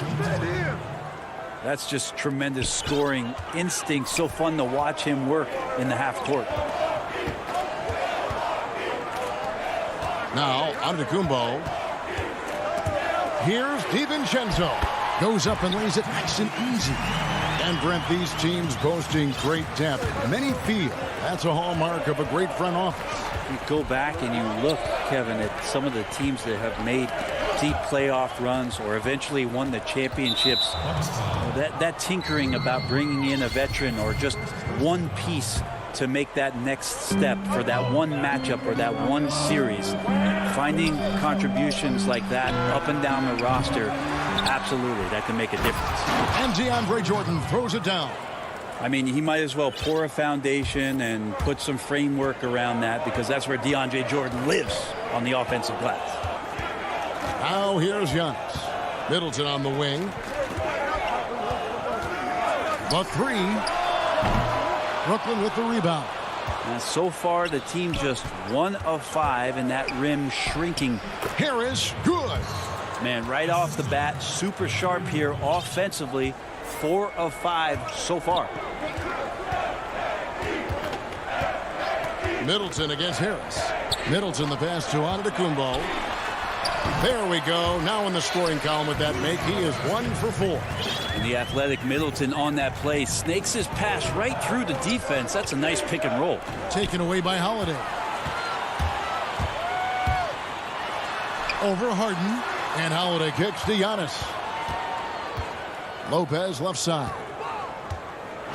That's just tremendous scoring instinct. So fun to watch him work in the half court. Now, Antetokounmpo. Here's DiVincenzo. Goes up and lays it nice and easy. And Brent, these teams boasting great depth. Many feel that's a hallmark of a great front office. You go back and you look, Kevin, at some of the teams that have made deep playoff runs or eventually won the championships. That tinkering about bringing in a veteran or just one piece to make that next step for that one matchup or that one series. Finding contributions like that up and down the roster, absolutely, that can make a difference. And DeAndre Jordan throws it down. I mean, he might as well pour a foundation and put some framework around that because that's where DeAndre Jordan lives on the offensive glass. Now here's Giannis. Middleton on the wing. The 3. Brooklyn with the rebound. And so far, the team just 1 of 5, and that rim shrinking. Harris, good. Man, right off the bat, super sharp here offensively. 4 of 5 so far. Middleton against Harris. Middleton the pass to Antetokounmpo. There we go. Now in the scoring column with that make, he is 1 for 4. And the athletic Middleton on that play snakes his pass right through the defense. That's a nice pick and roll. Taken away by Holiday. Over Harden. And Holiday kicks to Giannis. Lopez left side.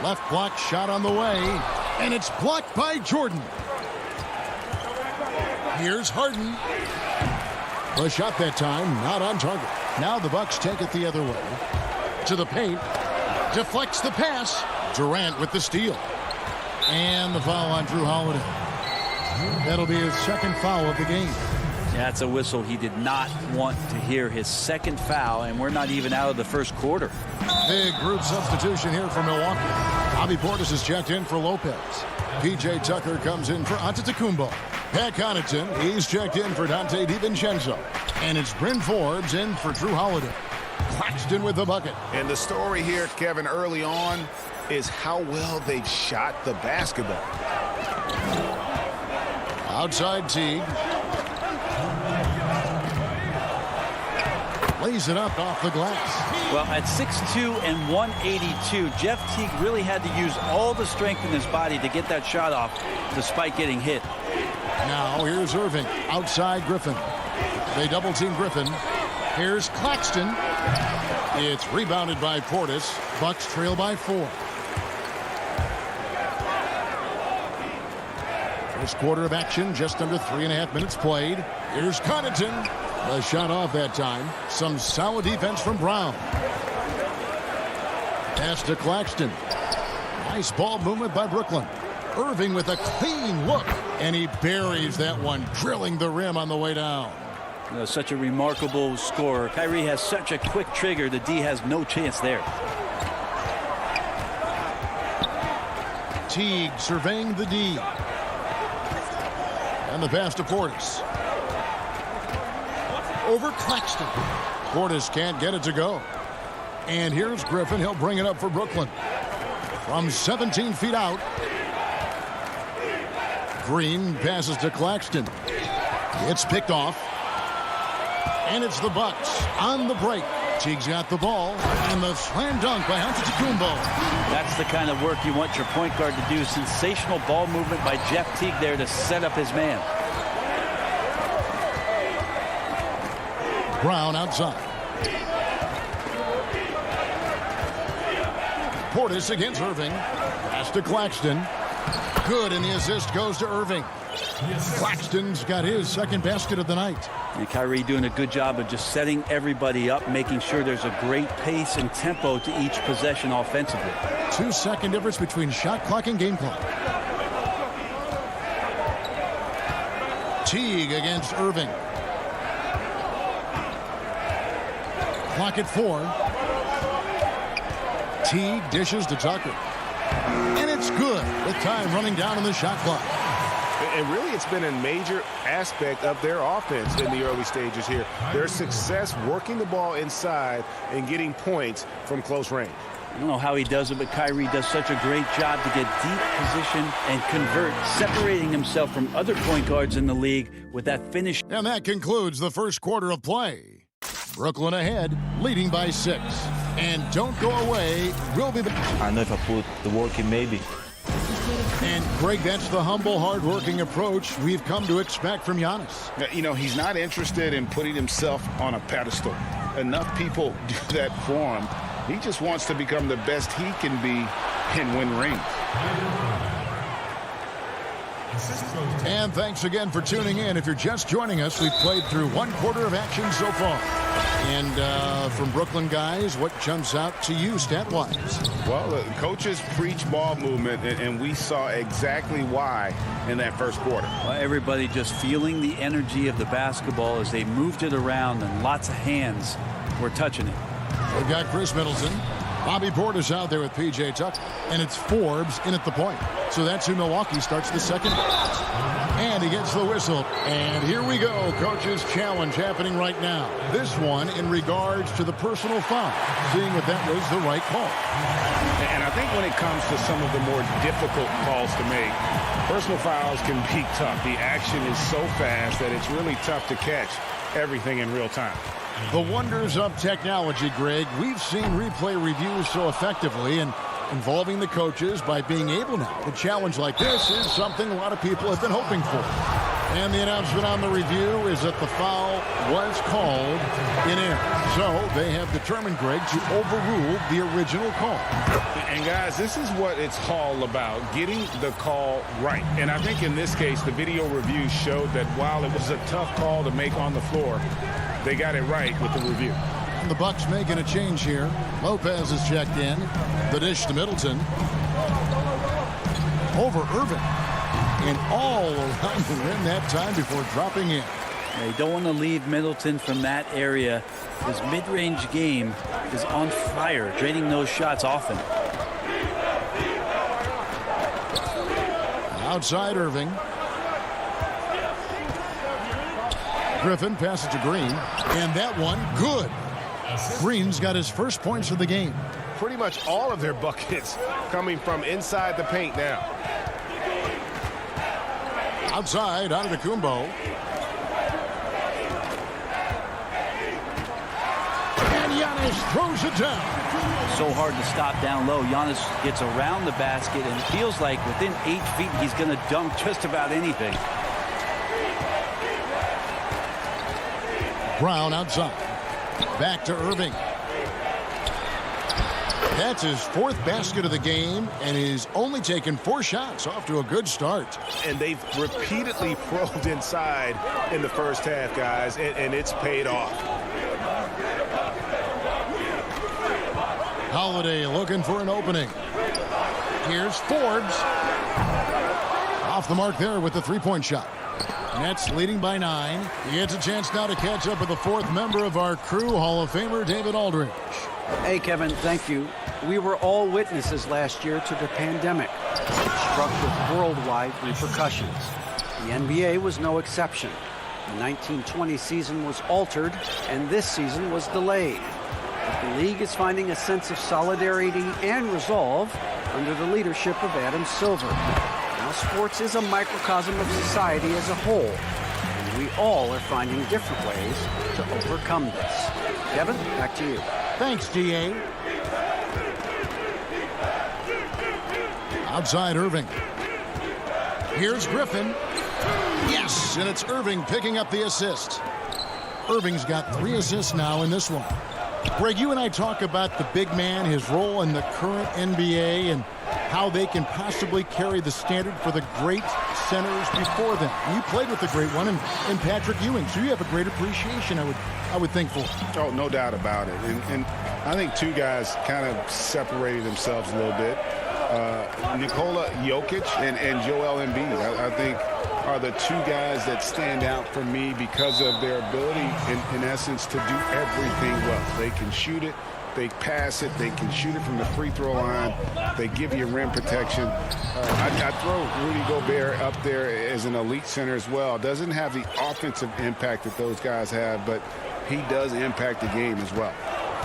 Left block shot on the way. And it's blocked by Jordan. Here's Harden. The shot that time not on target. Now the Bucks take it the other way. To the paint. Deflects the pass. Durant with the steal. And the foul on Drew Holiday. That'll be his second foul of the game. Yeah, that's a whistle he did not want to hear. His second foul, and we're not even out of the first quarter. Big group substitution here for Milwaukee. Bobby Portis is checked in for Lopez. P.J. Tucker comes in for Antetokounmpo. Pat Connaughton, he's checked in for Dante DiVincenzo. And it's Bryn Forbes in for Drew Holiday. Claxton with the bucket. And the story here, Kevin, early on is how well they've shot the basketball. Outside Teague. Lays it up off the glass. Well, at 6'2" and 182, Jeff Teague really had to use all the strength in his body to get that shot off despite getting hit. Now here's Irving. Outside Griffin. They double team Griffin. Here's Claxton. It's rebounded by Portis. Bucks trail by 4. First quarter of action, just under 3.5 minutes played. Here's Connaughton. The shot off that time. Some solid defense from Brown. Pass to Claxton. Nice ball movement by Brooklyn. Irving with a clean look. And he buries that one, drilling the rim on the way down. You know, such a remarkable scorer. Kyrie has such a quick trigger. The D has no chance there. Teague surveying the D. And the pass to Portis. Over Claxton. Portis can't get it to go. And here's Griffin. He'll bring it up for Brooklyn. From 17 feet out. Green passes to Claxton. It's picked off. And it's the Bucks on the break. Teague's got the ball. And the slam dunk by Antetokounmpo. That's the kind of work you want your point guard to do. Sensational ball movement by Jeff Teague there to set up his man. Brown outside. Portis against Irving. Pass to Claxton. Good, and the assist goes to Irving. Claxton's got his second basket of the night. And Kyrie doing a good job of just setting everybody up, making sure there's a great pace and tempo to each possession offensively. 2-second difference between shot clock and game clock. Teague against Irving. Clock at 4. Teague dishes to Tucker. And it's good with time running down on the shot clock. And really, it's been a major aspect of their offense in the early stages here. Their success working the ball inside and getting points from close range. I don't know how he does it, but Kyrie does such a great job to get deep position and convert, separating himself from other point guards in the league with that finish. And that concludes the first quarter of play. Brooklyn ahead, leading by 6. And don't go away. We'll be back. I know if I put the work in, maybe. And, Greg, that's the humble, hard-working approach we've come to expect from Giannis. You know, he's not interested in putting himself on a pedestal. Enough people do that for him. He just wants to become the best he can be and win rings. And thanks again for tuning in. If you're just joining us, we've played through one quarter of action so far. And from Brooklyn guys, what jumps out to you stat-wise? Well, coaches preach ball movement, and we saw exactly why in that first quarter. Well, everybody just feeling the energy of the basketball as they moved it around, and lots of hands were touching it. We've got Chris Middleton. Bobby Portis out there with P.J. Tucker. And it's Forbes in at the point. So that's who Milwaukee starts the second. And he gets the whistle. And here we go. Coach's challenge happening right now. This one in regards to the personal foul. Seeing if that was the right call. And I think when it comes to some of the more difficult calls to make, personal fouls can be tough. The action is so fast that it's really tough to catch everything in real time. The wonders of technology, Greg. We've seen replay reviews so effectively, and involving the coaches by being able now to challenge like this is something a lot of people have been hoping for. And the announcement on the review is that the foul was called in error. So they have determined, Greg, to overrule the original call. And guys, this is what it's all about, getting the call right. And I think in this case, the video review showed that while it was a tough call to make on the floor, they got it right with the review. And the Bucks making a change here. Lopez is checked in. The dish to Middleton. Over Irving. And all around the rim that time before dropping in. Yeah, you don't want to leave Middleton from that area. His mid-range game is on fire, draining those shots often. Outside Irving. Griffin passes to Green. And that one, good. Green's got his first points of the game. Pretty much all of their buckets coming from inside the paint now. Outside, Antetokounmpo. And Giannis throws it down. So hard to stop down low. Giannis gets around the basket, and it feels like within 8 feet he's going to dunk just about anything. Brown outside. Back to Irving. That's his fourth basket of the game, and he's only taken 4 shots. Off to a good start. And they've repeatedly probed inside in the first half, guys, and it's paid off. Holiday looking for an opening. Here's Forbes. Off the mark there with the three-point shot. Nets leading by 9. He gets a chance now to catch up with the fourth member of our crew, Hall of Famer David Aldridge. Hey, Kevin, thank you. We were all witnesses last year to the pandemic. It struck with worldwide repercussions. The NBA was no exception. The 1920 season was altered, and this season was delayed. But the league is finding a sense of solidarity and resolve under the leadership of Adam Silver. Now sports is a microcosm of society as a whole, and we all are finding different ways to overcome this. Kevin, back to you. Thanks, D.A. Outside Irving. Here's Griffin. Yes, and it's Irving picking up the assist. Irving's got 3 assists now in this one. Greg, you and I talk about the big man, his role in the current NBA, and how they can possibly carry the standard for the great centers before them. You played with the great one in Patrick Ewing, so you have a great appreciation, I would think, for. Oh, no doubt about it. And I think 2 guys kind of separated themselves a little bit. Nikola Jokic and Joel Embiid, I think, are the 2 guys that stand out for me because of their ability, in essence, to do everything well. They can shoot it, they pass it, they can shoot it from the free throw line, they give you rim protection. I throw Rudy Gobert up there as an elite center as well. Doesn't have the offensive impact that those guys have, but he does impact the game as well.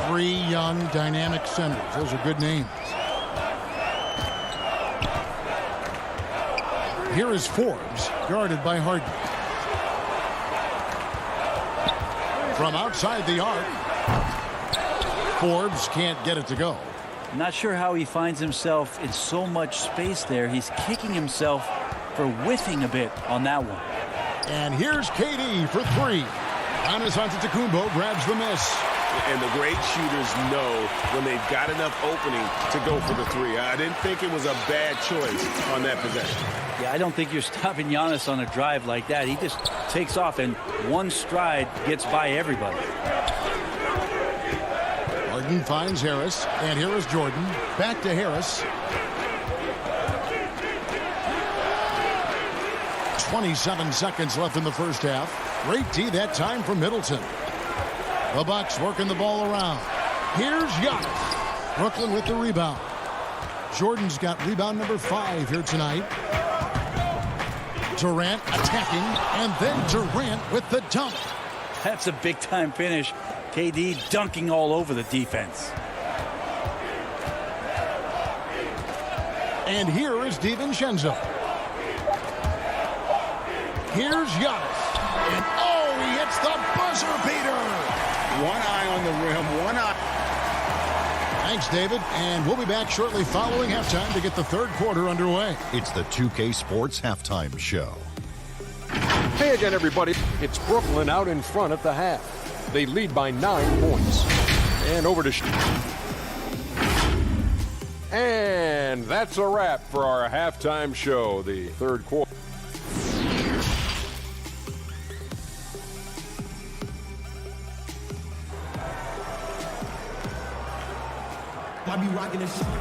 3 young, dynamic centers. Those are good names. Here is Forbes, guarded by Harden. From outside the arc, Forbes can't get it to go. Not sure how he finds himself in so much space there. He's kicking himself for whiffing a bit on that one. And here's KD for 3. Giannis Antetokounmpo grabs the miss. And the great shooters know when they've got enough opening to go for the 3. I didn't think it was a bad choice on that possession. Yeah, I don't think you're stopping Giannis on a drive like that. He just takes off and one stride gets by everybody. Harden finds Harris, and here is Jordan. Back to Harris. 27 seconds left in the first half. Great D that time from Middleton. The Bucks working the ball around. Here's Giannis. Brooklyn with the rebound. Jordan's got rebound number 5 here tonight. Durant attacking, and then Durant with the dunk. That's a big-time finish. KD dunking all over the defense. And here is DiVincenzo. Here's Giannis. And oh, he hits the buzzer beater. One eye on the rim, one eye. Thanks, David. And we'll be back shortly following halftime to get the third quarter underway. It's the 2K Sports Halftime Show. Hey again, everybody. It's Brooklyn out in front at the half. They lead by 9 points. And over to... And that's a wrap for our halftime show, the third quarter.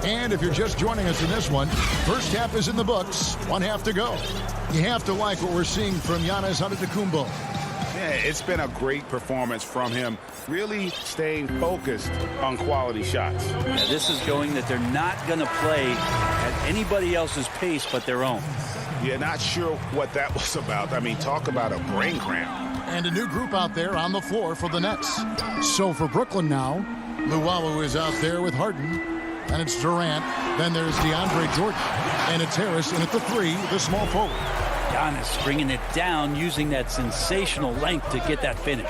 And if you're just joining us in this one, first half is in the books. 1 half to go. You have to like what we're seeing from Giannis Antetokounmpo. Yeah, it's been a great performance from him. Really staying focused on quality shots. Yeah, this is showing that they're not going to play at anybody else's pace but their own. Yeah, not sure what that was about. I mean, talk about a brain cramp. And a new group out there on the floor for the Nets. So for Brooklyn now, Luwawu is out there with Harden. And it's Durant. Then there's DeAndre Jordan. And it's Harris. And at the 3, the small forward. Giannis bringing it down, using that sensational length to get that finish.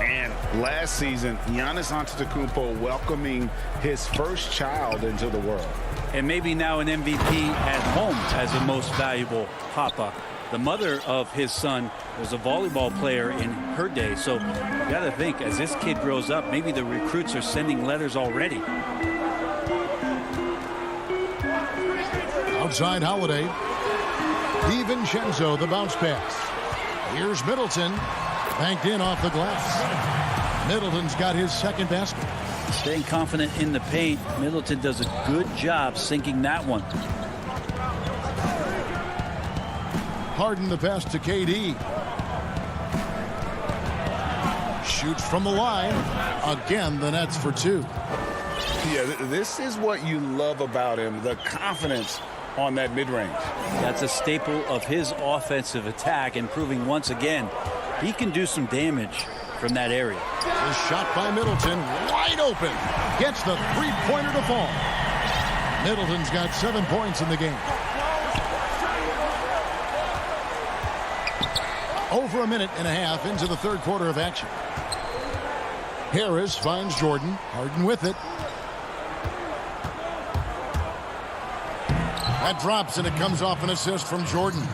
And last season, Giannis Antetokounmpo welcoming his first child into the world. And maybe now an MVP at home as the most valuable papa. The mother of his son was a volleyball player in her day. So you got to think, as this kid grows up, maybe the recruits are sending letters already. Outside Holiday. DiVincenzo, the bounce pass. Here's Middleton. Banked in off the glass. Middleton's got his second basket. Staying confident in the paint. Middleton does a good job sinking that one. Harden the pass to KD. Shoots from the line. Again, the Nets for 2. Yeah, this is what you love about him, the confidence on that mid-range. That's a staple of his offensive attack, and proving once again he can do some damage from that area. The shot by Middleton, wide open. Gets the three-pointer to fall. Middleton's got 7 points in the game. Over a minute and a half into the third quarter of action. Harris finds Jordan. Harden with it. That drops, and it comes off an assist from Jordan.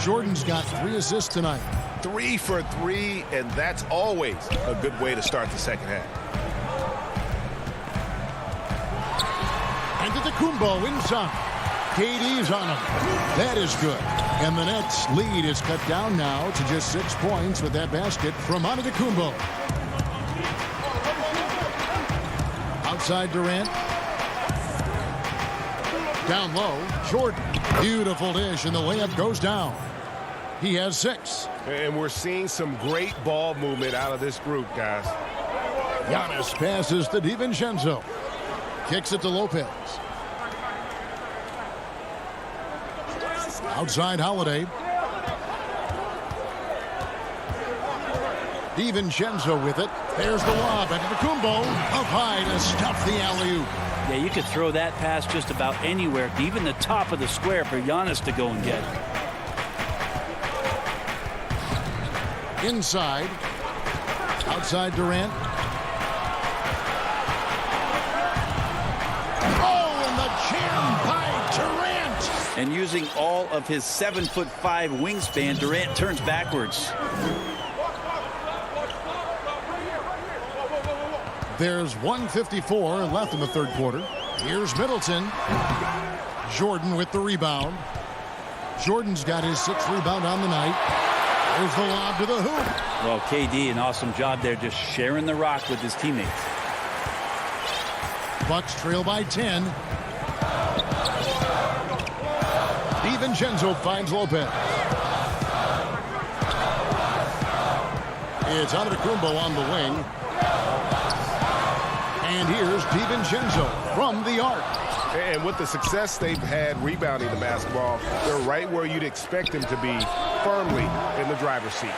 Jordan's got 3 assists tonight. 3 for 3, and that's always a good way to start the second half. And to the Kumbo inside. KD's on him. That is good. And the Nets' lead is cut down now to just 6 points with that basket from Antetokounmpo. Outside Durant. Down low, Jordan. Beautiful dish, and the layup goes down. He has 6. And we're seeing some great ball movement out of this group, guys. Giannis passes to DiVincenzo. Kicks it to Lopez. Outside Holiday. DiVincenzo with it. There's the lob. Antetokounmpo up high to stuff the alley-oop. Yeah, you could throw that pass just about anywhere, even the top of the square for Giannis to go and get. Inside. Outside Durant. Oh, and the jam by Durant. And using all of his 7'5" wingspan, Durant turns backwards. There's 1:54 left in the third quarter. Here's Middleton. Jordan with the rebound. Jordan's got his 6th rebound on the night. There's the lob to the hoop. Well, KD, an awesome job there, just sharing the rock with his teammates. Bucks trail by 10. DiVincenzo finds Lopez. It's Antetokounmpo on the wing. And here's DiVincenzo from the arc. And with the success they've had rebounding the basketball, they're right where you'd expect them to be, firmly in the driver's seat.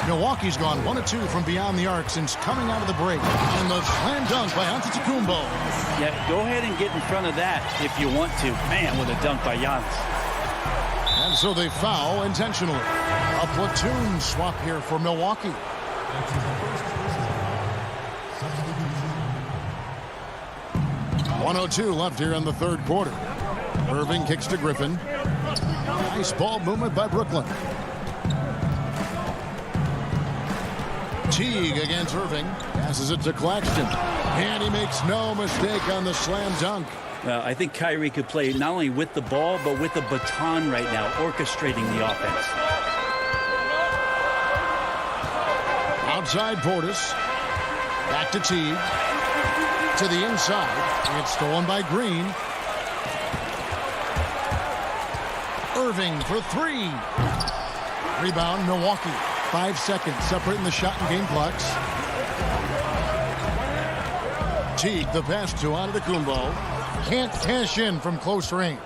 Milwaukee's gone 1 of 2 from beyond the arc since coming out of the break. And the slam dunk by Antetokounmpo. Yeah, go ahead and get in front of that if you want to. Man, with a dunk by Giannis. And so they foul intentionally. A platoon swap here for Milwaukee. .102 left here in the third quarter. Irving kicks to Griffin. Nice ball movement by Brooklyn. Teague against Irving. Passes it to Claxton. And he makes no mistake on the slam dunk. Well, I think Kyrie could play not only with the ball, but with the baton right now, orchestrating the offense. Outside Portis. Back to Teague. To the inside. It's stolen by Green. Irving for 3. Rebound, Milwaukee. 5 seconds separating the shot and game clocks. Teague, the pass to Antetokounmpo. Can't cash in from close range.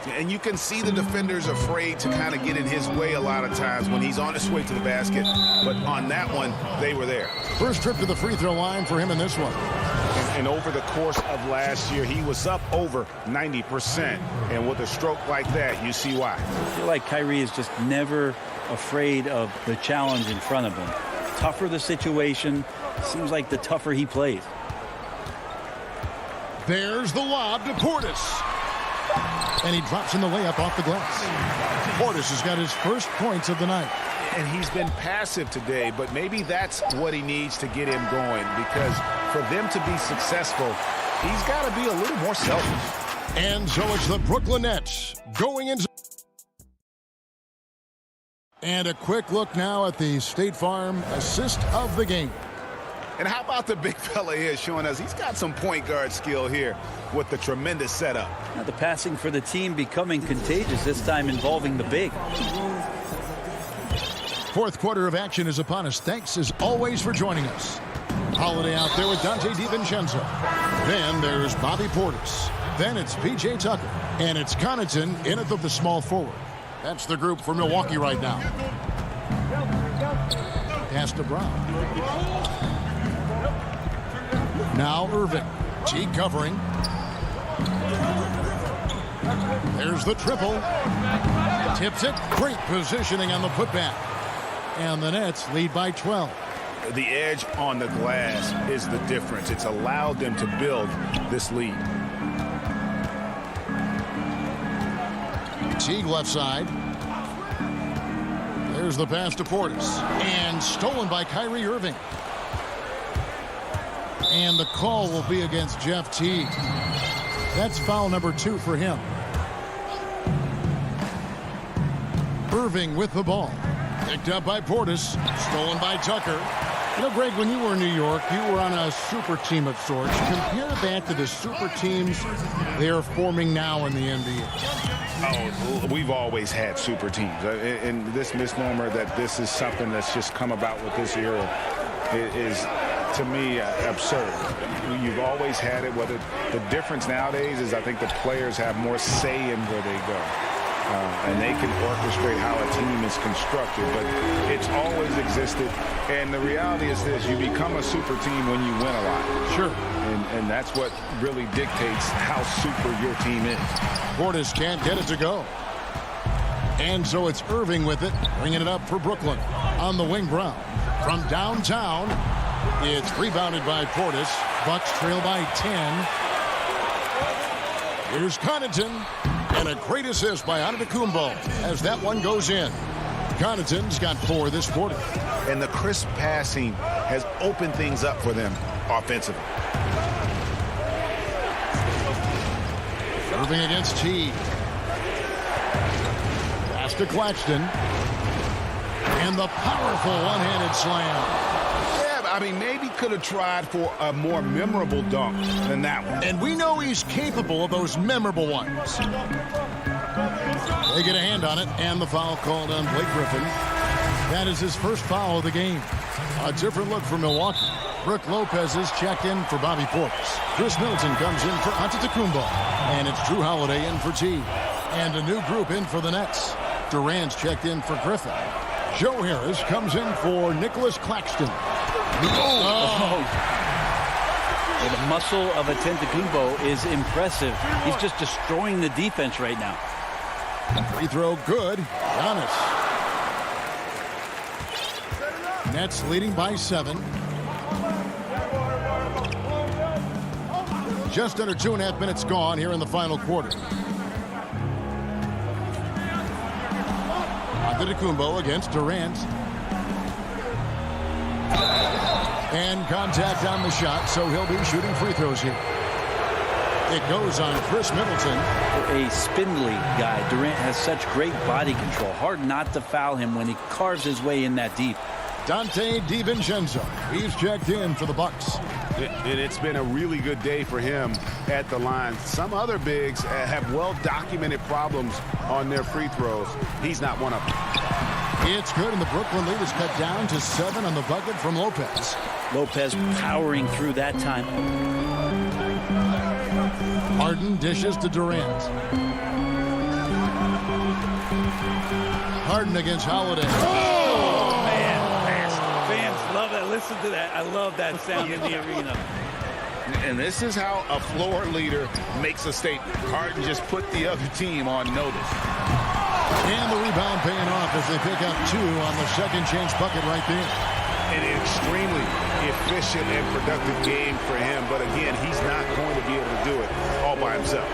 And you can see the defenders afraid to kind of get in his way a lot of times when he's on his way to the basket. But on that one, they were there. First trip to the free throw line for him in this one. And over the course of last year, he was up over 90%. And with a stroke like that, you see why. I feel like Kyrie is just never afraid of the challenge in front of him. Tougher the situation, seems like the tougher he plays. There's the lob to Portis. And he drops in the layup off the glass. Portis has got his first points of the night. And he's been passive today, but maybe that's what he needs to get him going, because for them to be successful, he's got to be a little more selfish. And so it's the Brooklyn Nets going into... And a quick look now at the State Farm assist of the game. And how about the big fella here showing us he's got some point guard skill here with the tremendous setup. Now the passing for the team becoming contagious, this time involving the big. Fourth quarter of action is upon us. Thanks as always for joining us. Holiday out there with Dante DiVincenzo. Then there's Bobby Portis. Then it's P.J. Tucker. And it's Connaughton in at the small forward. That's the group for Milwaukee right now. Pass to Brown. Now Irving. T covering. There's the triple. Tips it. Great positioning on the putback. And the Nets lead by 12. The edge on the glass is the difference. It's allowed them to build this lead. Teague left side. There's the pass to Portis. And stolen by Kyrie Irving. And the call will be against Jeff Teague. That's foul number 2 for him. Irving with the ball. Picked up by Portis. Stolen by Tucker. You know, Greg, when you were in New York, you were on a super team of sorts. Compare that to the super teams they are forming now in the NBA. Oh, we've always had super teams. And this misnomer that this is something that's just come about with this era is, to me, absurd. You've always had it. Whether the difference nowadays is I think the players have more say in where they go. And they can orchestrate how a team is constructed, but it's always existed. And the reality is this: you become a super team when you win a lot. Sure. And that's what really dictates how super your team is. Portis can't get it to go. And so it's Irving with it, bringing it up for Brooklyn. On the wing, Brown. From downtown, it's rebounded by Portis. Bucks trail by 10. Here's Connaughton. And a great assist by Antetokounmpo as that one goes in. Connaughton's got 4 this quarter. And the crisp passing has opened things up for them offensively. Irving against Teague. Pass to Claxton. And the powerful one-handed slam. I mean, maybe could have tried for a more memorable dunk than that one. And we know he's capable of those memorable ones. They get a hand on it, and the foul called on Blake Griffin. That is his first foul of the game. A different look for Milwaukee. Brook Lopez is checked in for Bobby Portis. Chris Middleton comes in for Antetokounmpo. And it's Drew Holiday in for T. And a new group in for the Nets. Durant's checked in for Griffin. Joe Harris comes in for Nicholas Claxton. Well, the muscle of Antetokounmpo is impressive. He's just destroying the defense right now. Free throw good. Giannis. Nets leading by 7. Just under 2.5 minutes gone here in the final quarter. Antetokounmpo against Durant. And contact on the shot, so he'll be shooting free throws here. It goes on Chris Middleton. A spindly guy. Durant has such great body control. Hard not to foul him when he carves his way in that deep. Dante DiVincenzo. He's checked in for the Bucks. It's been a really good day for him at the line. Some other bigs have well-documented problems on their free throws. He's not one of them. It's good, and the Brooklyn lead is cut down to 7 on the bucket from Lopez. Lopez powering through that time. Harden dishes to Durant. Harden against Holiday. Oh, man. Fans love that. Listen to that. I love that sound in the arena. And this is how a floor leader makes a statement. Harden just put the other team on notice. And the rebound paying off as they pick up 2 on the second chance bucket right there. An extremely efficient and productive game for him. But again, he's not going to be able to do it all by himself.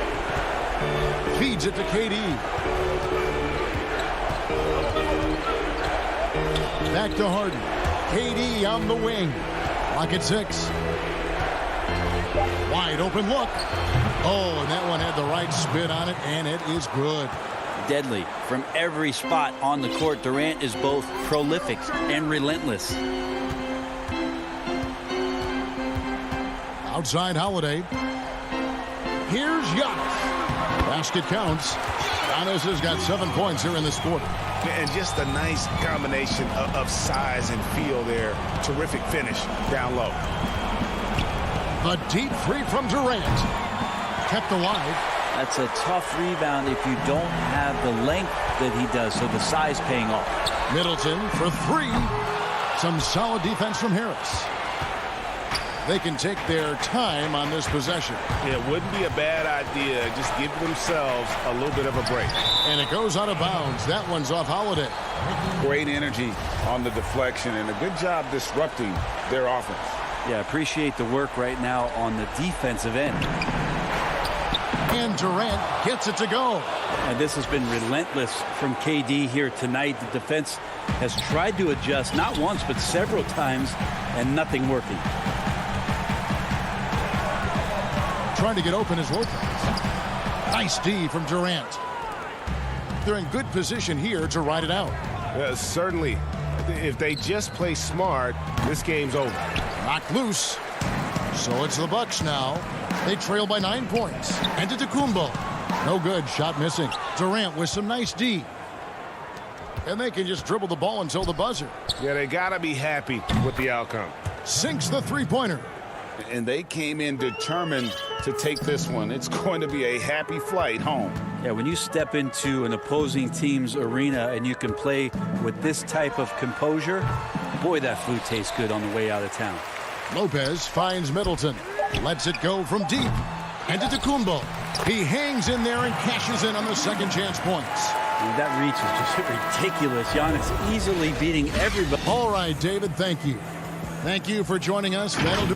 Feeds it to KD. Back to Harden. KD on the wing. Clock at 6. Wide open look. Oh, and that one had the right spin on it, and it is good. Deadly. From every spot on the court, Durant is both prolific and relentless. Outside Holiday. Here's Giannis. Basket counts. Giannis has got 7 points here in this quarter. And just a nice combination of size and feel there. Terrific finish down low. A deep three from Durant. Kept alive. That's a tough rebound if you don't have the length that he does, so the size paying off. Middleton for 3. Some solid defense from Harris. They can take their time on this possession. It wouldn't be a bad idea. Just give themselves a little bit of a break. And it goes out of bounds. That one's off Holiday. Great energy on the deflection and a good job disrupting their offense. Yeah, appreciate the work right now on the defensive end. And Durant gets it to go. And this has been relentless from KD here tonight. The defense has tried to adjust not once but several times and nothing working. Trying to get open is Lopez. Nice D from Durant. They're in good position here to ride it out. Certainly, if they just play smart, this game's over. Knocked loose. So it's the Bucks now. They trail by 9 points. And to Tacumbo. No good. Shot missing. Durant with some nice D. And they can just dribble the ball until the buzzer. Yeah, they got to be happy with the outcome. Sinks the three-pointer. And they came in determined to take this one. It's going to be a happy flight home. Yeah, when you step into an opposing team's arena and you can play with this type of composure, boy, that food tastes good on the way out of town. Lopez finds Middleton. Lets it go from deep. And to Tacumbo. He hangs in there and cashes in on the second chance points. And that reach is just ridiculous. Giannis easily beating everybody. All right, David, thank you. Thank you for joining us. That'll do.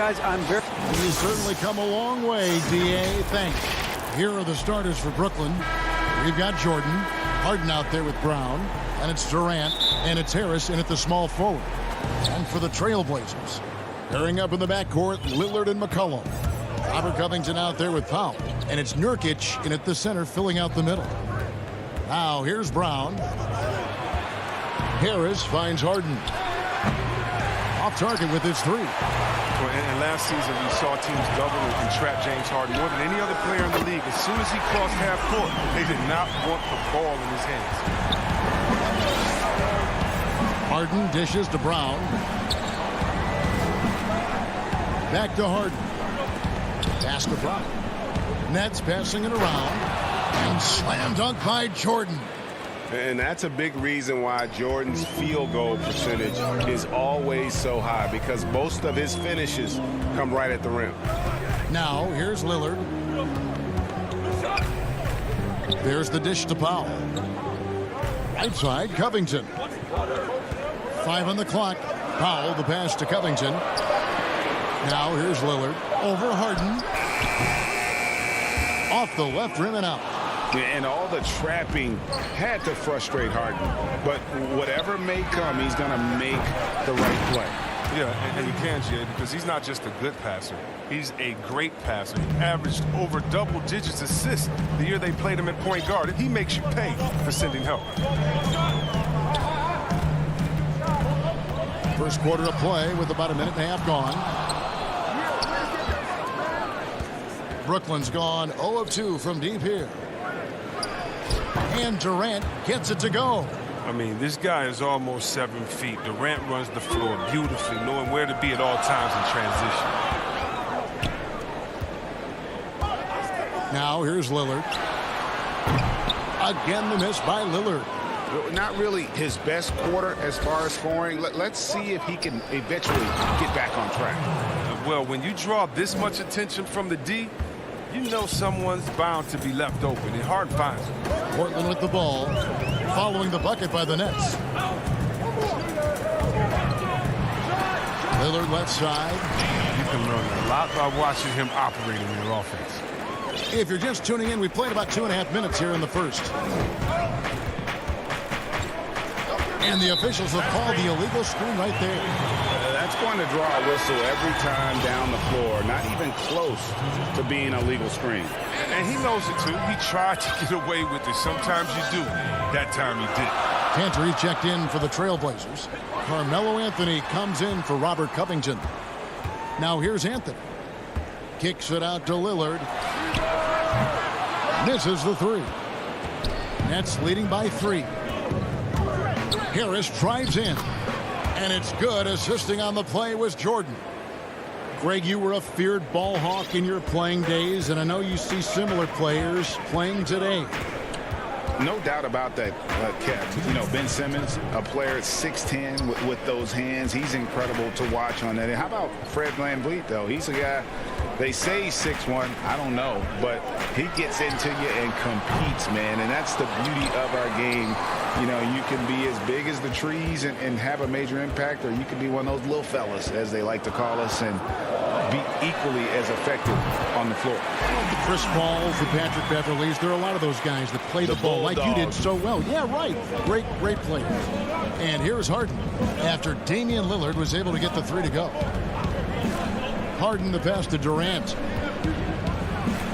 guys. I'm very... He's certainly come a long way, D.A. Thanks. Here are the starters for Brooklyn. We've got Jordan, Harden out there with Brown, and it's Durant, and it's Harris in at the small forward. And for the Trailblazers, pairing up in the backcourt, Lillard and McCollum. Robert Covington out there with Powell, and it's Nurkic in at the center, filling out the middle. Now here's Brown. Harris finds Harden. Off target with his three. And last season, we saw teams double and trap James Harden more than any other player in the league. As soon as he crossed half court, they did not want the ball in his hands. Harden dishes to Brown. Back to Harden. Pass to Brown. Nets passing it around. And slam dunk by Jordan. And that's a big reason why Jordan's field goal percentage is always so high, because most of his finishes come right at the rim. Now, here's Lillard. There's the dish to Powell. Right side, Covington. 5 on the clock. Powell, the pass to Covington. Now, here's Lillard. Over Harden. Off the left rim and out. And all the trapping had to frustrate Harden. But whatever may come, he's going to make the right play. Yeah, and he can, Jay, because he's not just a good passer. He's a great passer. He averaged over double digits assists the year they played him at point guard. And he makes you pay for sending help. First quarter of play with about a minute and a half gone. Brooklyn's gone 0 of 2 from deep here. And Durant gets it to go. I mean, this guy is almost 7 feet. Durant runs the floor beautifully, knowing where to be at all times in transition. Now here's Lillard. Again, the miss by Lillard. Not really his best quarter as far as scoring. Let's see if he can eventually get back on track. Well, when you draw this much attention from the D, you know someone's bound to be left open, and Harden finds it. Portland with the ball, following the bucket by the Nets. Lillard left side. You can learn a lot by watching him operating in your offense. If you're just tuning in, we played about 2.5 minutes here in the first. And the officials have called the illegal screen right there. That's going to draw a whistle every time down the floor. Not even close to being a legal screen. And he knows it, too. He tried to get away with it. Sometimes you do. That time he did. Cantor checked in for the Trailblazers. Carmelo Anthony comes in for Robert Covington. Now here's Anthony. Kicks it out to Lillard. Misses the three. Nets leading by 3. Harris drives in. And it's good. Assisting on the play was Jordan. Greg, you were a feared ball hawk in your playing days, and I know you see similar players playing today. No doubt about that, Kev. You know, Ben Simmons, a player at 6'10" with those hands. He's incredible to watch on that. And how about Fred VanVleet, though? He's a guy, they say he's 6'1". I don't know. But he gets into you and competes, man. And that's the beauty of our game. You know, you can be as big as the trees and have a major impact, or you can be one of those little fellas, as they like to call us, and be equally as effective on the floor. The Chris Pauls, the Patrick Beverleys, there are a lot of those guys that play the ball like you did so well. Yeah, right. Great player. And here's Harden after Damian Lillard was able to get the 3 to go. Harden the pass to Durant.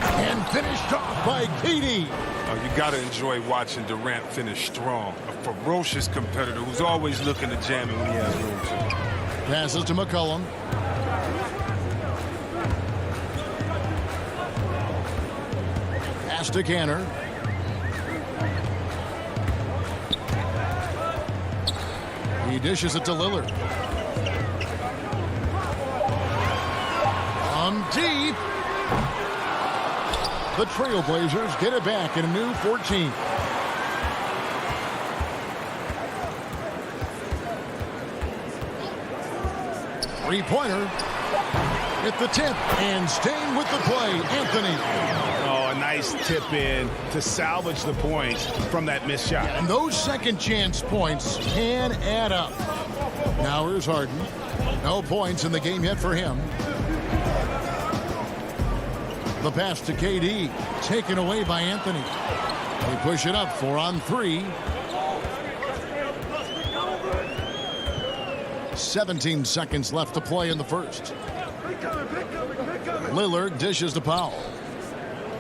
And finished off by KD. You got to enjoy watching Durant finish strong. A ferocious competitor who's always looking to jam it when he has room to. Passes to McCollum. Pass to Cantor. He dishes it to Lillard. From deep. The Trailblazers get it back in a new 14. Three-pointer. Hit the tip and staying with the play, Anthony. Oh, a nice tip in to salvage the points from that missed shot. And those second chance points can add up. Now here's Harden. No points in the game yet for him. The pass to KD. Taken away by Anthony. They push it up 4 on 3. 17 seconds left to play in the first. Lillard dishes to Powell.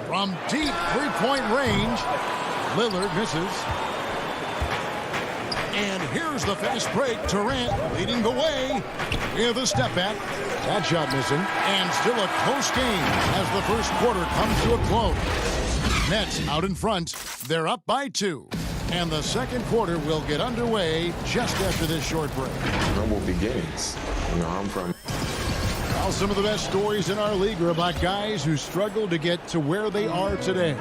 From deep three-point range, Lillard misses. And here's the fast break. Durant leading the way with a step back. That shot missing. And still a close game as the first quarter comes to a close. Nets out in front. They're up by 2. And the second quarter will get underway just after this short break. Humble beginnings. I'm from... Well, some of the best stories in our league are about guys who struggled to get to where they are today.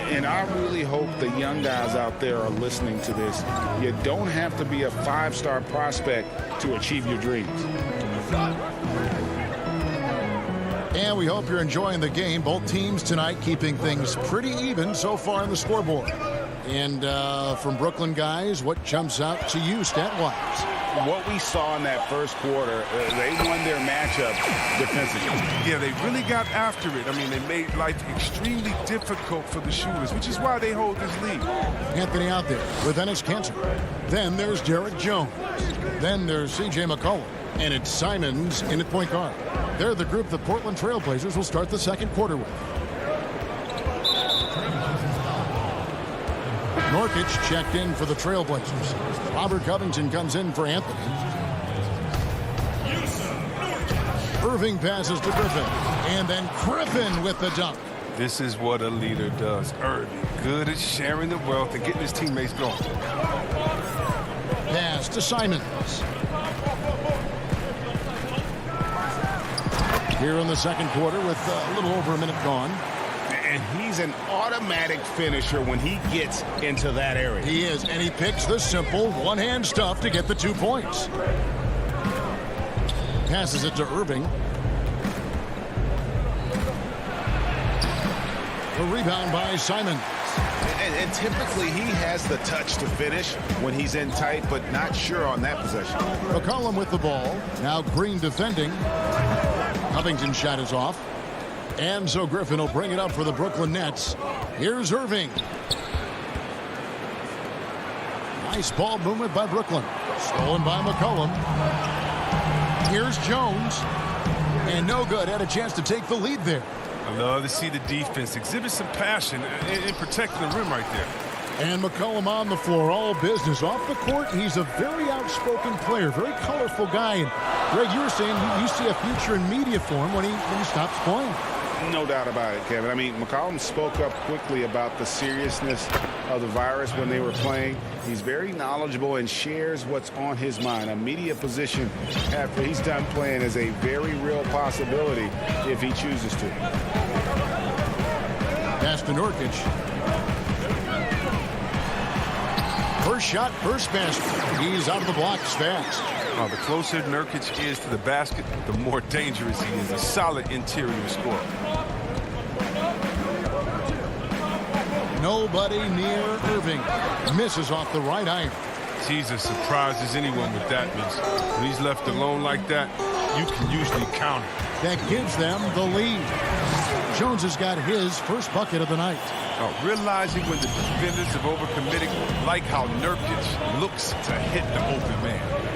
And I really hope the young guys out there are listening to this. You don't have to be a 5-star prospect to achieve your dreams. And we hope you're enjoying the game. Both teams tonight keeping things pretty even so far on the scoreboard. And from Brooklyn guys, what jumps out to you stat-wise? What we saw in that first quarter, they won their matchup defensively. Yeah, they really got after it. I mean, they made life extremely difficult for the shooters, which is why they hold this lead. Anthony out there with Enes Kanter. Then there's Derek Jones. Then there's C.J. McCollum. And it's Simons in at point guard. They're the group the Portland Trailblazers will start the second quarter with. Nurkic checked in for the Trailblazers. Robert Covington comes in for Anthony. Irving passes to Griffin. And then Griffin with the dunk. This is what a leader does. Irving, good at sharing the wealth and getting his teammates going. Pass to Simons. Here in the second quarter with a little over a minute gone. And he's an automatic finisher when he gets into that area. He is, and he picks the simple one-hand stuff to get the 2 points. Passes it to Irving. The rebound by Simons. And typically he has the touch to finish when he's in tight, but not sure on that possession. McCollum with the ball. Now Green defending. Covington's shot is off. And so Griffin will bring it up for the Brooklyn Nets. Here's Irving. Nice ball movement by Brooklyn. Stolen by McCollum. Here's Jones. And no good. Had a chance to take the lead there. I love to see the defense exhibit some passion in protecting the rim right there. And McCollum on the floor, all business. Off the court, he's a very outspoken player, very colorful guy. And Greg, you were saying you see a future in media for him when he stops playing. No doubt about it, Kevin. I mean, McCollum spoke up quickly about the seriousness of the virus when they were playing. He's very knowledgeable and shares what's on his mind. A media position after he's done playing is a very real possibility if he chooses to. Pass to Nurkic. First shot, first basket. He's out of the blocks fast. The closer Nurkic is to the basket, the more dangerous he is. A solid interior scorer. Nobody near Irving. Misses off the right iron. He's as surprised as anyone with that miss. When he's left alone like that, you can usually count it. That gives them the lead. Jones has got his first bucket of the night. Realizing when the defenders have overcommitted, like how Nurkic looks to hit the open man.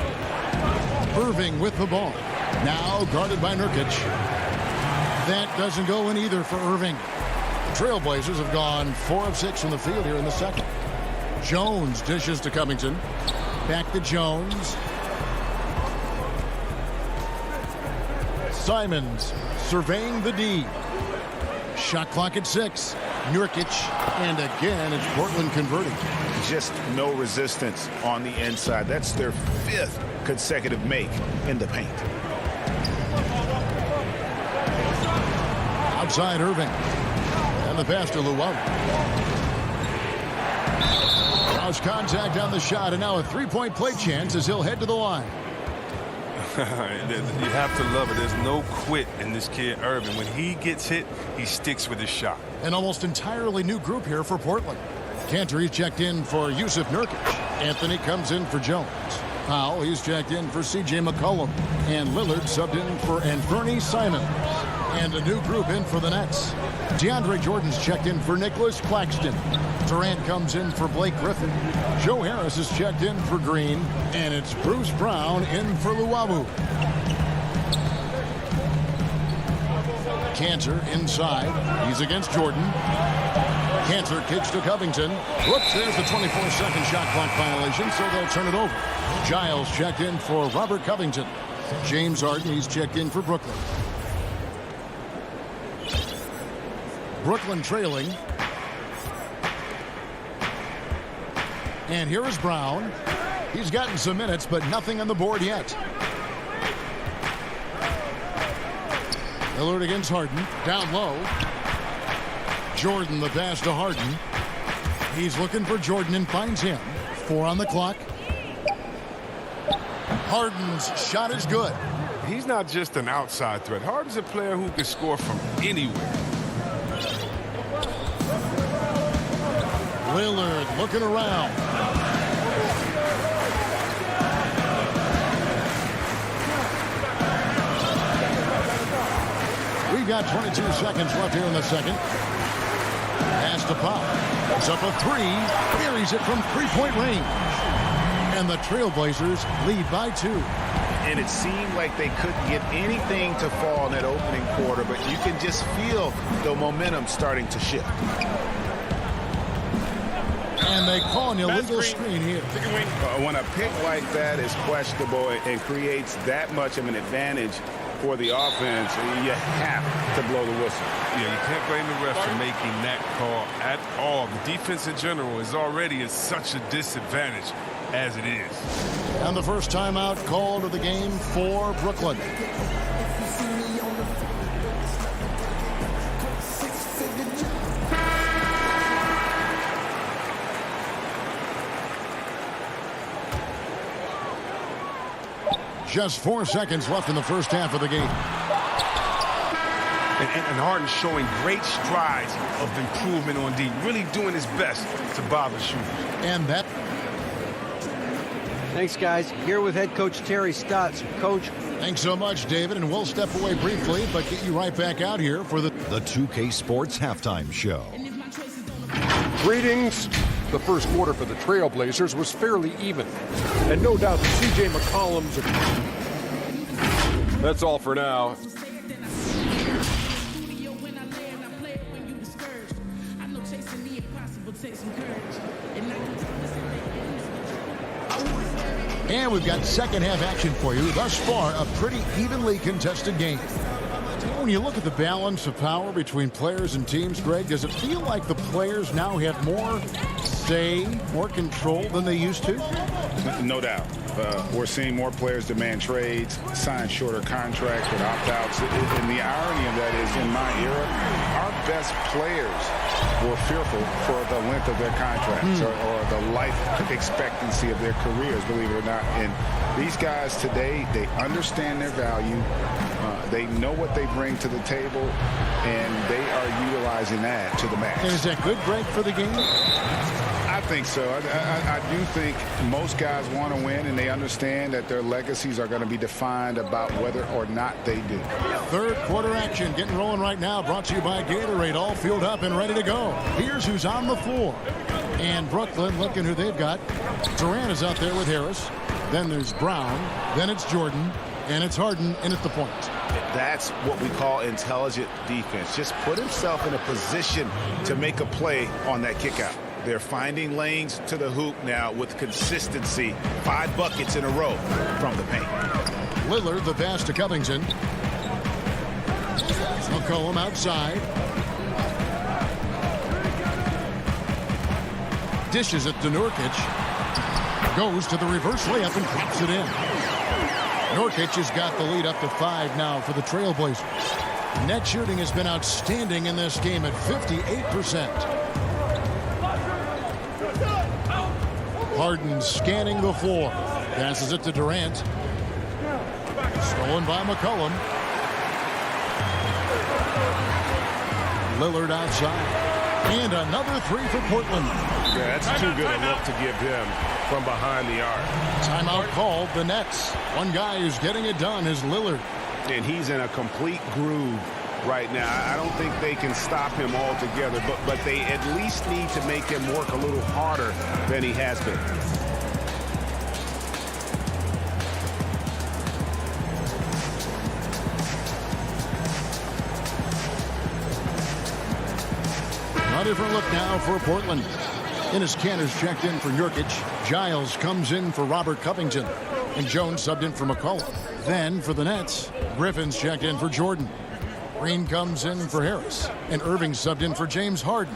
Irving with the ball. Now guarded by Nurkic. That doesn't go in either for Irving. Trailblazers have gone 4 of 6 from the field here in the second. Jones dishes to Covington. Back to Jones. Simons surveying the D. Shot clock at 6. Nurkic, and again, it's Portland converting. Just no resistance on the inside. That's their 5th consecutive make in the paint. Outside Irving. And the pass to Llewellyn. Cross contact on the shot, and now a 3-point play chance as he'll head to the line. You have to love it. There's no quit in this kid, Irving. When he gets hit, he sticks with his shot. An almost entirely new group here for Portland. Kanter, he's checked in for Yusuf Nurkic. Anthony comes in for Jones. Powell, he's checked in for C.J. McCollum. And Lillard subbed in for Anthony Simons. And a new group in for the Nets. DeAndre Jordan's checked in for Nicholas Claxton. Durant comes in for Blake Griffin. Joe Harris is checked in for Green. And it's Bruce Brown in for Luwawu. Cantor inside. He's against Jordan. Cantor kicks to Covington. Whoops, there's the 24-second shot clock violation, so they'll turn it over. Giles checked in for Robert Covington. James Harden, he's checked in for Brooklyn. Brooklyn trailing. And here is Brown. He's gotten some minutes, but nothing on the board yet. Lillard against Harden. Down low. Jordan the pass to Harden. He's looking for Jordan and finds him. 4 on the clock. Harden's shot is good. He's not just an outside threat. Harden's a player who can score from anywhere. Lillard looking around. We've got 22 seconds left here in the second. Pass to Pop. It's up a 3. Buries it from three-point range. And the Trailblazers lead by 2. And it seemed like they couldn't get anything to fall in that opening quarter, but you can just feel the momentum starting to shift. And they call an illegal screen here. When a pick like that is questionable and creates that much of an advantage for the offense, you have to blow the whistle. Yeah, you can't blame the refs for making that call at all. The defense in general is already at such a disadvantage as it is. And the first timeout called of the game for Brooklyn. Just 4 seconds left in the first half of the game. And Harden showing great strides of improvement on D, really doing his best to bother shooters. And that. Thanks, guys. Here with head coach Terry Stotts. Coach. Thanks so much, David. And we'll step away briefly, but get you right back out here for the 2K Sports Halftime Show. Greetings. The first quarter for the Trailblazers was fairly even. And no doubt that C.J. McCollum's... That's all for now. And we've got second half action for you. Thus far, a pretty evenly contested game. When you look at the balance of power between players and teams, Greg, does it feel like the players now have more say, more control than they used to? No doubt. We're seeing more players demand trades, sign shorter contracts with opt-outs. And the irony of that is, in my era, our best players were fearful for the length of their contracts or the life expectancy of their careers, believe it or not. And these guys today, they understand their value. They know what they bring to the table, and they are utilizing that to the max. And is that good, Greg, for the game? I think so. I do think most guys want to win, and they understand that their legacies are going to be defined about whether or not they do. Third quarter action getting rolling right now, brought to you by Gatorade, all fueled up and ready to go. Here's who's on the floor. And Brooklyn, looking who they've got. Durant is out there with Harris. Then there's Brown. Then it's Jordan. And it's Harden in at the point. That's what we call intelligent defense. Just put himself in a position to make a play on that kick out. They're finding lanes to the hoop now with consistency. 5 buckets in a row from the paint. Lillard, the pass to Covington. McCollum outside. Dishes it to Nurkic. Goes to the reverse layup and drops it in. Nurkic has got the lead up to 5 now for the Trailblazers. Net shooting has been outstanding in this game at 58%. Harden scanning the floor. Passes it to Durant. Stolen by McCollum. Lillard outside. And another 3 for Portland. Yeah, that's too good a look to give him from behind the arc. Timeout called the Nets. One guy who's getting it done is Lillard. And he's in a complete groove right now. I don't think they can stop him altogether, but they at least need to make him work a little harder than he has been. A different look now for Portland. Enes Kanter's checked in for Nurkic. Giles comes in for Robert Covington. And Jones subbed in for McCollum. Then for the Nets, Griffin's checked in for Jordan. Green comes in for Harris. And Irving subbed in for James Harden.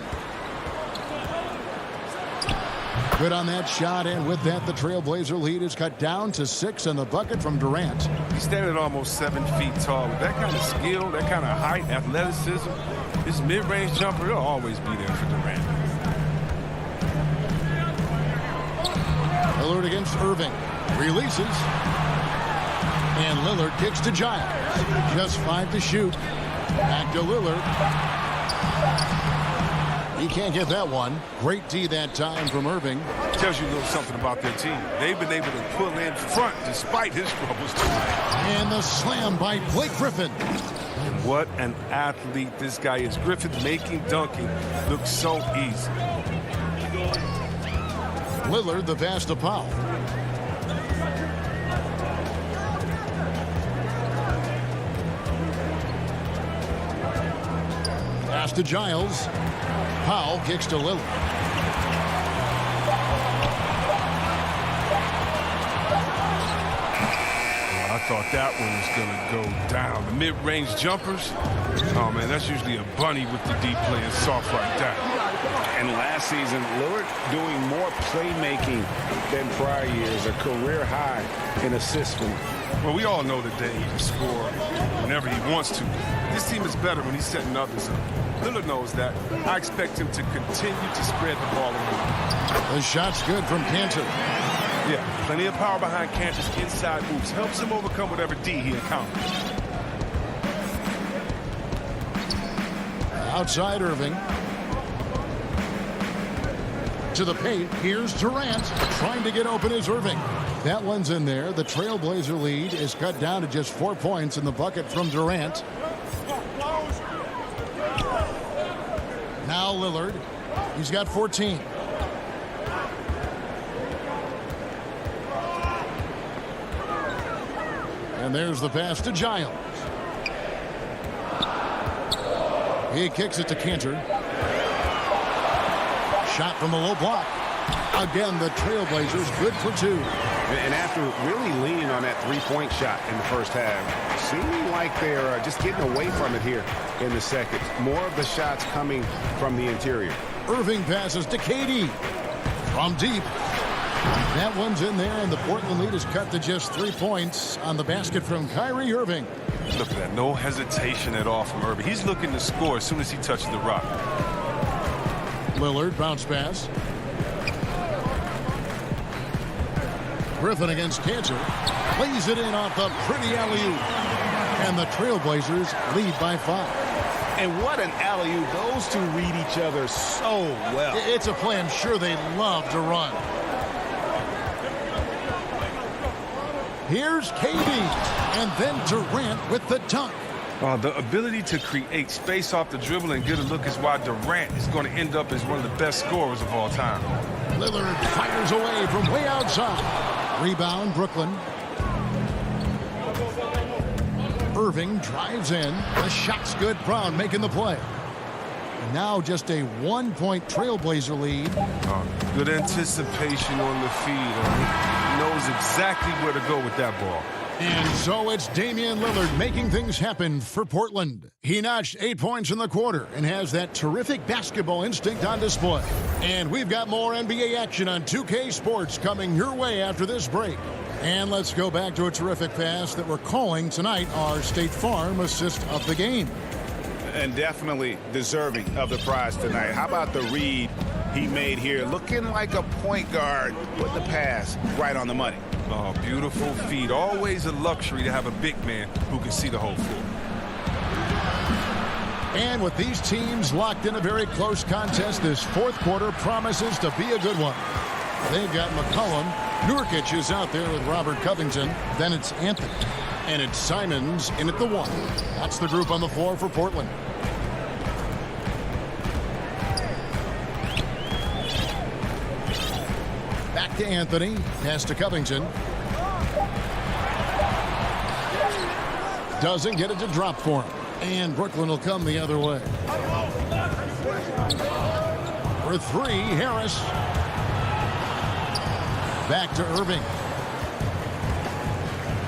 Good on that shot, and with that, the Trailblazer lead is cut down to 6 in the bucket from Durant. He's standing almost 7 feet tall. With that kind of skill, that kind of height, athleticism, his mid-range jumper, he'll always be there for Durant. Lillard against Irving. Releases. And Lillard kicks to Giles. Just 5 to shoot. Back to Lillard. He can't get that one. Great D that time from Irving. Tells you a little something about their team. They've been able to pull in front despite his troubles tonight. And the slam by Blake Griffin. What an athlete this guy is. Griffin making dunking look so easy. Lillard the pass to Powell. Pass to Giles. Powell kicks to Lillard. I thought that one was going to go down. The mid-range jumpers, oh man, that's usually a bunny with the deep playing soft like that. And last season, Lillard doing more playmaking than prior years, a career high in assists. Well, we all know that Dave can score whenever he wants to. This team is better when he's setting others up. Lillard knows that. I expect him to continue to spread the ball around. The shot's good from Kanter. Yeah, plenty of power behind Kanter's inside moves. Helps him overcome whatever D he encounters. Outside Irving. To the paint. Here's Durant. Trying to get open is Irving. That one's in there. The Trailblazer lead is cut down to just 4 points in the bucket from Durant. Now Lillard. He's got 14. And there's the pass to Giles. He kicks it to Kanter. Shot from the low block. Again, the Trailblazers good for 2. And after really leaning on that three-point shot in the first half, seeming like they're just getting away from it here in the second. More of the shots coming from the interior. Irving passes to KD. From deep. That one's in there, and the Portland lead is cut to just 3 points on the basket from Kyrie Irving. Look at that. No hesitation at all from Irving. He's looking to score as soon as he touches the rock. Lillard, bounce pass. Griffin against Kanter. Plays it in off the pretty alley-oop. And the Trailblazers lead by 5. And what an alley-oop. Those two read each other so well. It's a play I'm sure they love to run. Here's KD. And then Durant with the dunk. The ability to create space off the dribble and get a look is why Durant is going to end up as one of the best scorers of all time. Lillard fires away from way outside. Rebound, Brooklyn. Irving drives in. The shot's good. Brown making the play. Now just a 1-point Trailblazer lead. Good anticipation on the feed. He knows exactly where to go with that ball. And so it's Damian Lillard making things happen for Portland. He notched 8 points in the quarter and has that terrific basketball instinct on display. And we've got more NBA action on 2K Sports coming your way after this break. And let's go back to a terrific pass that we're calling tonight our State Farm assist of the game. And definitely deserving of the prize tonight. How about the read he made here? Looking like a point guard, putting the pass right on the money. Oh, beautiful feed. Always a luxury to have a big man who can see the whole floor. And with these teams locked in a very close contest, this fourth quarter promises to be a good one. They've got McCollum. Nurkic is out there with Robert Covington. Then it's Anthony. And it's Simons in at the 1. That's the group on the floor for Portland. Back to Anthony. Pass to Covington. Doesn't get it to drop for him. And Brooklyn will come the other way. For 3, Harris. Back to Irving.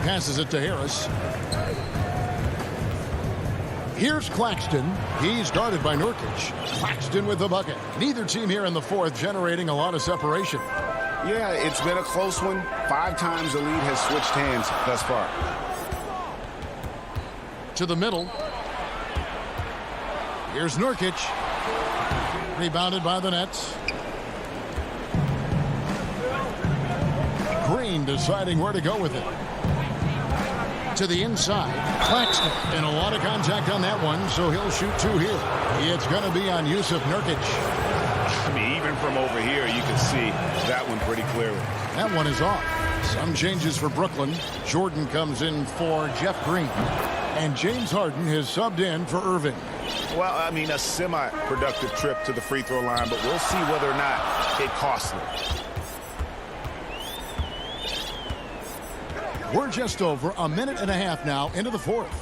Passes it to Harris. Here's Claxton. He's guarded by Nurkic. Claxton with the bucket. Neither team here in the 4th generating a lot of separation. Yeah, it's been a close one. 5 times the lead has switched hands thus far. To the middle. Here's Nurkic. Rebounded by the Nets. Green deciding where to go with it. To the inside. Claxton. And a lot of contact on that one, so he'll shoot 2 here. It's going to be on Yusuf Nurkic. I mean, even from over here, you can see that one pretty clearly. That one is off. Some changes for Brooklyn. Jordan comes in for Jeff Green. And James Harden has subbed in for Irving. Well, I mean, a semi-productive trip to the free throw line, but we'll see whether or not it costs them. We're just over a minute and a half now into the 4th.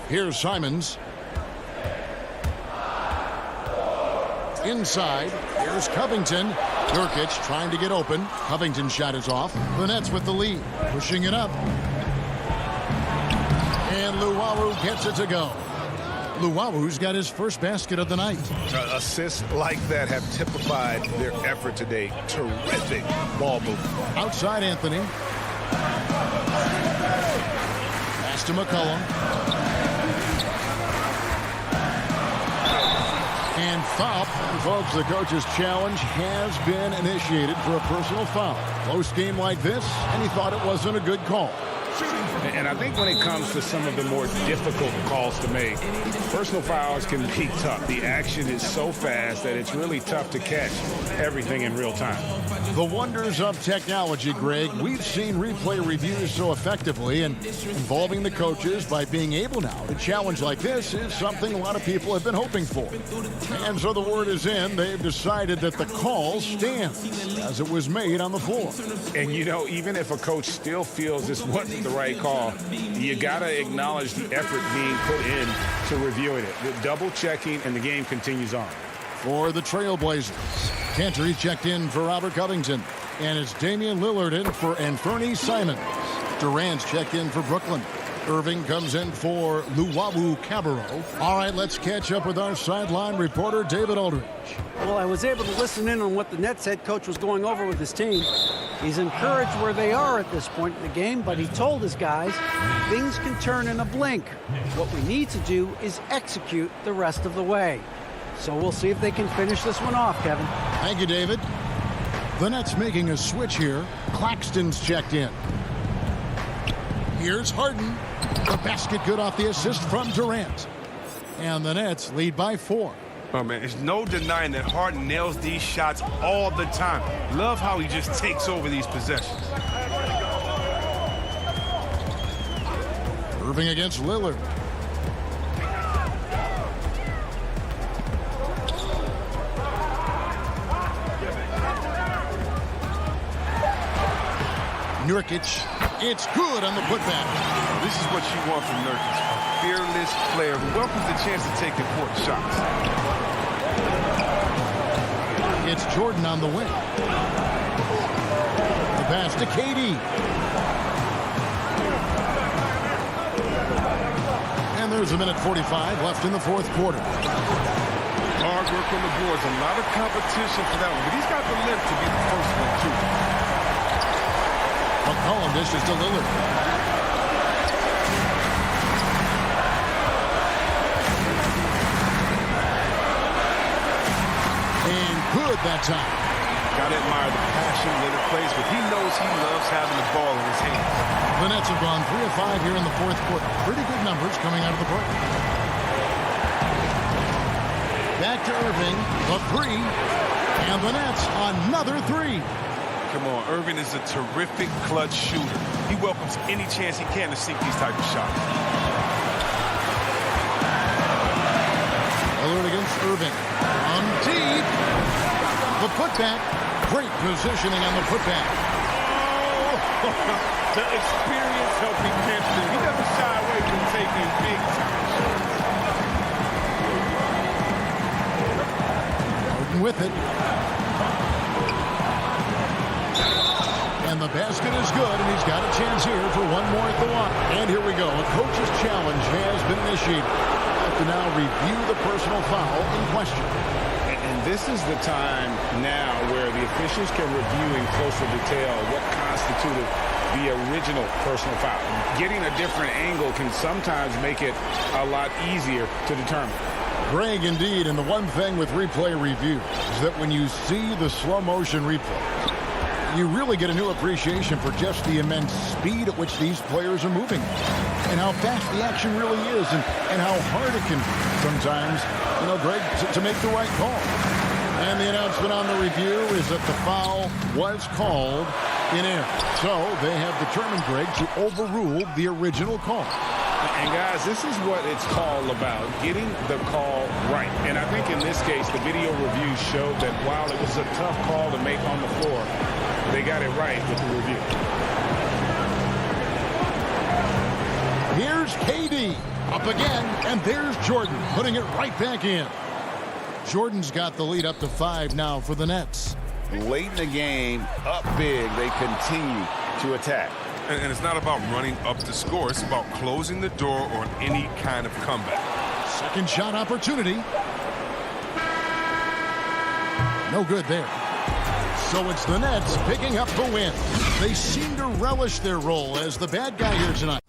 Here's Simons. Inside. Here's Covington. Nurkic trying to get open. Covington's shot is off. The Nets with the lead. Pushing it up. And Luwawu gets it to go. Luwawu's got his first basket of the night. Assists like that have typified their effort today. Terrific ball movement. Outside Anthony. Pass to McCollum. And foul. Folks, the coach's challenge has been initiated for a personal foul. Close game like this, and he thought it wasn't a good call. And I think when it comes to some of the more difficult calls to make, personal fouls can be tough. The action is so fast that it's really tough to catch everything in real time. The wonders of technology, Greg. We've seen replay reviews so effectively, and involving the coaches by being able now to challenge like this is something a lot of people have been hoping for. And so the word is in. They've decided that the call stands as it was made on the floor. And, you know, even if a coach still feels this wasn't the right call, you got to acknowledge the effort being put in to reviewing it. The double checking, and the game continues on. For the Trailblazers, Cantor checked in for Robert Covington, and it's Damian Lillard in for Anthony Simons. Durant's checked in for Brooklyn. Irving comes in for Luwawu Cabarro. All right, let's catch up with our sideline reporter, David Aldridge. Well, I was able to listen in on what the Nets head coach was going over with his team. He's encouraged where they are at this point in the game, but he told his guys things can turn in a blink. What we need to do is execute the rest of the way. So we'll see if they can finish this one off, Kevin. Thank you, David. The Nets making a switch here. Claxton's checked in. Here's Harden. The basket good off the assist from Durant. And the Nets lead by 4. Oh, man, there's no denying that Harden nails these shots all the time. Love how he just takes over these possessions. Irving against Lillard. Nurkic. It's good on the putback. This is what you want from Nurkic. A fearless player who welcomes the chance to take important shots. It's Jordan on the wing. The pass to KD. And there's a minute 45 left in the 4th quarter. Hard work on the boards. A lot of competition for that one. But he's got the lift to be the first one, too. McCollum dishes to Lillard. And good that time. Gotta admire the passion Lillard plays with. He knows he loves having the ball in his hands. The Nets have gone 3 of 5 here in the 4th quarter. Pretty good numbers coming out of the break. Back to Irving, the 3. And the Nets another 3. come on. Irving is a terrific clutch shooter. He welcomes any chance he can to sink these type of shots. Alert against Irving. On deep. The putback. Great positioning on the putback. Oh, the experience helping Hampton. He doesn't shy away from taking big time shots. Harden with it. And the basket is good, and he's got a chance here for one more at the line. And here we go. A coach's challenge has been initiated. Have to now review the personal foul in question. And this is the time now where the officials can review in closer detail what constituted the original personal foul. Getting a different angle can sometimes make it a lot easier to determine. Greg, indeed, and the one thing with replay review is that when you see the slow motion replay, you really get a new appreciation for just the immense speed at which these players are moving and how fast the action really is and how hard it can sometimes, Greg, to make the right call. And the announcement on the review is that the foul was called in air. So they have determined, Greg, to overrule the original call. And guys, this is what it's all about, getting the call right. And I think in this case, the video review showed that while it was a tough call to make on the floor, they got it right with the review. Here's KD up again, and there's Jordan putting it right back in. Jordan's got the lead up to 5 now for the Nets. Late in the game, up big, they continue to attack. And it's not about running up the score. It's about closing the door on any kind of comeback. Second shot opportunity. No good there. So it's the Nets picking up the win. They seem to relish their role as the bad guy here tonight.